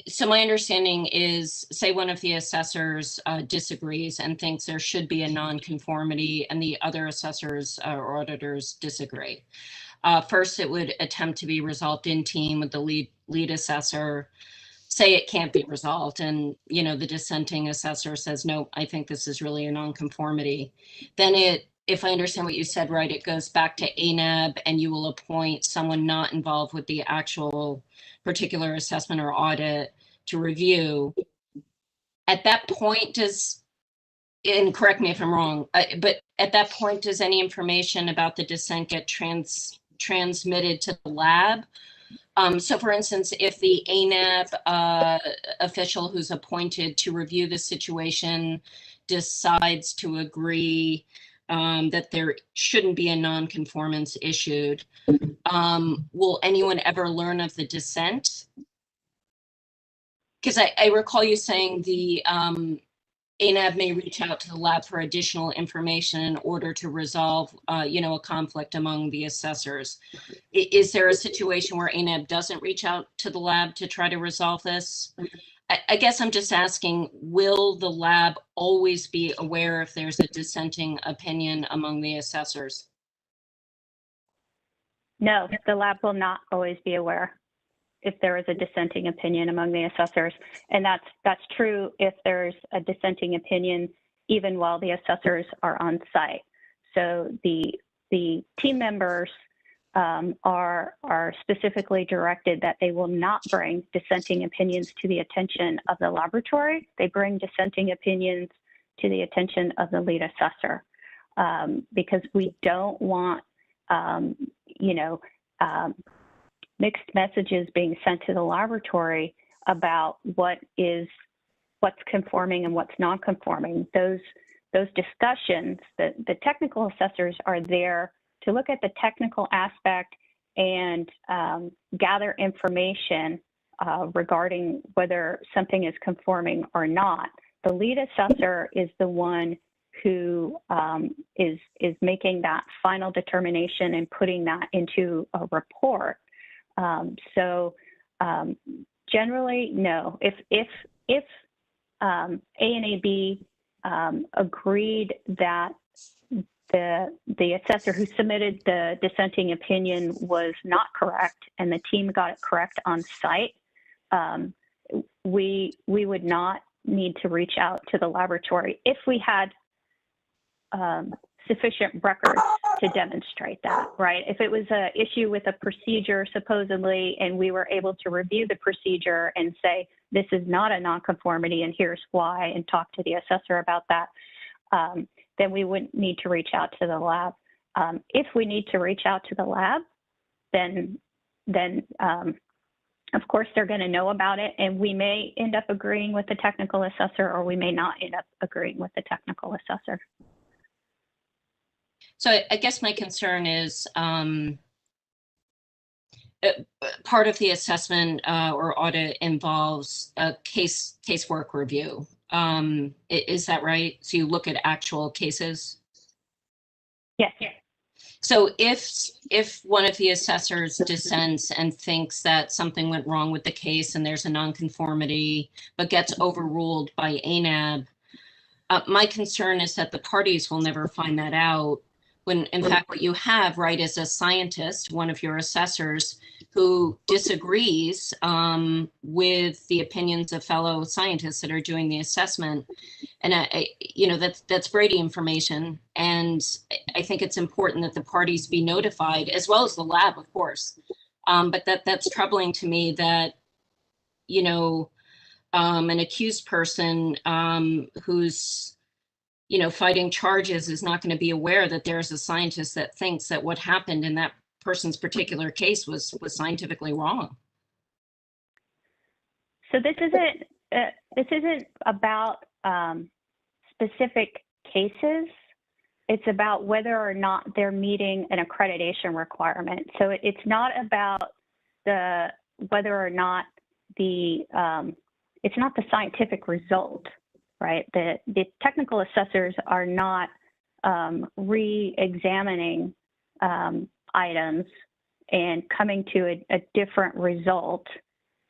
So my understanding is, say one of the assessors disagrees and thinks there should be a nonconformity, and the other assessors or auditors disagree. First, it would attempt to be resolved in team with the lead assessor. Say it can't be resolved, and the dissenting assessor says, no, I think this is really a nonconformity. Then if I understand what you said right, it goes back to ANAB, and you will appoint someone not involved with the actual particular assessment or audit to review, at that point and correct me if I'm wrong, but at that point, does any information about the dissent get transmitted to the lab? So for instance, if the ANAB official who's appointed to review the situation decides to agree that there shouldn't be a nonconformance issued, will anyone ever learn of the dissent? Because I recall you saying the ANAB may reach out to the lab for additional information in order to resolve, a conflict among the assessors. Is there a situation where ANAB doesn't reach out to the lab to try to resolve this? I guess I'm just asking, will the lab always be aware if there's a dissenting opinion among the assessors? No, the lab will not always be aware if there is a dissenting opinion among the assessors. And that's true if there's a dissenting opinion even while the assessors are on site. So the team members are specifically directed that they will not bring dissenting opinions to the attention of the laboratory. They bring dissenting opinions to the attention of the lead assessor, because we don't want, mixed messages being sent to the laboratory about what's conforming and what's non-conforming. Those discussions, the technical assessors are there to look at the technical aspect and gather information regarding whether something is conforming or not. The lead assessor is the one who is making that final determination and putting that into a report. Generally, no. If ANAB agreed that the assessor who submitted the dissenting opinion was not correct and the team got it correct on site, we would not need to reach out to the laboratory if we had sufficient records to demonstrate that, right? If it was an issue with a procedure, supposedly, and we were able to review the procedure and say, this is not a nonconformity and here's why, and talk to the assessor about that, then we wouldn't need to reach out to the lab. If we need to reach out to the lab, then of course they're going to know about it, and we may end up agreeing with the technical assessor, or we may not end up agreeing with the technical assessor. So I guess my concern is part of the assessment or audit involves a casework review. Is that right? So you look at actual cases? Yes. So if one of the assessors dissents and thinks that something went wrong with the case and there's a nonconformity, but gets overruled by ANAB, my concern is that the parties will never find that out, when in fact what you have, right, is a scientist, one of your assessors, who disagrees with the opinions of fellow scientists that are doing the assessment. And that's Brady information. And I think it's important that the parties be notified, as well as the lab, of course. But that's troubling to me that, an accused person who's fighting charges is not going to be aware that there's a scientist that thinks that what happened in that person's particular case was scientifically wrong. So this isn't about specific cases. It's about whether or not they're meeting an accreditation requirement. So it's not about whether or not it's not the scientific result. Right, the technical assessors are not re-examining items and coming to a different result.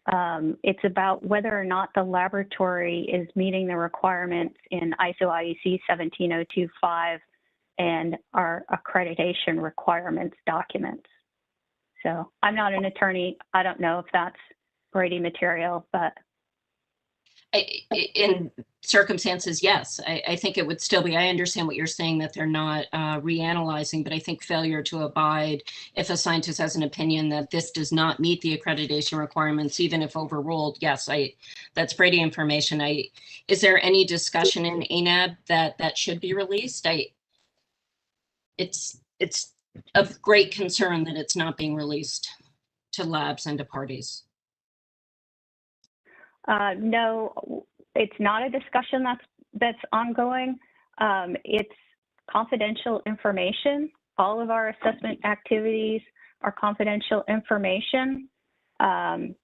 It's about whether or not the laboratory is meeting the requirements in ISO IEC 17025 and our accreditation requirements documents. So I'm not an attorney. I don't know if that's Brady material, but in circumstances, yes, I think it would still be, I understand what you're saying, that they're not reanalyzing, but I think failure to abide, if a scientist has an opinion that this does not meet the accreditation requirements, even if overruled, yes, that's Brady information. Is there any discussion in ANAB that should be released? It's of great concern that it's not being released to labs and to parties. No, it's not a discussion that's ongoing. It's confidential information. All of our assessment activities are confidential information. And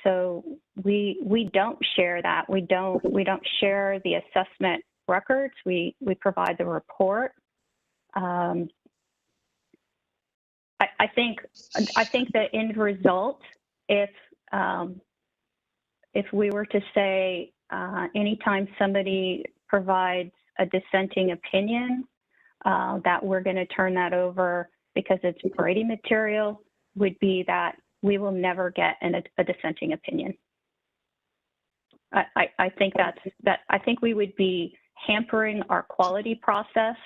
so we don't share that. We don't share the assessment records. We provide the report. I think the end result, if we were to say anytime somebody provides a dissenting opinion, that we're going to turn that over because it's Brady material, would be that we will never get a dissenting opinion. I think I think we would be hampering our quality process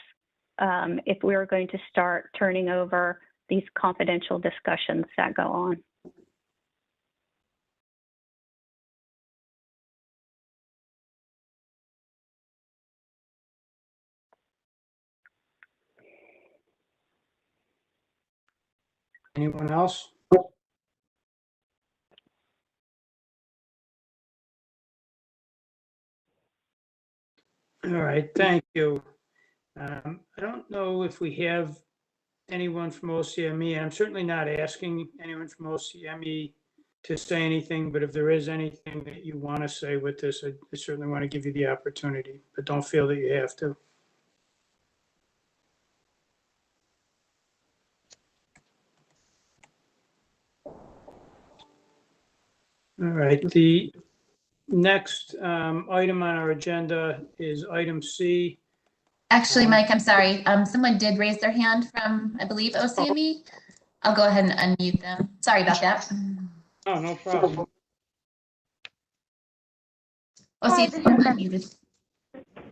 if we were going to start turning over these confidential discussions that go on. Anyone else? All right, thank you. I don't know if we have anyone from OCME. I'm certainly not asking anyone from OCME to say anything, but if there is anything that you want to say with this, I certainly want to give you the opportunity, but don't feel that you have to. All right, the next item on our agenda is item C. Actually, Mike, I'm sorry. Someone did raise their hand from, I believe, OCME. I'll go ahead and unmute them. Sorry about that. Oh, no problem. OCME, you're unmuted.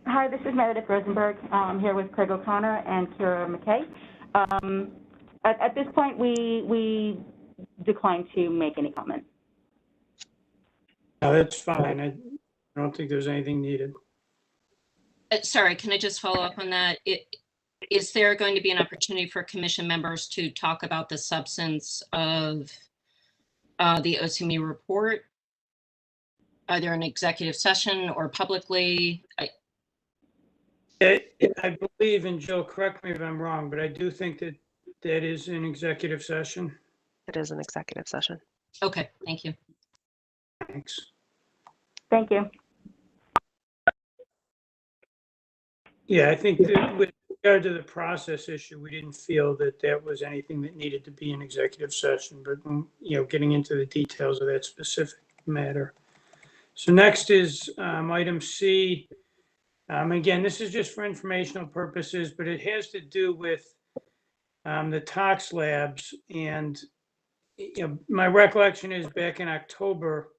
Hi, this is Meredith Rosenberg. I'm here with Craig O'Connor and Kira McKay. At this point, we decline to make any comment. No, that's fine. I don't think there's anything needed. Sorry, can I just follow up on that? Is there going to be an opportunity for commission members to talk about the substance of the OCME report, either in executive session or publicly? I believe, and Jill, correct me if I'm wrong, but I do think that that is an executive session. It is an executive session. Okay, thank you. Thanks. Thank you. Yeah, I think that with regard to the process issue, we didn't feel that that was anything that needed to be an executive session, but, you know, getting into the details of that specific matter. So next is item C. Again, this is just for informational purposes, but it has to do with the tox labs. And you know, my recollection is back in October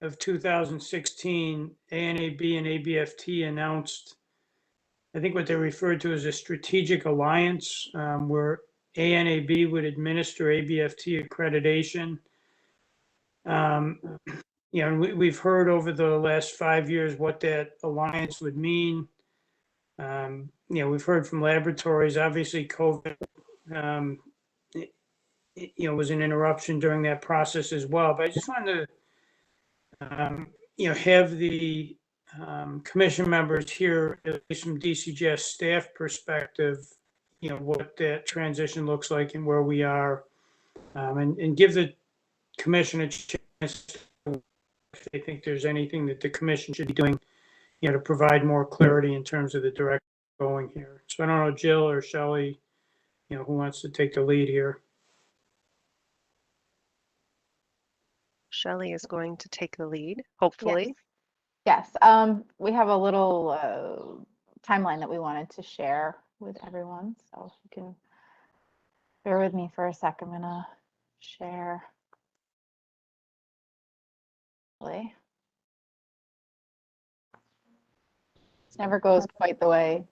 of 2016, ANAB and ABFT announced, I think, what they referred to as a strategic alliance, where ANAB would administer ABFT accreditation. You know, we've heard over the last 5 years what that alliance would mean. You know, we've heard from laboratories, obviously COVID, you know, was an interruption during that process as well. But I just wanted to, you know, have the commission members here, at least from DCGS staff perspective, you know, what that transition looks like and where we are, and give the commission a chance to, if they think there's anything that the commission should be doing, you know, to provide more clarity in terms of the direction going here. So I don't know, Jill or Shelley, you know, who wants to take the lead here? Shelley is going to take the lead, hopefully. Yes, we have a little timeline that we wanted to share with everyone. So if you can bear with me for a sec, I'm gonna share. Never goes quite the way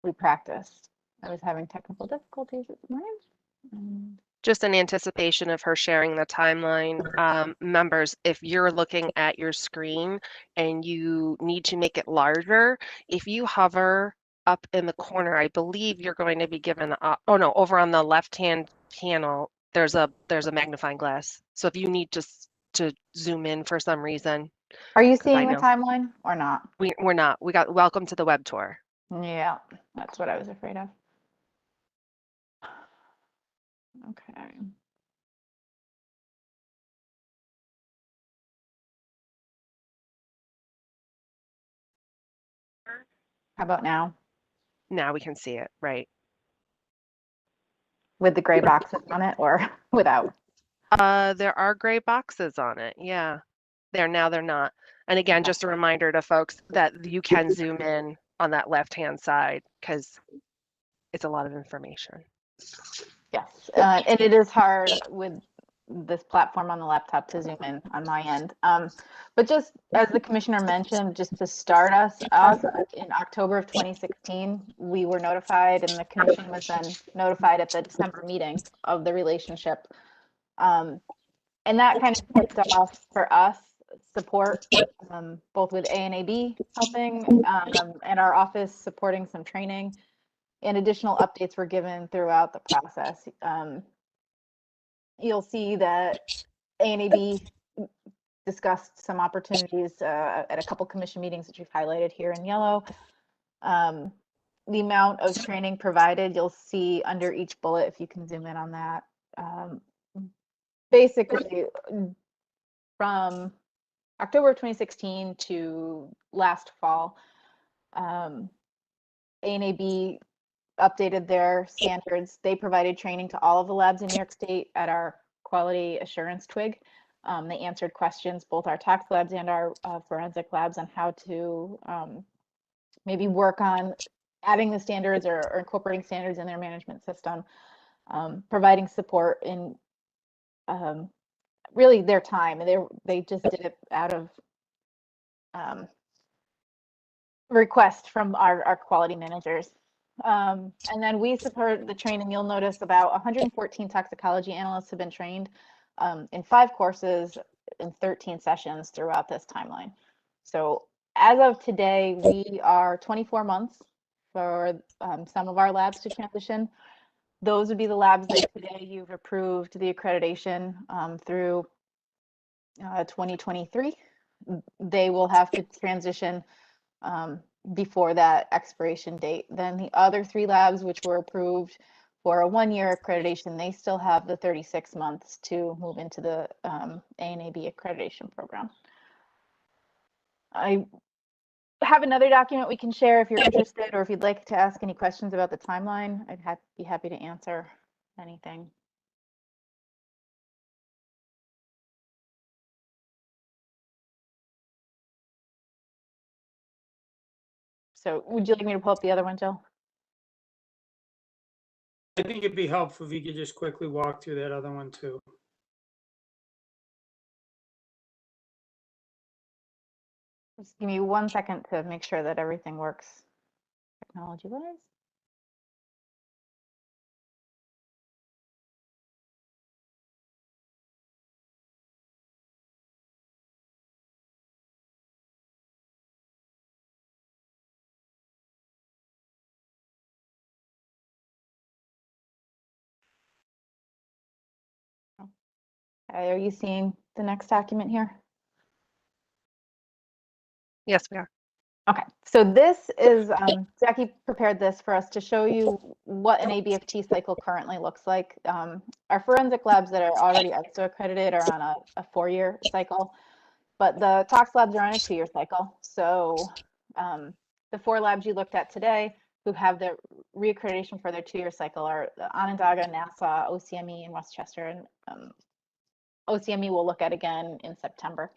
we practiced. I was having technical difficulties this morning. Just in anticipation of her sharing the timeline, members, if you're looking at your screen and you need to make it larger, if you hover up in the corner, I believe you're going to be given, oh no, over on the left-hand panel, there's a magnifying glass. So if you need to zoom in for some reason. Are you seeing the timeline or not? We're not. We got welcome to the web tour. Yeah, that's what I was afraid of. Okay. How about now? Now we can see it, right? With the gray boxes on it or without? There are gray boxes on it. Yeah. They're not. And again, just a reminder to folks that you can zoom in on that left-hand side because it's a lot of information. Yes, and it is hard with this platform on the laptop to zoom in on my end. But just as the commissioner mentioned, just to start us up, in October of 2016, we were notified and the commission was then notified at the December meeting of the relationship. And that kind of kicked off for us support, both with A&AB helping and our office supporting some training, and additional updates were given throughout the process. You'll see that A&AB discussed some opportunities at a couple commission meetings that you've highlighted here in yellow. The amount of training provided, you'll see under each bullet, if you can zoom in on that. Basically, from October of 2016 to last fall, A&AB updated their standards. They provided training to all of the labs in New York State at our quality assurance twig. They answered questions, both our tax labs and our forensic labs, on how to maybe work on adding the standards or incorporating standards in their management system, providing support in really their time. They just did it out of request from our quality managers. And then we support the training. You'll notice about 114 toxicology analysts have been trained in 5 courses in 13 sessions throughout this timeline. So as of today, we are 24 months for some of our labs to transition. Those would be the labs that today you've approved the accreditation through 2023. They will have to transition before that expiration date. Then the other 3 labs, which were approved for a 1-year accreditation, they still have the 36 months to move into the A&AB accreditation program. I have another document we can share if you're interested, or if you'd like to ask any questions about the timeline. I'd be happy to answer anything. So would you like me to pull up the other one, Jill? I think it'd be helpful if you could just quickly walk through that other one too. Just give me 1 second to make sure that everything works technology-wise. Are you seeing the next document here? Yes, we are. Okay, so this is, Jackie prepared this for us to show you what an ABFT cycle currently looks like. Our forensic labs that are already ISO accredited are on a 4-year cycle, but the tox labs are on a 2-year cycle. So the 4 labs you looked at today who have their reaccreditation for their 2-year cycle are Onondaga, Nassau, OCME, and Westchester, and OCME will look at again in September.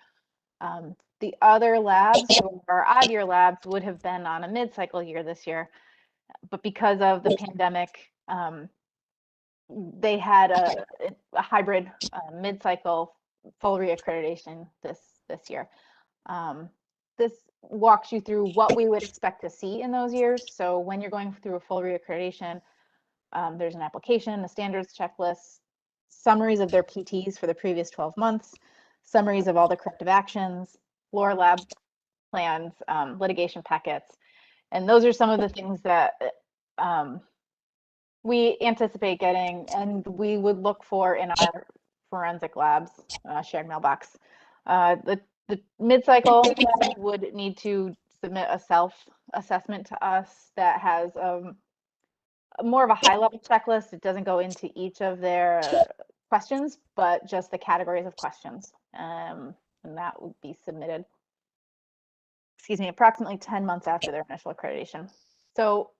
The other labs, who are odd-year labs, would have been on a mid-cycle year this year, but because of the pandemic, they had a hybrid mid-cycle full reaccreditation this year. this walks you through what we would expect to see in those years. So when you're going through a full reaccreditation, there's an application, a standards checklist, summaries of their PTs for the previous 12 months, summaries of all the corrective actions, floor lab plans, litigation packets. And those are some of the things that we anticipate getting, and we would look for in our forensic labs, shared mailbox. The mid-cycle would need to submit a self-assessment to us that has more of a high-level checklist. It doesn't go into each of their questions, but just the categories of questions, and that would be submitted, excuse me, approximately 10 months after their initial accreditation. So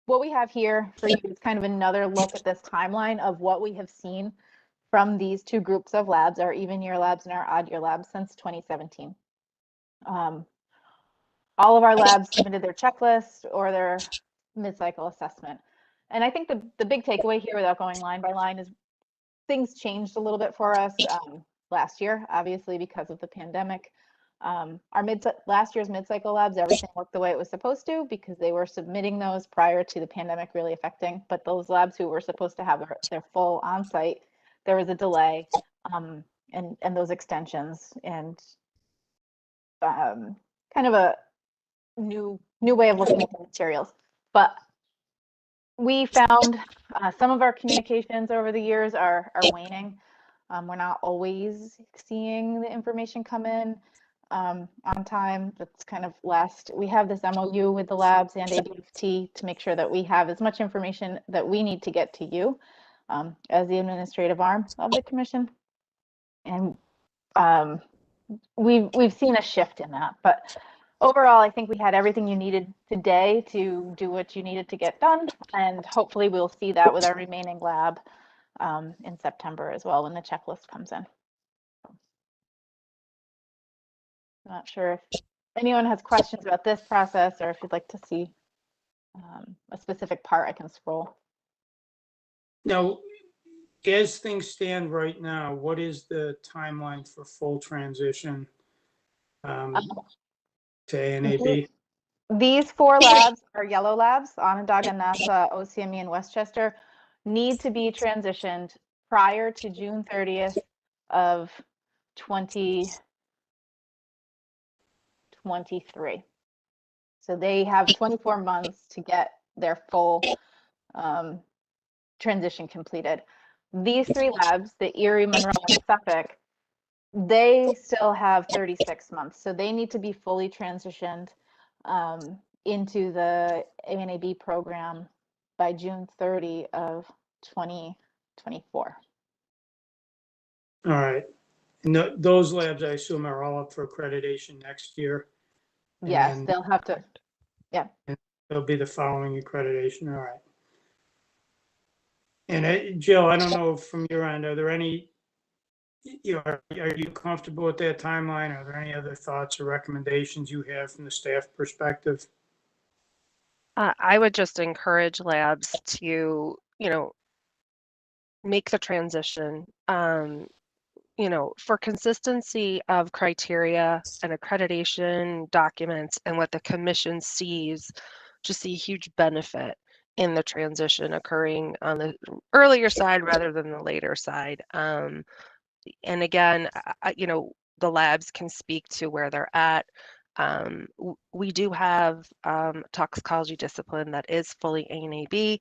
what we have here for you is kind of another look at this timeline of what we have seen from these two groups of labs, our even year labs and our odd year labs, since 2017. All of our labs submitted their checklist or their mid-cycle assessment. And I think the big takeaway here, without going line by line, is things changed a little bit for us last year, obviously because of the pandemic. Our last year's mid-cycle labs, everything worked the way it was supposed to because they were submitting those prior to the pandemic really affecting. But those labs who were supposed to have their full on-site, there was a delay and those extensions and kind of a new way of looking at the materials. But we found some of our communications over the years are waning. We're not always seeing the information come in on time. That's kind of last. We have this MOU with the labs and Abft to make sure that we have as much information that we need to get to you as the administrative arm of the commission. And we've seen a shift in that. But overall, I think we had everything you needed today to do what you needed to get done. And hopefully we'll see that with our remaining lab in September as well when the checklist comes in. I'm not sure if anyone has questions about this process or if you'd like to see a specific part, I can scroll. Now, as things stand right now, what is the timeline for full transition to ANAB? These 4 labs are yellow labs, Onondaga, NASA, OCME, and Westchester, need to be transitioned prior to June 30th of 2023. So they have 24 months to get their full transition completed. These 3 labs, the Erie, Monroe, and Suffolk, they still have 36 months. So they need to be fully transitioned into the ANAB program by June 30 of 2024. All right. And those labs, I assume, are all up for accreditation next year? Yes, And they'll have to, yeah. It'll be the following accreditation. All right. And Jill, I don't know from your end, are there any, are you comfortable with that timeline? Are there any other thoughts or recommendations you have from the staff perspective? I would just encourage labs to, make the transition. For consistency of criteria and accreditation documents and what the commission sees, just see a huge benefit in the transition occurring on the earlier side rather than the later side. And again, the labs can speak to where they're at. We do have toxicology discipline that is fully ANAB.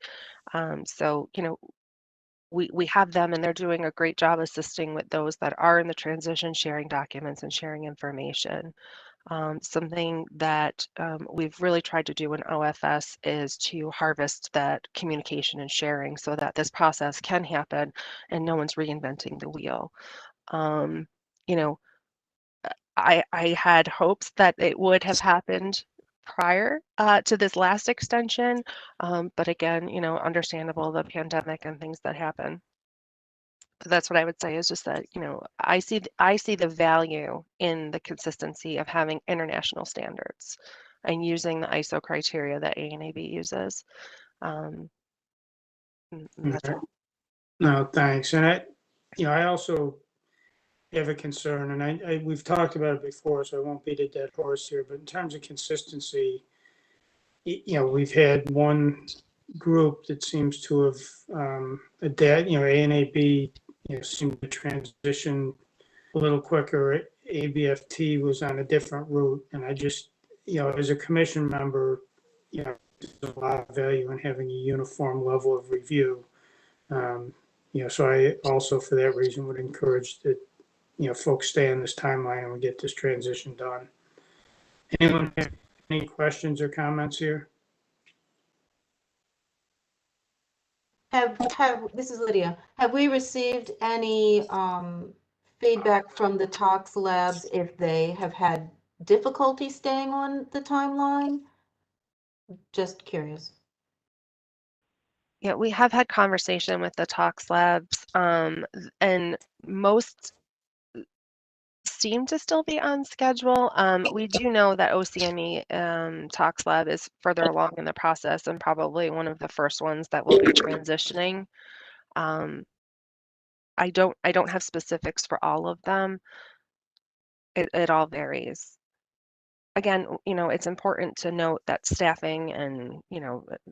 So, we have them and they're doing a great job assisting with those that are in the transition, sharing documents and sharing information. Something that we've really tried to do in OFS is to harvest that communication and sharing so that this process can happen and no one's reinventing the wheel. I had hopes that it would have happened prior to this last extension, but again, understandable, the pandemic and things that happen. But that's what I would say is just that, I see the value in the consistency of having international standards and using the ISO criteria that ANAB uses. That's all. No, thanks. And I also have a concern, and we've talked about it before, so I won't beat a dead horse here, but in terms of consistency, we've had one group that seems to have adapt, A and AB, seem to transition a little quicker. ABFT was on a different route, and I just, as a commission member, there's a lot of value in having a uniform level of review. So I also, for that reason, would encourage that, folks stay on this timeline and we get this transition done. Anyone have any questions or comments here? This is Lydia. Have we received any feedback from the Tox labs if they have had difficulty staying on the timeline? Just curious. Yeah, we have had conversation with the Tox labs, and most seem to still be on schedule. We do know that OCME Tox Lab is further along in the process and probably one of the first ones that will be transitioning. I don't have specifics for all of them. It all varies. Again, it's important to note that staffing and,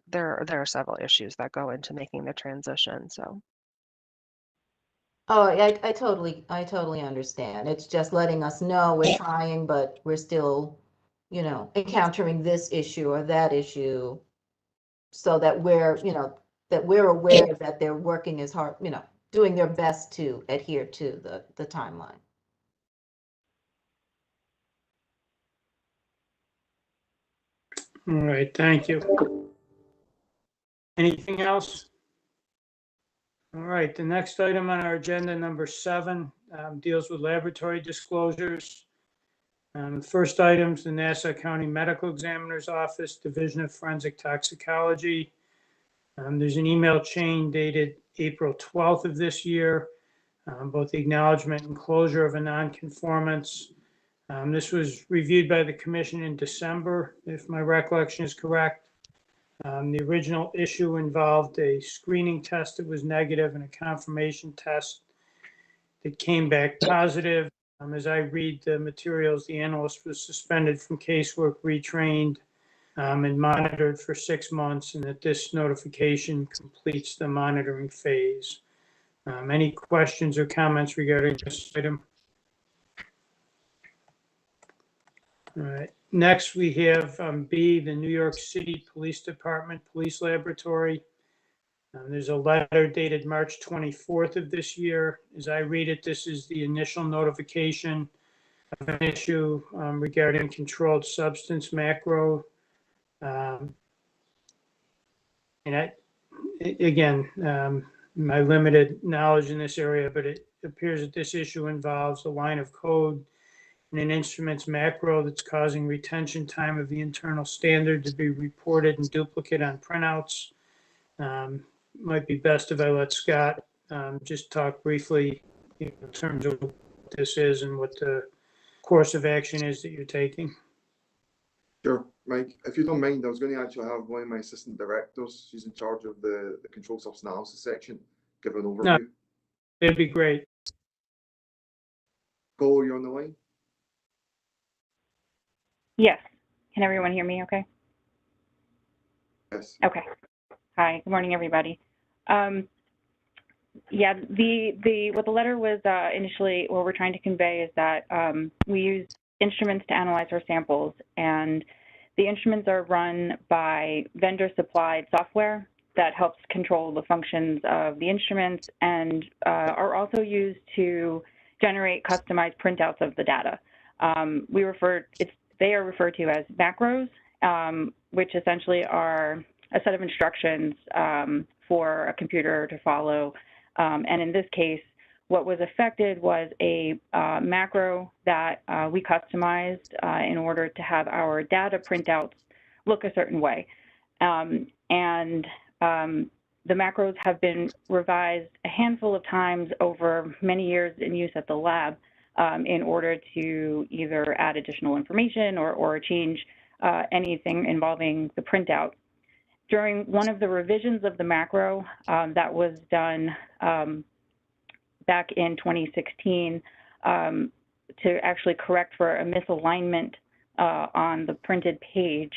there are several issues that go into making the transition, so. Oh, I totally understand. It's just letting us know we're trying, but we're still, encountering this issue or that issue, so that we're aware that they're working as hard, doing their best to adhere to the timeline. All right, thank you. Anything else? All right, the next item on our agenda, number 7, deals with laboratory disclosures. The first item is the Nassau County Medical Examiner's Office, Division of Forensic Toxicology. There's an email chain dated April 12th of this year, both the acknowledgement and closure of a nonconformance. This was reviewed by the commission in December, if my recollection is correct. The original issue involved a screening test that was negative and a confirmation test that came back positive. As I read the materials, the analyst was suspended from casework, retrained, and monitored for 6 months, and that this notification completes the monitoring phase. Any questions or comments regarding this item? All right. Next, we have B, the New York City Police Department Police Laboratory. There's a letter dated March 24th of this year. As I read it, this is the initial notification of an issue regarding controlled substance macro. And my limited knowledge in this area, but it appears that this issue involves a line of code in an instrument's macro that's causing retention time of the internal standard to be reported in duplicate on printouts. Might be best if I let Scott just talk briefly in terms of what this is and what the course of action is that you're taking. Sure, Mike. If you don't mind, I was going to actually have one of my assistant directors, she's in charge of the controlled substance analysis section, give an overview. No, it'd be great. Go, you're on the line. Yes. Can everyone hear me okay? Yes. Okay. Hi, good morning, everybody. Yeah, what the letter was initially, what we're trying to convey is that we use instruments to analyze our samples, and the instruments are run by vendor-supplied software that helps control the functions of the instruments and are also used to generate customized printouts of the data. They are referred to as macros, which essentially are a set of instructions for a computer to follow. And in this case, what was affected was a macro that we customized in order to have our data printouts look a certain way. The macros have been revised a handful of times over many years in use at the lab in order to either add additional information or change anything involving the printout. During one of the revisions of the macro that was done back in 2016, to actually correct for a misalignment on the printed page.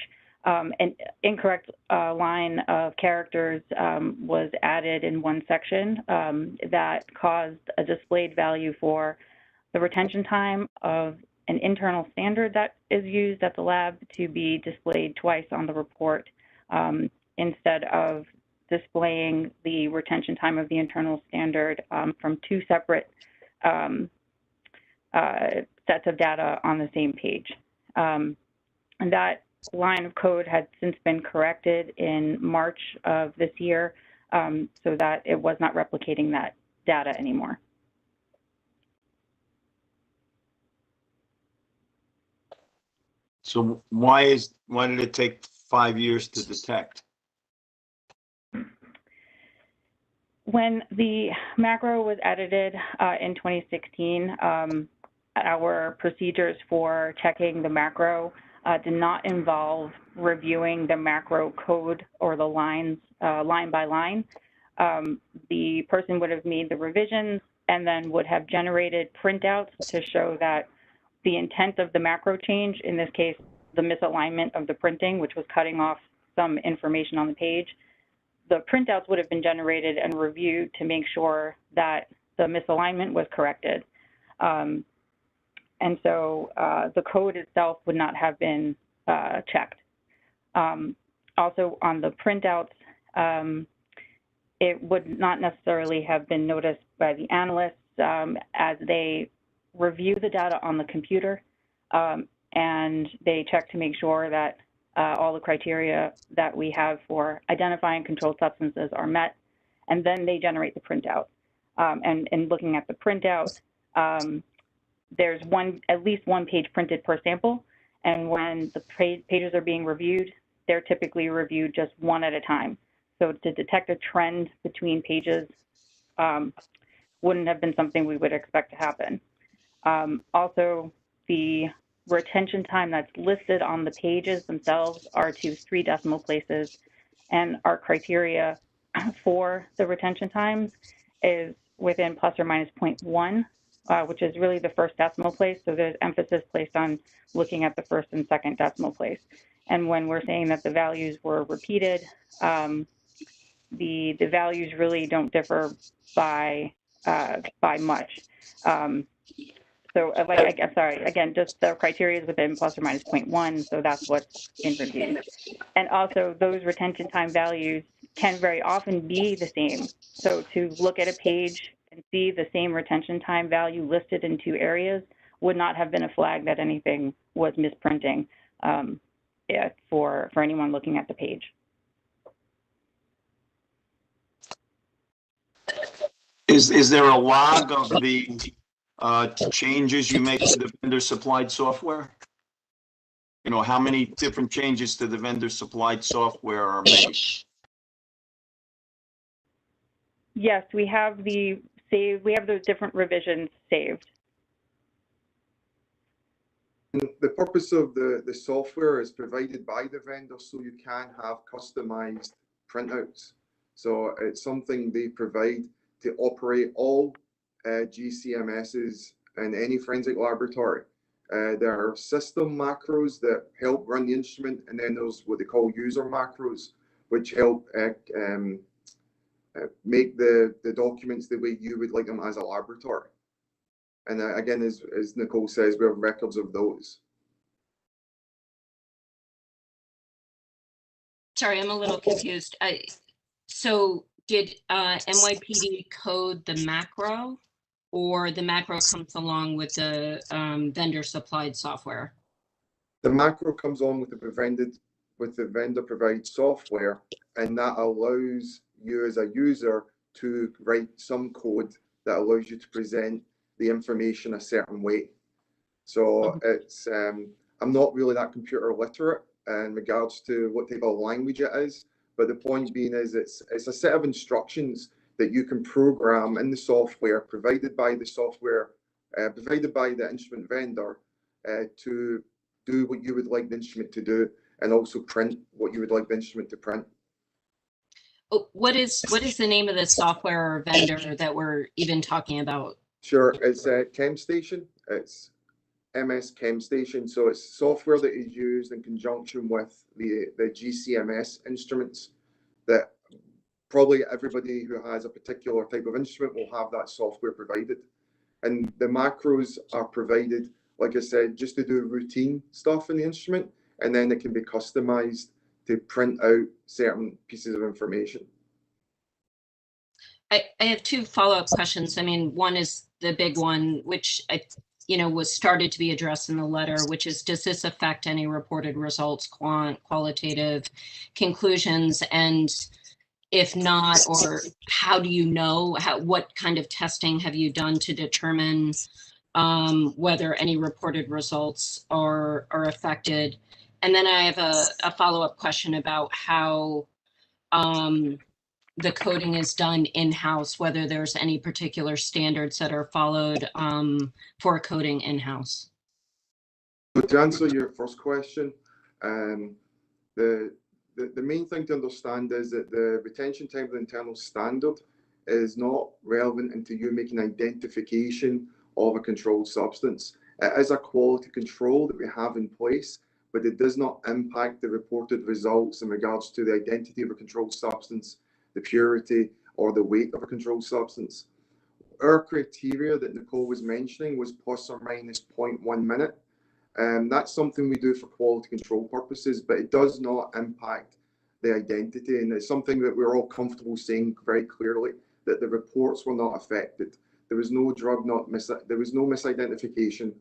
An incorrect line of characters was added in one section that caused a displayed value for the retention time of an internal standard that is used at the lab to be displayed twice on the report instead of displaying the retention time of the internal standard from two separate sets of data on the same page. And that line of code had since been corrected in March of this year so that it was not replicating that data anymore. So why did it take 5 years to detect? When the macro was edited in 2016, our procedures for checking the macro did not involve reviewing the macro code or the lines line by line. The person would have made the revisions and then would have generated printouts to show that the intent of the macro change, in this case, the misalignment of the printing, which was cutting off some information on the page, the printouts would have been generated and reviewed to make sure that the misalignment was corrected. And so the code itself would not have been checked. Also on the printouts, it would not necessarily have been noticed by the analysts as they review the data on the computer and they check to make sure that all the criteria that we have for identifying controlled substances are met, and then they generate the printout. And in looking at the printout, there's at least one page printed per sample, and when the pages are being reviewed, they're typically reviewed just one at a time. So to detect a trend between pages wouldn't have been something we would expect to happen. Also, the retention time that's listed on the pages themselves are to 3 decimal places, and our criteria for the retention times is within plus or minus 0.1, which is really the first decimal place. So there's emphasis placed on looking at the first and second decimal place. And when we're saying that the values were repeated, the values really don't differ by much. So I'm sorry, again, just the criteria is within plus or minus 0.1, so that's what's been reviewed. And also those retention time values can very often be the same. So to look at a page and see the same retention time value listed in 2 areas would not have been a flag that anything was misprinting for anyone looking at the page. Is there a log of the changes you make to the vendor supplied software? You know, how many different changes to the vendor supplied software are made? Yes, we have the different revisions saved. The purpose of the software is provided by the vendor so you can have customized printouts. So it's something they provide to operate all GCMSs in any forensic laboratory. There are system macros that help run the instrument, and then there's what they call user macros, which help make the documents the way you would like them as a laboratory. And again, as Nicole says, we have records of those. Sorry, I'm a little confused. So did NYPD code the macro, or the macro comes along with the vendor supplied software? The macro comes on with the vendor provided software, and that allows you as a user to write some code that allows you to present the information a certain way. So it's I'm not really that computer literate in regards to what type of language it is, but the point being is it's a set of instructions that you can program in the software provided by the instrument vendor to do what you would like the instrument to do, and also print what you would like the instrument to print. What is the name of the software or vendor that we're even talking about Sure, it's a ChemStation. It's MS ChemStation. So it's software that is used in conjunction with the GCMS instruments that probably everybody who has a particular type of instrument will have that software provided. And the macros are provided, like I said, just to do routine stuff in the instrument, and then it can be customized to print out certain pieces of information. I have two follow-up questions. I mean, one is the big one, which was started to be addressed in the letter, which is, does this affect any reported results, qualitative conclusions? And if not, or how do you know, what kind of testing have you done to determine whether any reported results are affected? And then I have a follow-up question about how the coding is done in-house, whether there's any particular standards that are followed for coding in-house. So to answer your first question, the main thing to understand is that the retention time of the internal standard is not relevant into you making identification of a controlled substance. It is a quality control that we have in place, but it does not impact the reported results in regards to the identity of a controlled substance, the purity, or the weight of a controlled substance. Our criteria that Nicole was mentioning was plus or minus 0.1 minute. That's something we do for quality control purposes, but it does not impact the identity. And it's something that we're all comfortable saying very clearly, that the reports were not affected. There was no there was no misidentification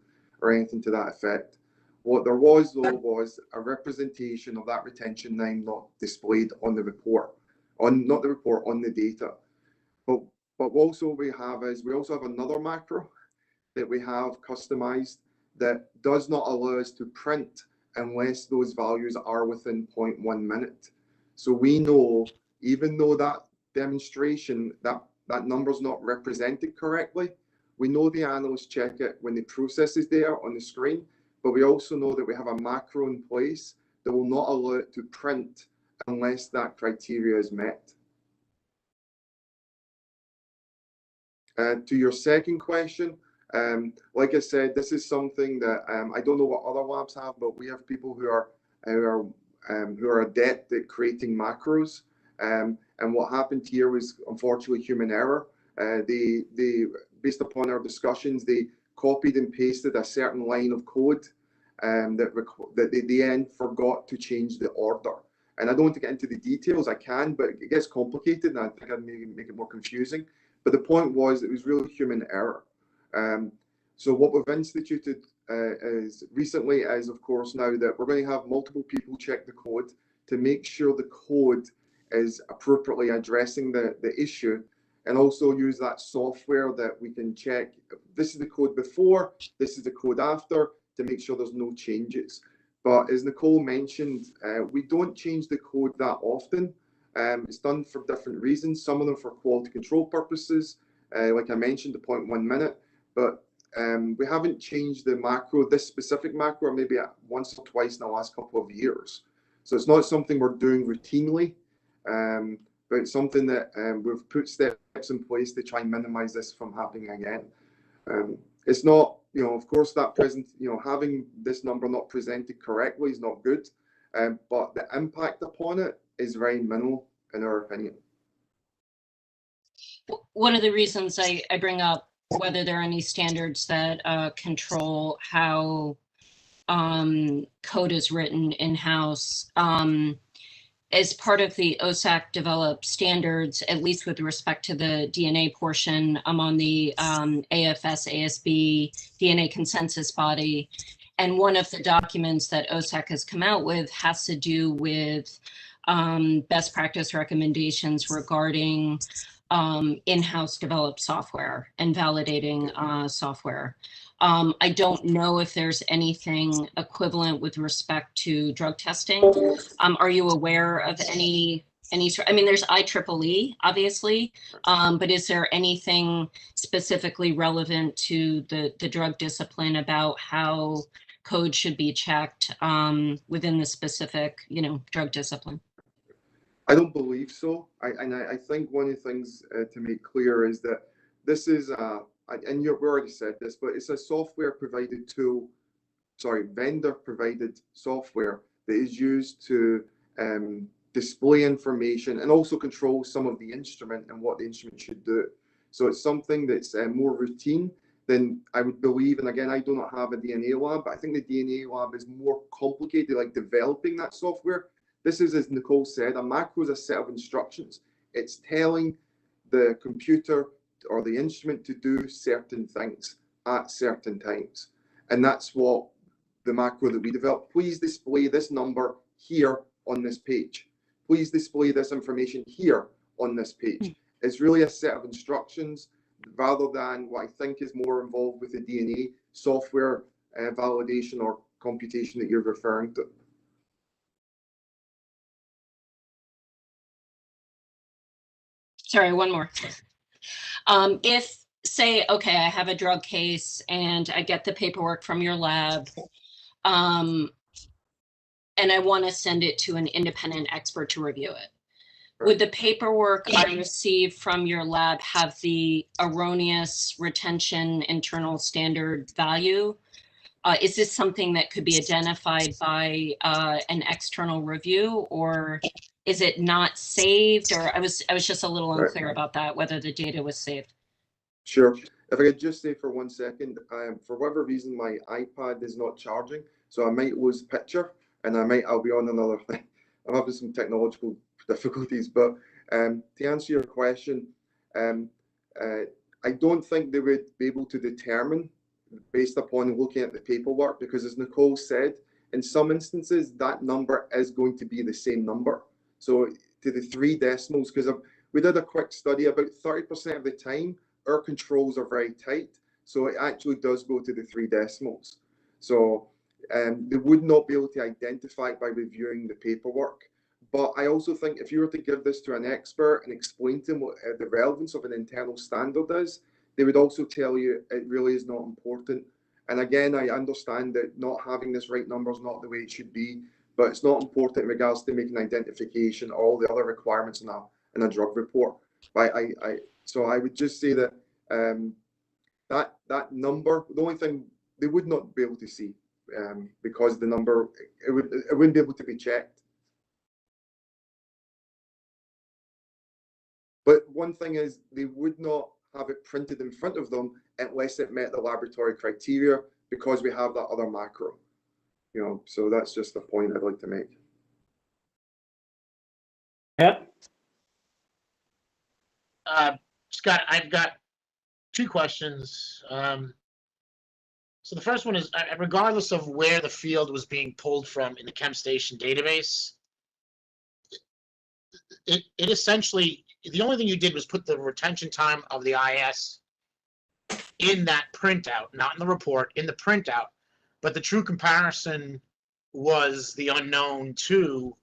or anything to that effect. What there was, though, was a representation of that retention time not displayed on the report, not the report, on the data. But also we also have another macro that we have customized that does not allow us to print unless those values are within 0.1 minute. So we know, even though that demonstration, that number is not represented correctly, we know the analysts check it when the process is there on the screen, but we also know that we have a macro in place that will not allow it to print unless that criteria is met. To your second question, like I said, this is something that I don't know what other labs have, but we have people who are adept at creating macros. And what happened here was unfortunately human error. They based upon our discussions, they copied and pasted a certain line of code that they then forgot to change the order. And I don't want to get into the details. I can, but it gets complicated, and I think I'd maybe make it more confusing. But the point was, it was really human error. So what we've instituted is recently is, of course, now that we're going to have multiple people check the code to make sure the code is appropriately addressing the issue, and also use that software that we can check, this is the code before, this is the code after, to make sure there's no changes. But as Nicole mentioned, we don't change the code that often. It's done for different reasons, some of them for quality control purposes, like I mentioned, the 0.1 minute, but we haven't changed the macro, this specific macro, maybe once or twice in the last couple of years. So it's not something we're doing routinely, but it's something that we've put steps in place to try and minimize this from happening again. It's not, of course, that having this number not presented correctly is not good, but the impact upon it is very minimal, in our opinion. One of the reasons I bring up whether there are any standards that control how code is written in-house. As part of the OSAC developed standards, at least with respect to the DNA portion, I'm on the AFS-ASB DNA consensus body. And one of the documents that OSAC has come out with has to do with best practice recommendations regarding in-house developed software and validating software. I don't know if there's anything equivalent with respect to drug testing. Are you aware of any sort? I mean, there's IEEE, obviously, but is there anything specifically relevant to the drug discipline about how code should be checked within the specific, drug discipline? I don't believe so. I think one of the things to make clear is that this is a and we already said this, but it's a software provided tool, vendor provided software that is used to display information and also control some of the instrument and what the instrument should do. So it's something that's more routine than I would believe. And again, I do not have a DNA lab, but I think the DNA lab is more complicated, like developing that software. This is, as Nicole said, a macro is a set of instructions. It's telling the computer or the instrument to do certain things at certain times. And that's what the macro that we developed. Please display this number here on this page. Please display this information here on this page. It's really a set of instructions rather than what I think is more involved with the DNA software validation or computation that you're referring to. Sorry, one more. If, say, okay, I have a drug case and I get the paperwork from your lab, and I want to send it to an independent expert to review it. Would the paperwork I receive from your lab have the erroneous retention internal standard value? Is this something that could be identified by an external review, or is it not saved? Or I was just a little unclear about that, whether the data was saved. Sure. If I could just say for 1 second, for whatever reason, my iPad is not charging, so I might lose picture, and I'll be on another thing. I'm having some technological difficulties, but to answer your question, I don't think they would be able to determine based upon looking at the paperwork, because as Nicole said, in some instances, that number is going to be the same number. So to the 3 decimals, because we did a quick study, about 30% of the time, our controls are very tight. So it actually does go to the 3 decimals. So they would not be able to identify it by reviewing the paperwork. But I also think if you were to give this to an expert and explain to them what the relevance of an internal standard is, they would also tell you it really is not important. And again, I understand that not having this right number is not the way it should be, but it's not important in regards to making identification, all the other requirements in a drug report. So I would just say that that number, the only thing they would not be able to see because the number, it wouldn't be able to be checked. But one thing is, they would not have it printed in front of them unless it met the laboratory criteria, because we have that other macro. So that's just the point I'd like to make. Yeah. Scott, I've got 2 questions. So the first one is, regardless of where the field was being pulled from in the ChemStation database, it essentially, the only thing you did was put the retention time of the IS in that printout, not in the report, in the printout. But the true comparison was the unknown to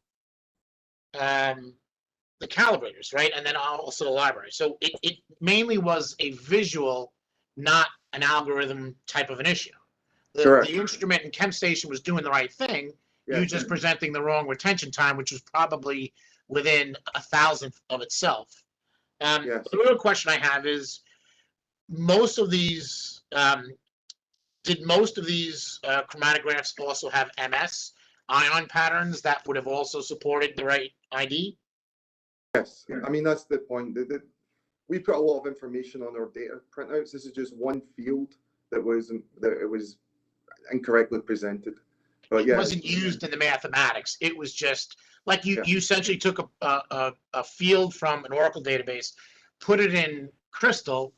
the calibrators, right? And then also the library. So it mainly was a visual, not an algorithm type of an issue. The instrument in ChemStation was doing the right thing. Yeah, you just presenting the wrong retention time, which was probably within 1,000th of itself. The real question I have is, most of these, did most of these chromatographs also have MS ion patterns that would have also supported the right ID? Yes, I mean, that's the point. We put a lot of information on our data printouts. This is just one field that it was incorrectly presented. But it wasn't used in the mathematics. It was just like you essentially took a field from an Oracle database, put it in Crystal,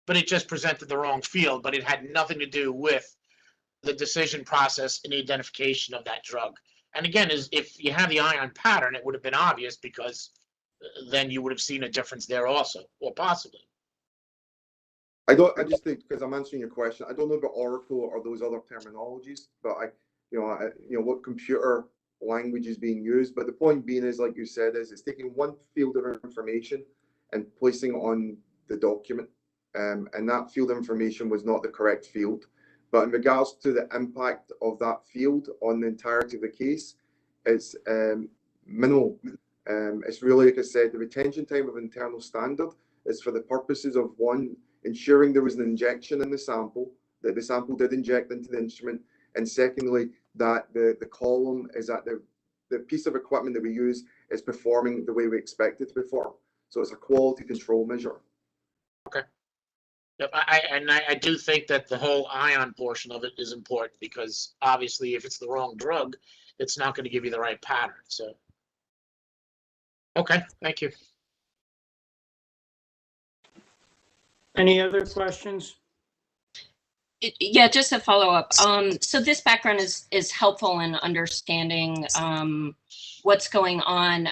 but it just presented the wrong field, but it had nothing to do with the decision process and the identification of that drug. And again, if you have the ion pattern, it would have been obvious, because then you would have seen a difference there also, or possibly. I just think, because I'm answering your question, I don't know about Oracle or those other terminologies, but what computer language is being used. But the point being is, like you said, it's taking one field of information and placing it on the document. And that field information was not the correct field. But in regards to the impact of that field on the entirety of the case, it's minimal. It's really, like I said, the retention time of internal standard is for the purposes of, one, ensuring there was an injection in the sample, that the sample did inject into the instrument, and secondly, that the column is that the piece of equipment that we use is performing the way we expect it to perform. So it's a quality control measure. Okay. Yep, I do think that the whole ion portion of it is important, because obviously if it's the wrong drug, it's not going to give you the right pattern. So, okay, thank you. Any other questions? Yeah, just a follow up. So this background is helpful in understanding what's going on.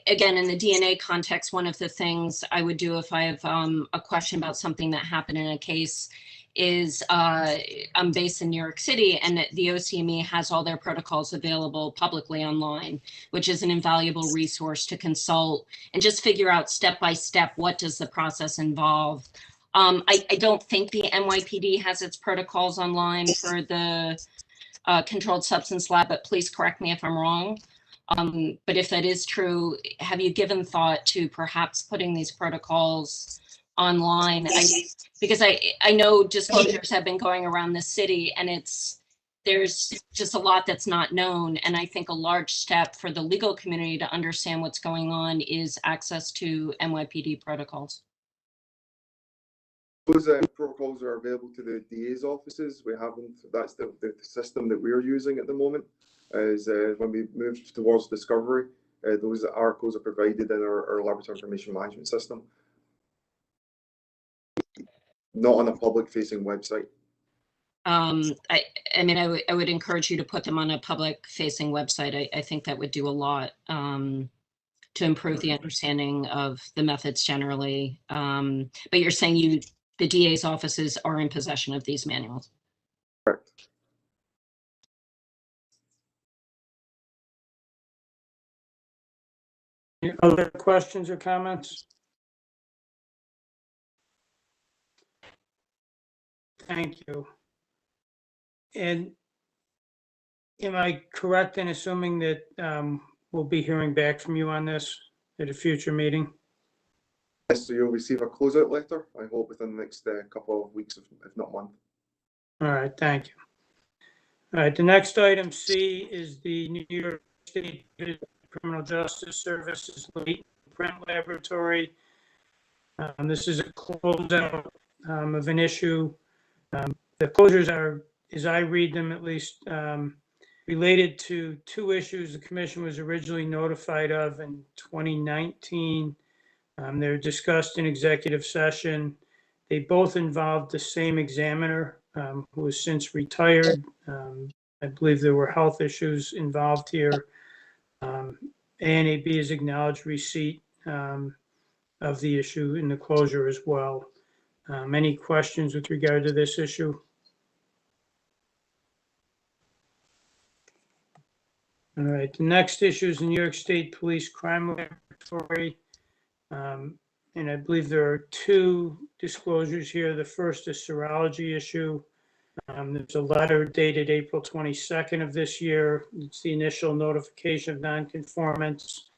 Again, in the DNA context, one of the things I would do if I have a question about something that happened in a case is I'm based in New York City, and the OCME has all their protocols available publicly online, which is an invaluable resource to consult and just figure out step by step, what does the process involve. I don't think the NYPD has its protocols online for the controlled substance lab, but please correct me if I'm wrong. But if that is true, have you given thought to perhaps putting these protocols online? Because I know disclosures have been going around the city, and there's just a lot that's not known. And I think a large step for the legal community to understand what's going on is access to NYPD protocols. Those protocols are available to the DA's offices. We haven't, that's the system that we're using at the moment. Is when we moved towards discovery, those articles are provided in our laboratory information management system, not on a public-facing website. I mean, I would encourage you to put them on a public-facing website. I think that would do a lot to improve the understanding of the methods generally. But you're saying the DA's offices are in possession of these manuals. Correct. Any other questions or comments? Thank you. And am I correct in assuming that we'll be hearing back from you on this at a future meeting? Yes, so you'll receive a closeout letter, I hope, within the next couple of weeks, if not month. All right, thank you. All right, the next item C is the New York State Criminal Justice Services latent print laboratory. This is a closeout of an issue. The closures are, as I read them at least, related to two issues the commission was originally notified of in 2019. They're discussed in executive session. They both involved the same examiner who has since retired. I believe there were health issues involved here. ANAB has acknowledged receipt of the issue in the closure as well. Any questions with regard to this issue? All right, the next issue is the New York State Police Crime Laboratory. And I believe there are two disclosures here. The first is serology issue. There's a letter dated April 22nd of this year. It's the initial notification of nonconformance.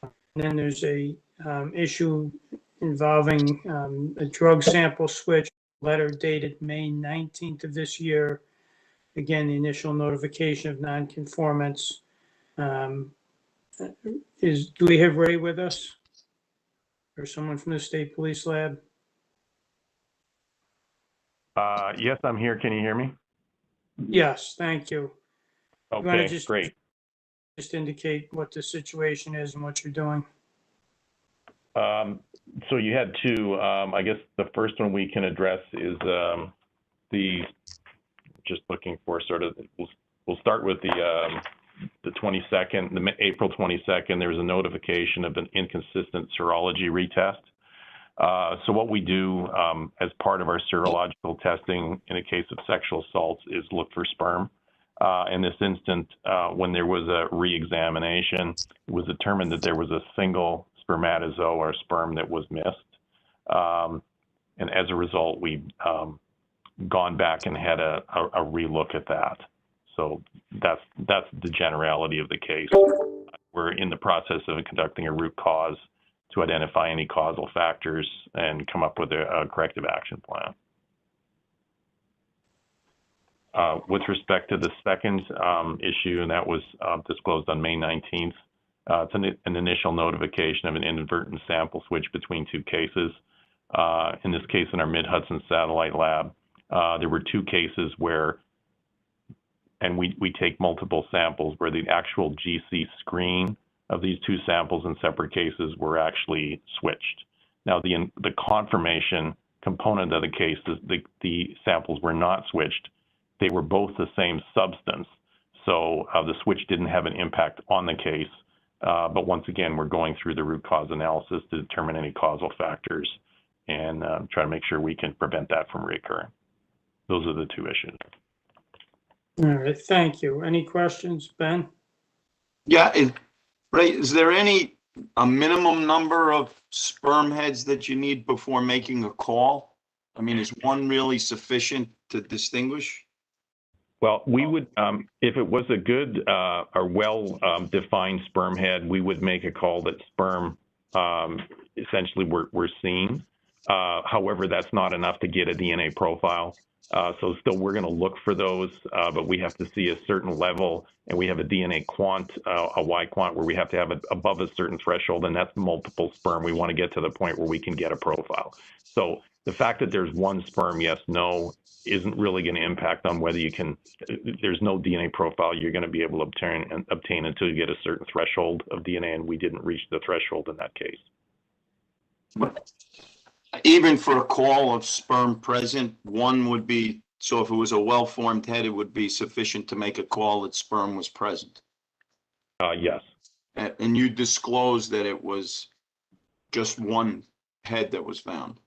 And then there's a issue involving a drug sample switch, letter dated May 19th of this year. Again, the initial notification of nonconformance. Do we have Ray with us? Or someone from the State Police Lab? Yes, I'm here. Can you hear me? Yes, thank you. Okay, great. Just indicate what the situation is and what you're doing. So you had two. I guess the first one we can address is just looking for sort of, we'll start with the 22nd, April 22nd, there was a notification of an inconsistent serology retest. So what we do as part of our serological testing in a case of sexual assaults is look for sperm. In this instance, when there was a re-examination, it was determined that there was a single spermatozoa or sperm that was missed. And as a result, we've gone back and had a relook at that. So that's the generality of the case. We're in the process of conducting a root cause to identify any causal factors and come up with a corrective action plan. With respect to the second issue, and that was disclosed on May 19th, it's an initial notification of an inadvertent sample switch between two cases. In this case, in our Mid-Hudson Satellite Lab, there were two cases where, and we take multiple samples, where the actual GC screen of these two samples in separate cases were actually switched. Now, the confirmation component of the case is the samples were not switched. They were both the same substance. So the switch didn't have an impact on the case. But once again, we're going through the root cause analysis to determine any causal factors and try to make sure we can prevent that from reoccurring. Those are the two issues. All right, thank you. Any questions, Ben? Yeah, Ray, is there a minimum number of sperm heads that you need before making a call? I mean, is one really sufficient to distinguish? Well, we would, if it was a good or well-defined sperm head, we would make a call that sperm essentially we're seeing. However, that's not enough to get a DNA profile. So still, we're going to look for those, but we have to see a certain level, and we have a DNA quant, a Y quant, where we have to have it above a certain threshold, and that's multiple sperm. We want to get to the point where we can get a profile. So the fact that there's one sperm, yes, no, isn't really going to impact on whether you can. There's no DNA profile you're going to be able to obtain until you get a certain threshold of DNA, and we didn't reach the threshold in that case. Even for a call of sperm present, one would be, so if it was a well-formed head, it would be sufficient to make a call that sperm was present. Yes. And you disclosed that it was just one head that was found.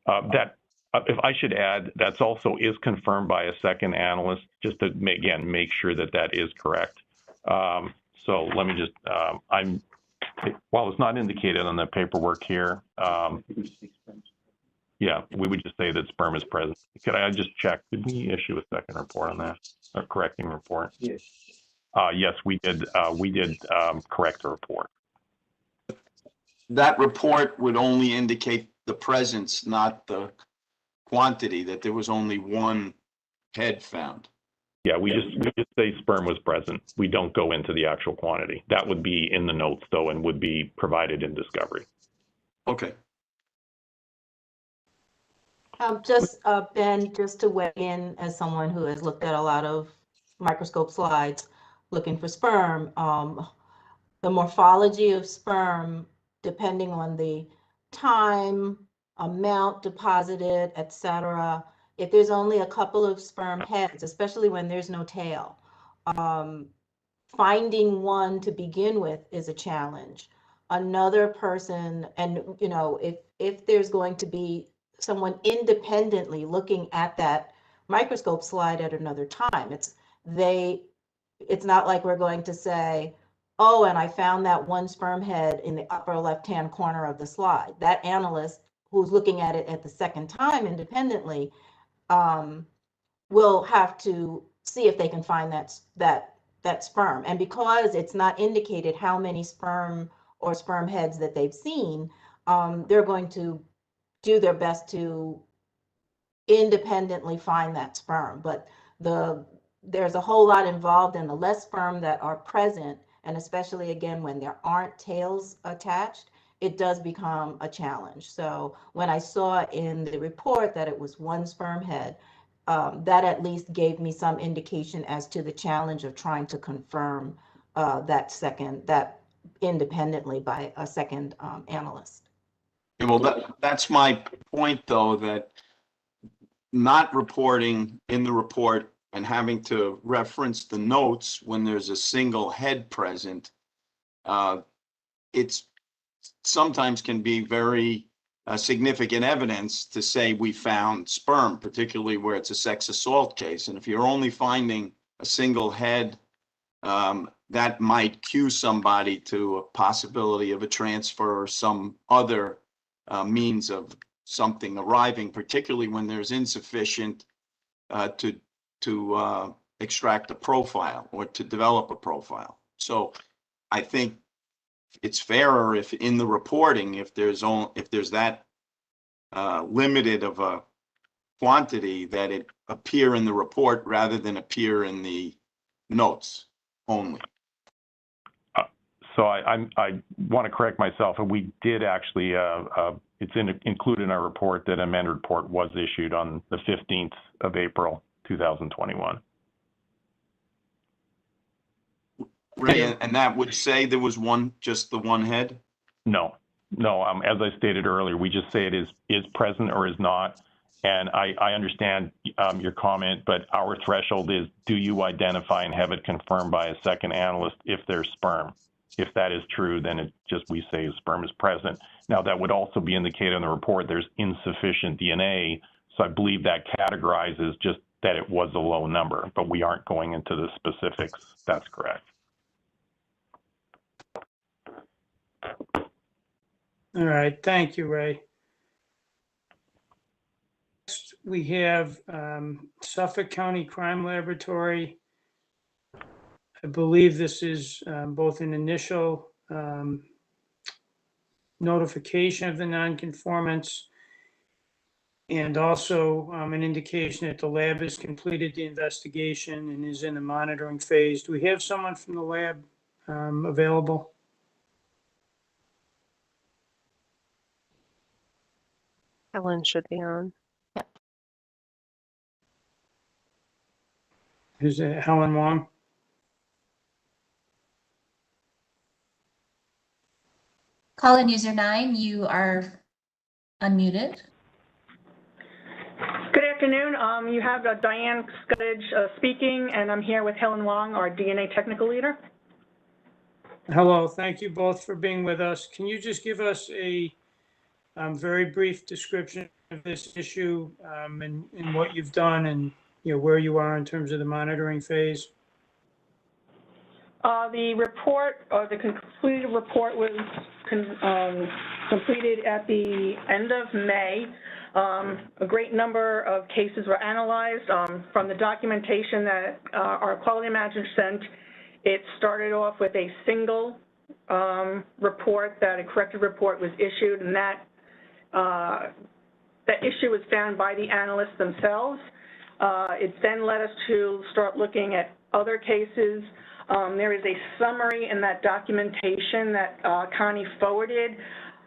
If I should add, that's also is confirmed by a second analyst, just to make sure that that is correct. So let me just, while it's not indicated on the paperwork here, yeah, we would just say that sperm is present. Could I just check? Did we issue a second report on that, a correcting report? Yes. Yes, we did. We did correct the report. That report would only indicate the presence, not the quantity, that there was only one head found. Yeah, we just say sperm was present. We don't go into the actual quantity. That would be in the notes, though, and would be provided in discovery. Okay. Ben, just to weigh in as someone who has looked at a lot of microscope slides looking for sperm, the morphology of sperm, depending on the time, amount deposited, etc. If there's only a couple of sperm heads, especially when there's no tail, finding one to begin with is a challenge. Another person, and you know, if there's going to be someone independently looking at that microscope slide at another time, it's not like we're going to say, oh, and I found that one sperm head in the upper left-hand corner of the slide. That analyst who's looking at it at the second time independently will have to see if they can find that sperm. And because it's not indicated how many sperm or sperm heads that they've seen, they're going to do their best to independently find that sperm. But there's a whole lot involved in the less sperm that are present, and especially again when there aren't tails attached, it does become a challenge. So when I saw in the report that it was one sperm head, that at least gave me some indication as to the challenge of trying to confirm that independently by a second analyst. Well, that's my point, though, that not reporting in the report and having to reference the notes when there's a single head present, it's sometimes can be very significant evidence to say we found sperm, particularly where it's a sex assault case. And if you're only finding a single head, that might cue somebody to a possibility of a transfer or some other means of something arriving, particularly when there's insufficient to extract a profile or to develop a profile. So I think it's fairer if in the reporting, if there's that limited of a quantity, that it appear in the report rather than appear in the notes only. So I want to correct myself, and we did actually, it's included in our report that an amended report was issued on the 15th of April, 2021. Ray, and that would say there was just the one head? No, as I stated earlier, we just say it is present or is not. And I understand your comment, but our threshold is, do you identify and have it confirmed by a second analyst if there's sperm? If that is true, then we say sperm is present. Now, that would also be indicated in the report there's insufficient DNA. So I believe that categorizes just that it was a low number, but we aren't going into the specifics. That's correct. All right, thank you, Ray. Next, we have Suffolk County Crime Laboratory. I believe this is both an initial notification of the nonconformance and also an indication that the lab has completed the investigation and is in the monitoring phase. Do we have someone from the lab available? Helen should be on. Is it Helen Wong? Call-in user 9, you are unmuted. Good afternoon. You have Diane Scuddage speaking, and I'm here with Helen Wong, our DNA technical leader. Hello, thank you both for being with us. Can you just give us a very brief description of this issue and what you've done and where you are in terms of the monitoring phase? The report, or the completed report, was completed at the end of May. A great number of cases were analyzed. From the documentation that our quality manager sent, it started off with a single report that a corrected report was issued, and that issue was found by the analysts themselves. It then led us to start looking at other cases. There is a summary in that documentation that Connie forwarded.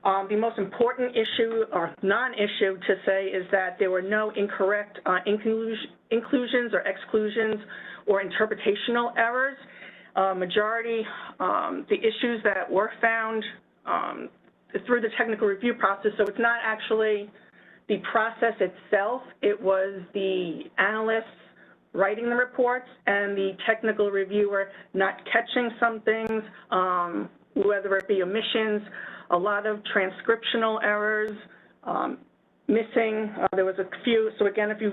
The most important issue, or non-issue to say, is that there were no incorrect inclusions or exclusions or interpretational errors. Majority, the issues that were found through the technical review process, so it's not actually the process itself, it was the analysts writing the reports and the technical reviewer not catching some things, whether it be omissions, a lot of transcriptional errors, missing. There was a few. So again, if you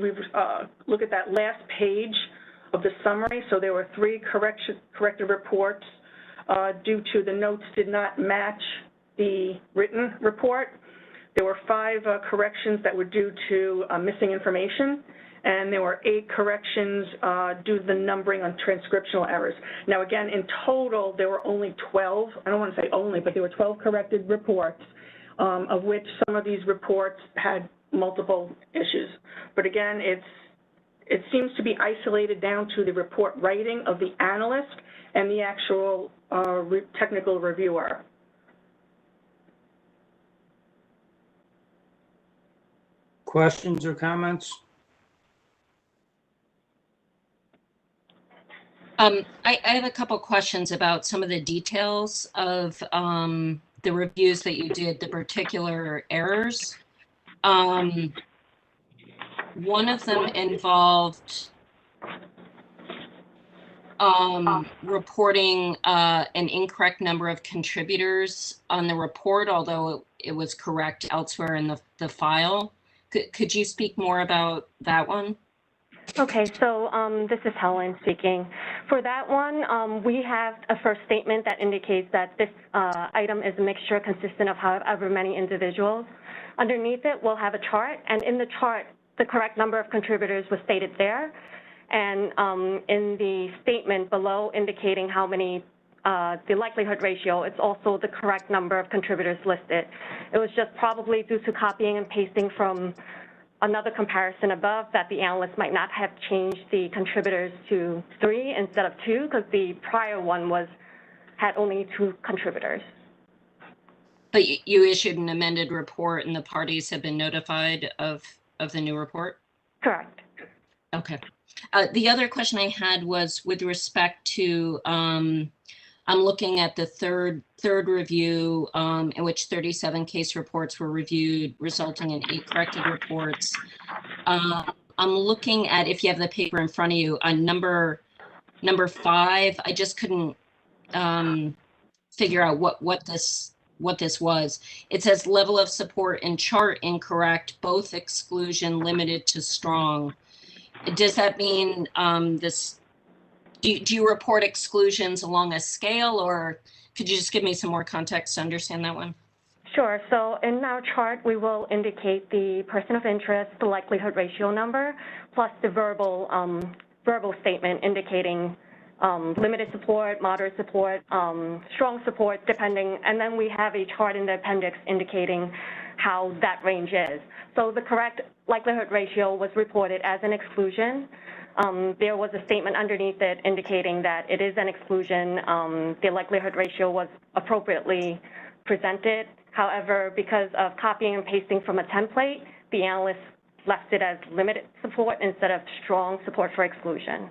look at that last page of the summary, so there were 3 corrected reports due to the notes did not match the written report. There were 5 corrections that were due to missing information, and there were 8 corrections due to the numbering on transcriptional errors. Now again, in total, there were only 12, I don't want to say only, but there were 12 corrected reports, of which some of these reports had multiple issues. But again, it seems to be isolated down to the report writing of the analyst and the actual technical reviewer. Questions or comments? I have a couple questions about some of the details of the reviews that you did, the particular errors. One of them involved reporting an incorrect number of contributors on the report, although it was correct elsewhere in the file. Could you speak more about that one? Okay, so this is Helen speaking. For that one, we have a first statement that indicates that this item is a mixture consistent of however many individuals. Underneath it, we'll have a chart, and in the chart, the correct number of contributors was stated there. And in the statement below indicating how many the likelihood ratio, it's also the correct number of contributors listed. It was just probably due to copying and pasting from another comparison above that the analyst might not have changed the contributors to 3 instead of 2, because the prior one had only 2 contributors. But you issued an amended report and the parties have been notified of the new report? Correct. Okay. The other question I had was with respect to, I'm looking at the third review in which 37 case reports were reviewed, resulting in 8 corrected reports. I'm looking at, if you have the paper in front of you, on number 5, I just couldn't figure out what this was. It says level of support in chart incorrect, both exclusion limited to strong. Does that mean do you report exclusions along a scale, or could you just give me some more context to understand that one? Sure. So in our chart, we will indicate the person of interest, the likelihood ratio number, plus the verbal statement indicating limited support, moderate support, strong support, depending, and then we have a chart in the appendix indicating how that range is. So the correct likelihood ratio was reported as an exclusion. There was a statement underneath it indicating that it is an exclusion. The likelihood ratio was appropriately presented. However, because of copying and pasting from a template, the analyst left it as limited support instead of strong support for exclusion.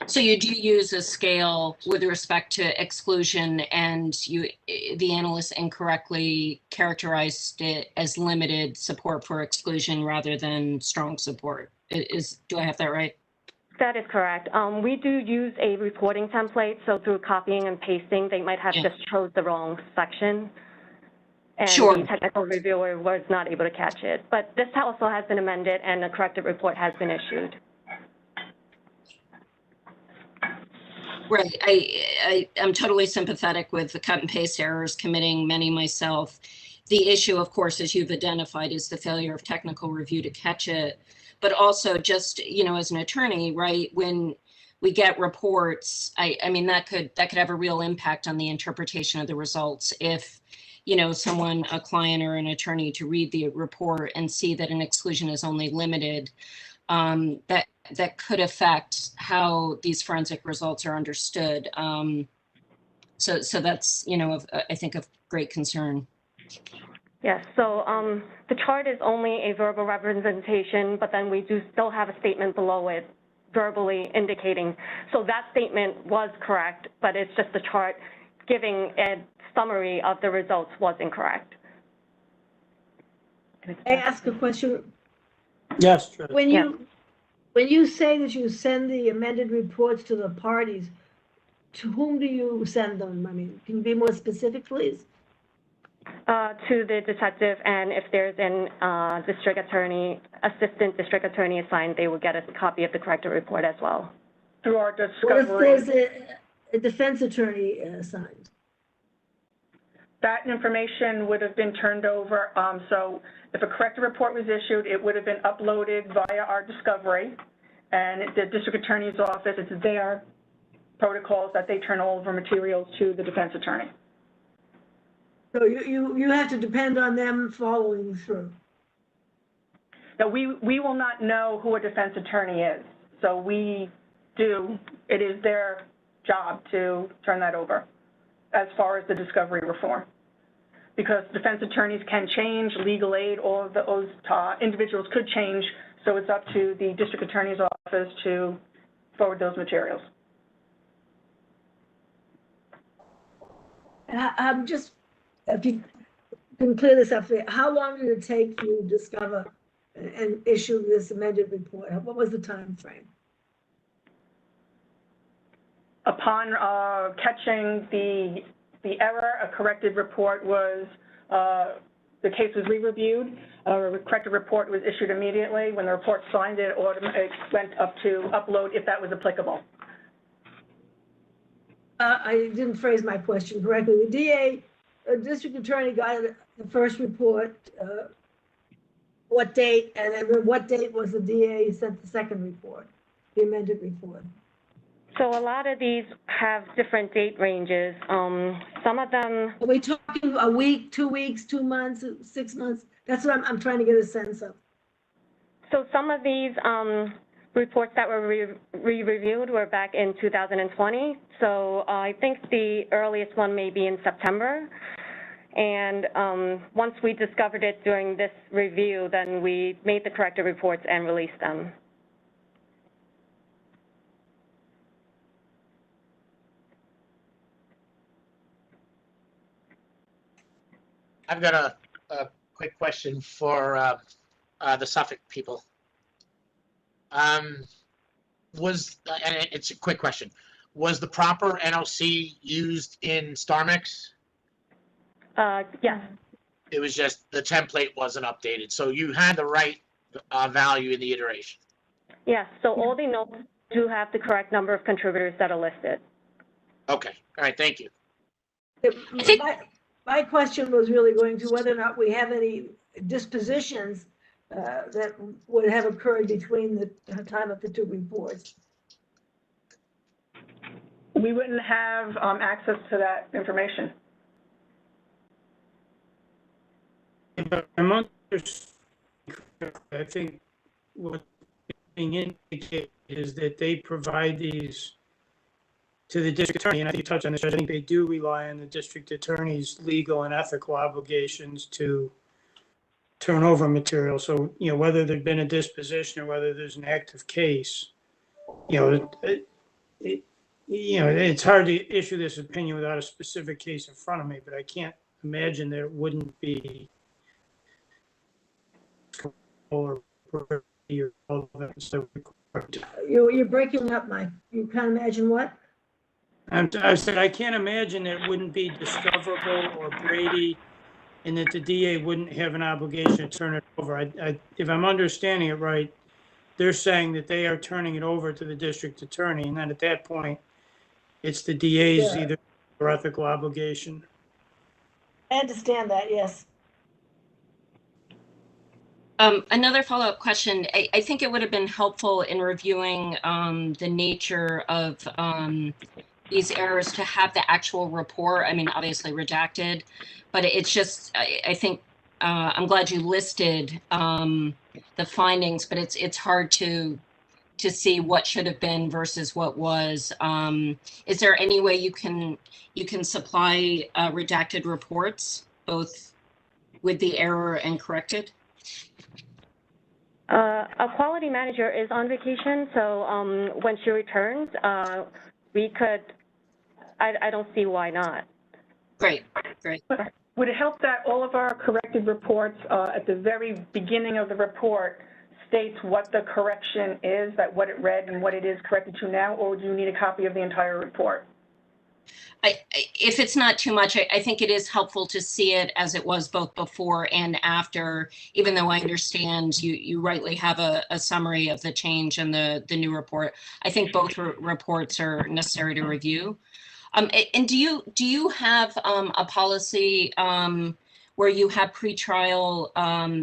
So you do use a scale with respect to exclusion, and the analyst incorrectly characterized it as limited support for exclusion rather than strong support. Do I have that right? That is correct. We do use a reporting template, so through copying and pasting, they might have just chose the wrong section. And sure. The technical reviewer was not able to catch it. But this also has been amended and a corrected report has been issued. Right. I'm totally sympathetic with the cut and paste errors, committing many myself. The issue, of course, as you've identified, is the failure of technical review to catch it. But also just, as an attorney, right, when we get reports, I mean, that could have a real impact on the interpretation of the results. If, someone, a client or an attorney, to read the report and see that an exclusion is only limited, that could affect how these forensic results are understood. So that's, I think of great concern. Yes, so the chart is only a verbal representation, but then we do still have a statement below it verbally indicating. So that statement was correct, but it's just the chart giving a summary of the results was incorrect. Can I ask a question? Yes. When you say that you send the amended reports to the parties, to whom do you send them? I mean, can you be more specific, please? To the detective, and if there's an assistant district attorney assigned, they will get a copy of the corrected report as well. Through our discovery. What if there's a defense attorney assigned? That information would have been turned over. So if a corrected report was issued, it would have been uploaded via our discovery, and the district attorney's office, it's their protocols that they turn over materials to the defense attorney. So you have to depend on them following through. Now, we will not know who a defense attorney is. So it is their job to turn that over as far as the discovery reform. Because defense attorneys can change, legal aid, all of those individuals could change. So it's up to the district attorney's office to forward those materials. I'm just, if you can clear this up, how long did it take to discover and issue this amended report? What was the time frame? Upon catching the error, a corrected report was, the case was re-reviewed. A corrected report was issued immediately. When the report signed it went up to upload if that was applicable. I didn't phrase my question correctly. The district attorney got the first report, what date, and then what date was the DA sent the second report, the amended report? So a lot of these have different date ranges. Some of them. Are we talking a week, 2 weeks, 2 months, 6 months? That's what I'm trying to get a sense of. So some of these reports that were reviewed were back in 2020. So I think the earliest one may be in September. And once we discovered it during this review, then we made the corrected reports and released them. I've got a quick question for the Suffolk people. And it's a quick question. Was the proper NOC used in StarMix? Yes. It was just the template wasn't updated. So you had the right value in the iteration. Yes, so all the notes do have the correct number of contributors that are listed. Okay, all right, thank you. My question was really going to whether or not we have any dispositions that would have occurred between the time of the two reports. We wouldn't have access to that information. I think what's being indicated is that they provide these to the district attorney, and I think you touched on this. I think they do rely on the district attorney's legal and ethical obligations to turn over material. So, you know, whether there's been a disposition or whether there's an active case, you know, it's hard to issue this opinion without a specific case in front of me, but I can't imagine there wouldn't be or all of that. So You're breaking up, Mike. You can't imagine what? I said I can't imagine that it wouldn't be discoverable or Brady, and that the DA wouldn't have an obligation to turn it over. If I'm understanding it right, they're saying that they are turning it over to the district attorney, and then at that point, it's the DA's either or ethical obligation. I understand that, yes. Another follow-up question. I think it would have been helpful in reviewing the nature of these errors to have the actual report. I mean, obviously redacted, but it's just, I think, I'm glad you listed the findings, but it's hard to see what should have been versus what was. Is there any way you can supply redacted reports, both with the error and corrected? A quality manager is on vacation, so when she returns, we could, I don't see why not. Great, great. Would it help that all of our corrected reports at the very beginning of the report states what the correction is, that what it read and what it is corrected to now, or would you need a copy of the entire report? If it's not too much, I think it is helpful to see it as it was both before and after, even though I understand you rightly have a summary of the change and the new report. I think both reports are necessary to review. And do you have a policy where you have pretrial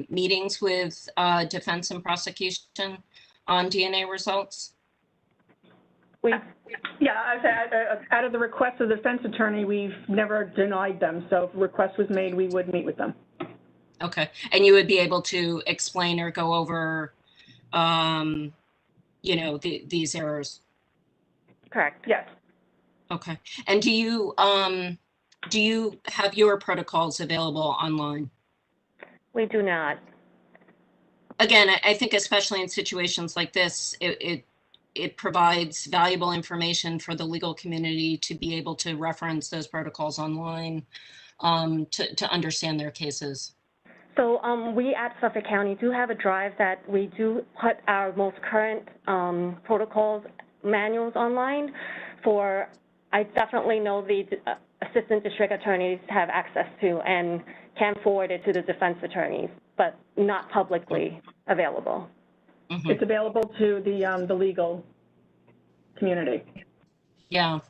meetings with defense and prosecution on DNA results? Out of the request of the defense attorney, we've never denied them. So if a request was made, we would meet with them. Okay, and you would be able to explain or go over, you know, these errors. Correct. Yes. Okay, and do you have your protocols available online? We do not. Again, I think especially in situations like this, it provides valuable information for the legal community to be able to reference those protocols online to understand their cases. So we at Suffolk County do have a drive that we do put our most current protocols manuals online for, I definitely know the assistant district attorneys have access to and can forward it to the defense attorneys, but not publicly available. Mm-hmm. It's available to the legal community. Yeah,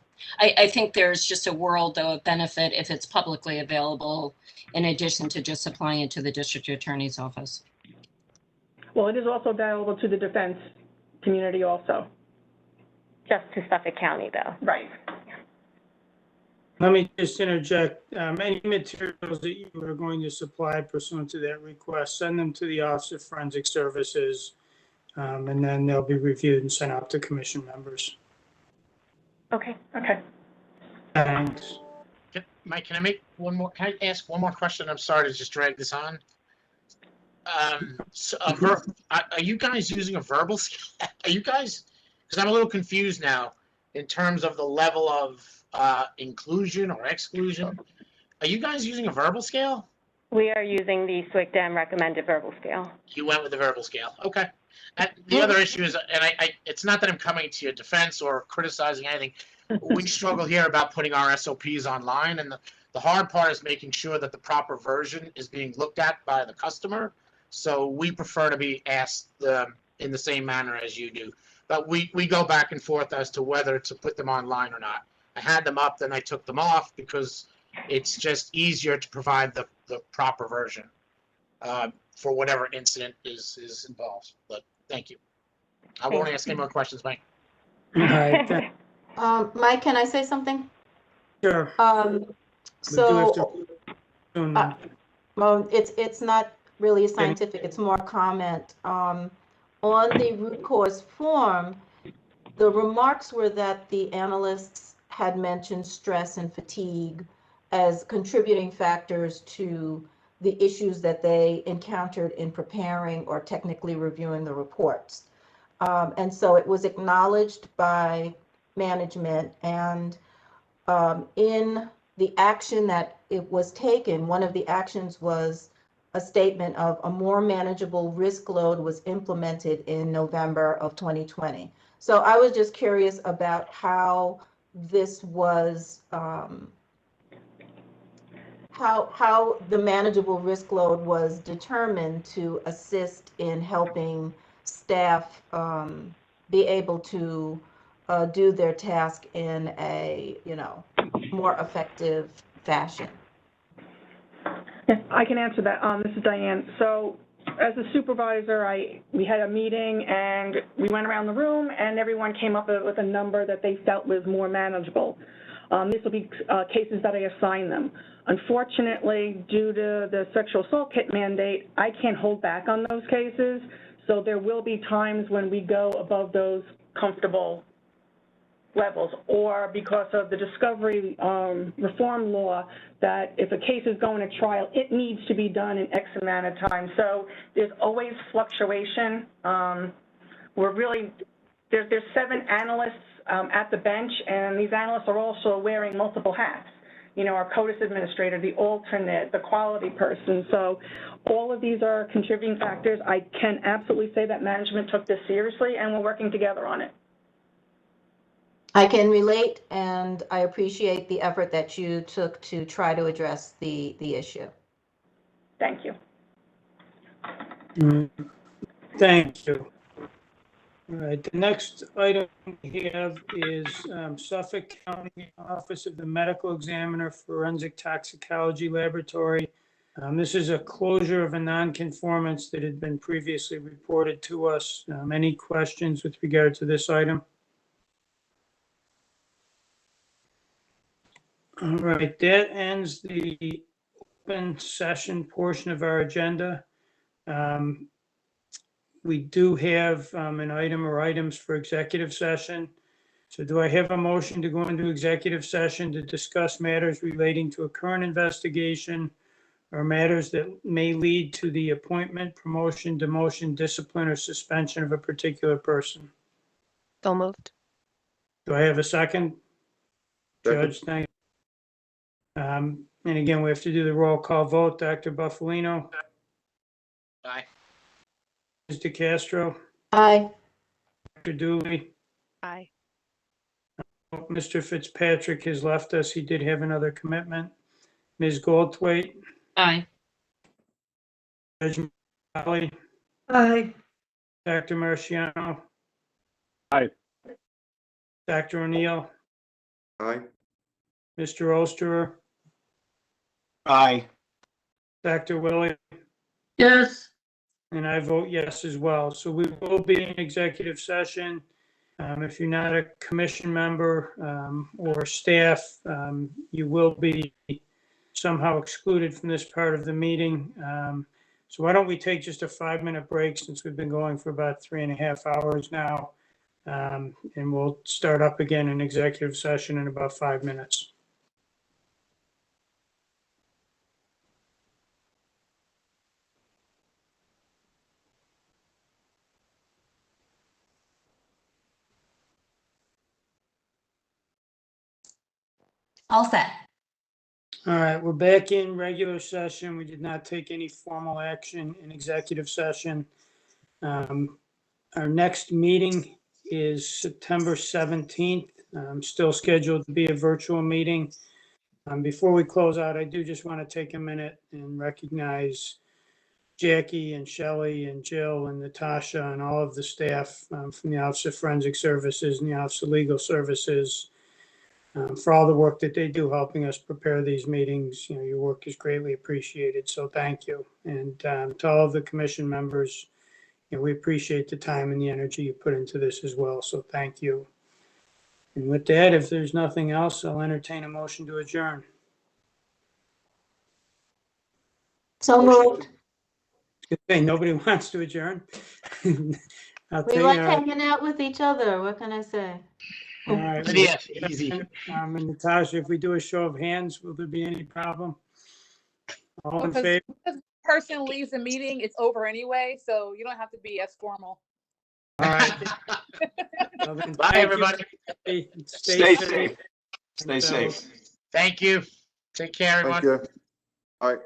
I think there's just a world of benefit if it's publicly available, in addition to just supplying it to the district attorney's office. Well, it is also available to the defense community also. just to Suffolk County, though. Right. Let me just interject. Any materials that you are going to supply pursuant to that request, send them to the Office of Forensic Services, and then they'll be reviewed and sent out to commission members. Okay. Okay. Thanks. Mike, can I ask one more question? I'm sorry to just drag this on. Are you guys using a verbal scale? Are you guys, because I'm a little confused now in terms of the level of inclusion or exclusion. Are you guys using a verbal scale? We are using the SWCDAM recommended verbal scale. You went with the verbal scale. Okay. The other issue is, and it's not that I'm coming to your defense or criticizing anything. We struggle here about putting our SOPs online, and the hard part is making sure that the proper version is being looked at by the customer. So we prefer to be asked in the same manner as you do. But we go back and forth as to whether to put them online or not. I had them up, then I took them off because it's just easier to provide the proper version for whatever incident is involved. But thank you. I won't ask any more questions, Mike. All right. Mike, can I say something? Sure. So, well, it's not really scientific, it's more comment. On the root cause form, the remarks were that the analysts had mentioned stress and fatigue as contributing factors to the issues that they encountered in preparing or technically reviewing the reports. And so it was acknowledged by management, and in the action that it was taken, one of the actions was a statement of a more manageable risk load was implemented in November of 2020. So I was just curious about how this was, how the manageable risk load was determined to assist in helping staff be able to do their task in a, more effective fashion. I can answer that. This is Diane. So as a supervisor, we had a meeting and we went around the room and everyone came up with a number that they felt was more manageable. This will be cases that I assign them. Unfortunately, due to the sexual assault kit mandate, I can't hold back on those cases. So there will be times when we go above those comfortable levels, or because of the discovery reform law, that if a case is going to trial, it needs to be done in X amount of time. So there's always fluctuation. We're really, there's 7 analysts at the bench, and these analysts are also wearing multiple hats. Our CODIS administrator, the alternate, the quality person. So all of these are contributing factors. I can absolutely say that management took this seriously, and we're working together on it. I can relate, and I appreciate the effort that you took to try to address the issue. Thank you. Thank you. All right, the next item we have is Suffolk County Office of the Medical Examiner Forensic Toxicology Laboratory. This is a closure of a nonconformance that had been previously reported to us. Any questions with regard to this item? All right, that ends the open session portion of our agenda. We do have an item or items for executive session. So do I have a motion to go into executive session to discuss matters relating to a current investigation or matters that may lead to the appointment, promotion, demotion, discipline, or suspension of a particular person? So moved. Do I have a second? Judge, thank you. And again, we have to do the roll call vote. Dr. Buffalino? Aye. Ms. DeCastro? Aye. Dr. Dooley? Aye. Mr. Fitzpatrick has left us. He did have another commitment. Ms. Goldthwait? Aye. Judge Molly? Aye. Dr. Marciano? Aye. Dr. O'Neill? Aye. Mr. Osterer? Aye. Dr. Willie? Yes. And I vote yes as well. So we will be in executive session. If you're not a commission member or staff, you will be somehow excluded from this part of the meeting. So why don't we take just a 5-minute break since we've been going for about 3.5 hours now. And we'll start up again in executive session in about 5 minutes. All set. All right, we're back in regular session. We did not take any formal action in executive session. Our next meeting is September 17th, still scheduled to be a virtual meeting. Before we close out, I do just want to take a minute and recognize Jackie and Shelley and Jill and Natasha and all of the staff from the Office of Forensic Services and the Office of Legal Services for all the work that they do helping us prepare these meetings. You know, your work is greatly appreciated, so thank you. And to all of the commission members, you know, we appreciate the time and the energy you put into this as well, so thank you. And with that, if there's nothing else, I'll entertain a motion to adjourn. So moved. Hey, nobody wants to adjourn. I'll We take, like hanging out with each other. What can I say? all right. Yeah, easy. And Natasha, if we do a show of hands, will there be any problem? All in favor? Because person leaves the meeting, it's over anyway, so you don't have to be as formal. All right. Well, then, Bye, thank you, everybody. everybody. Stay safe. Stay And, safe. Thank you. Take care, everyone. Thank you. All right.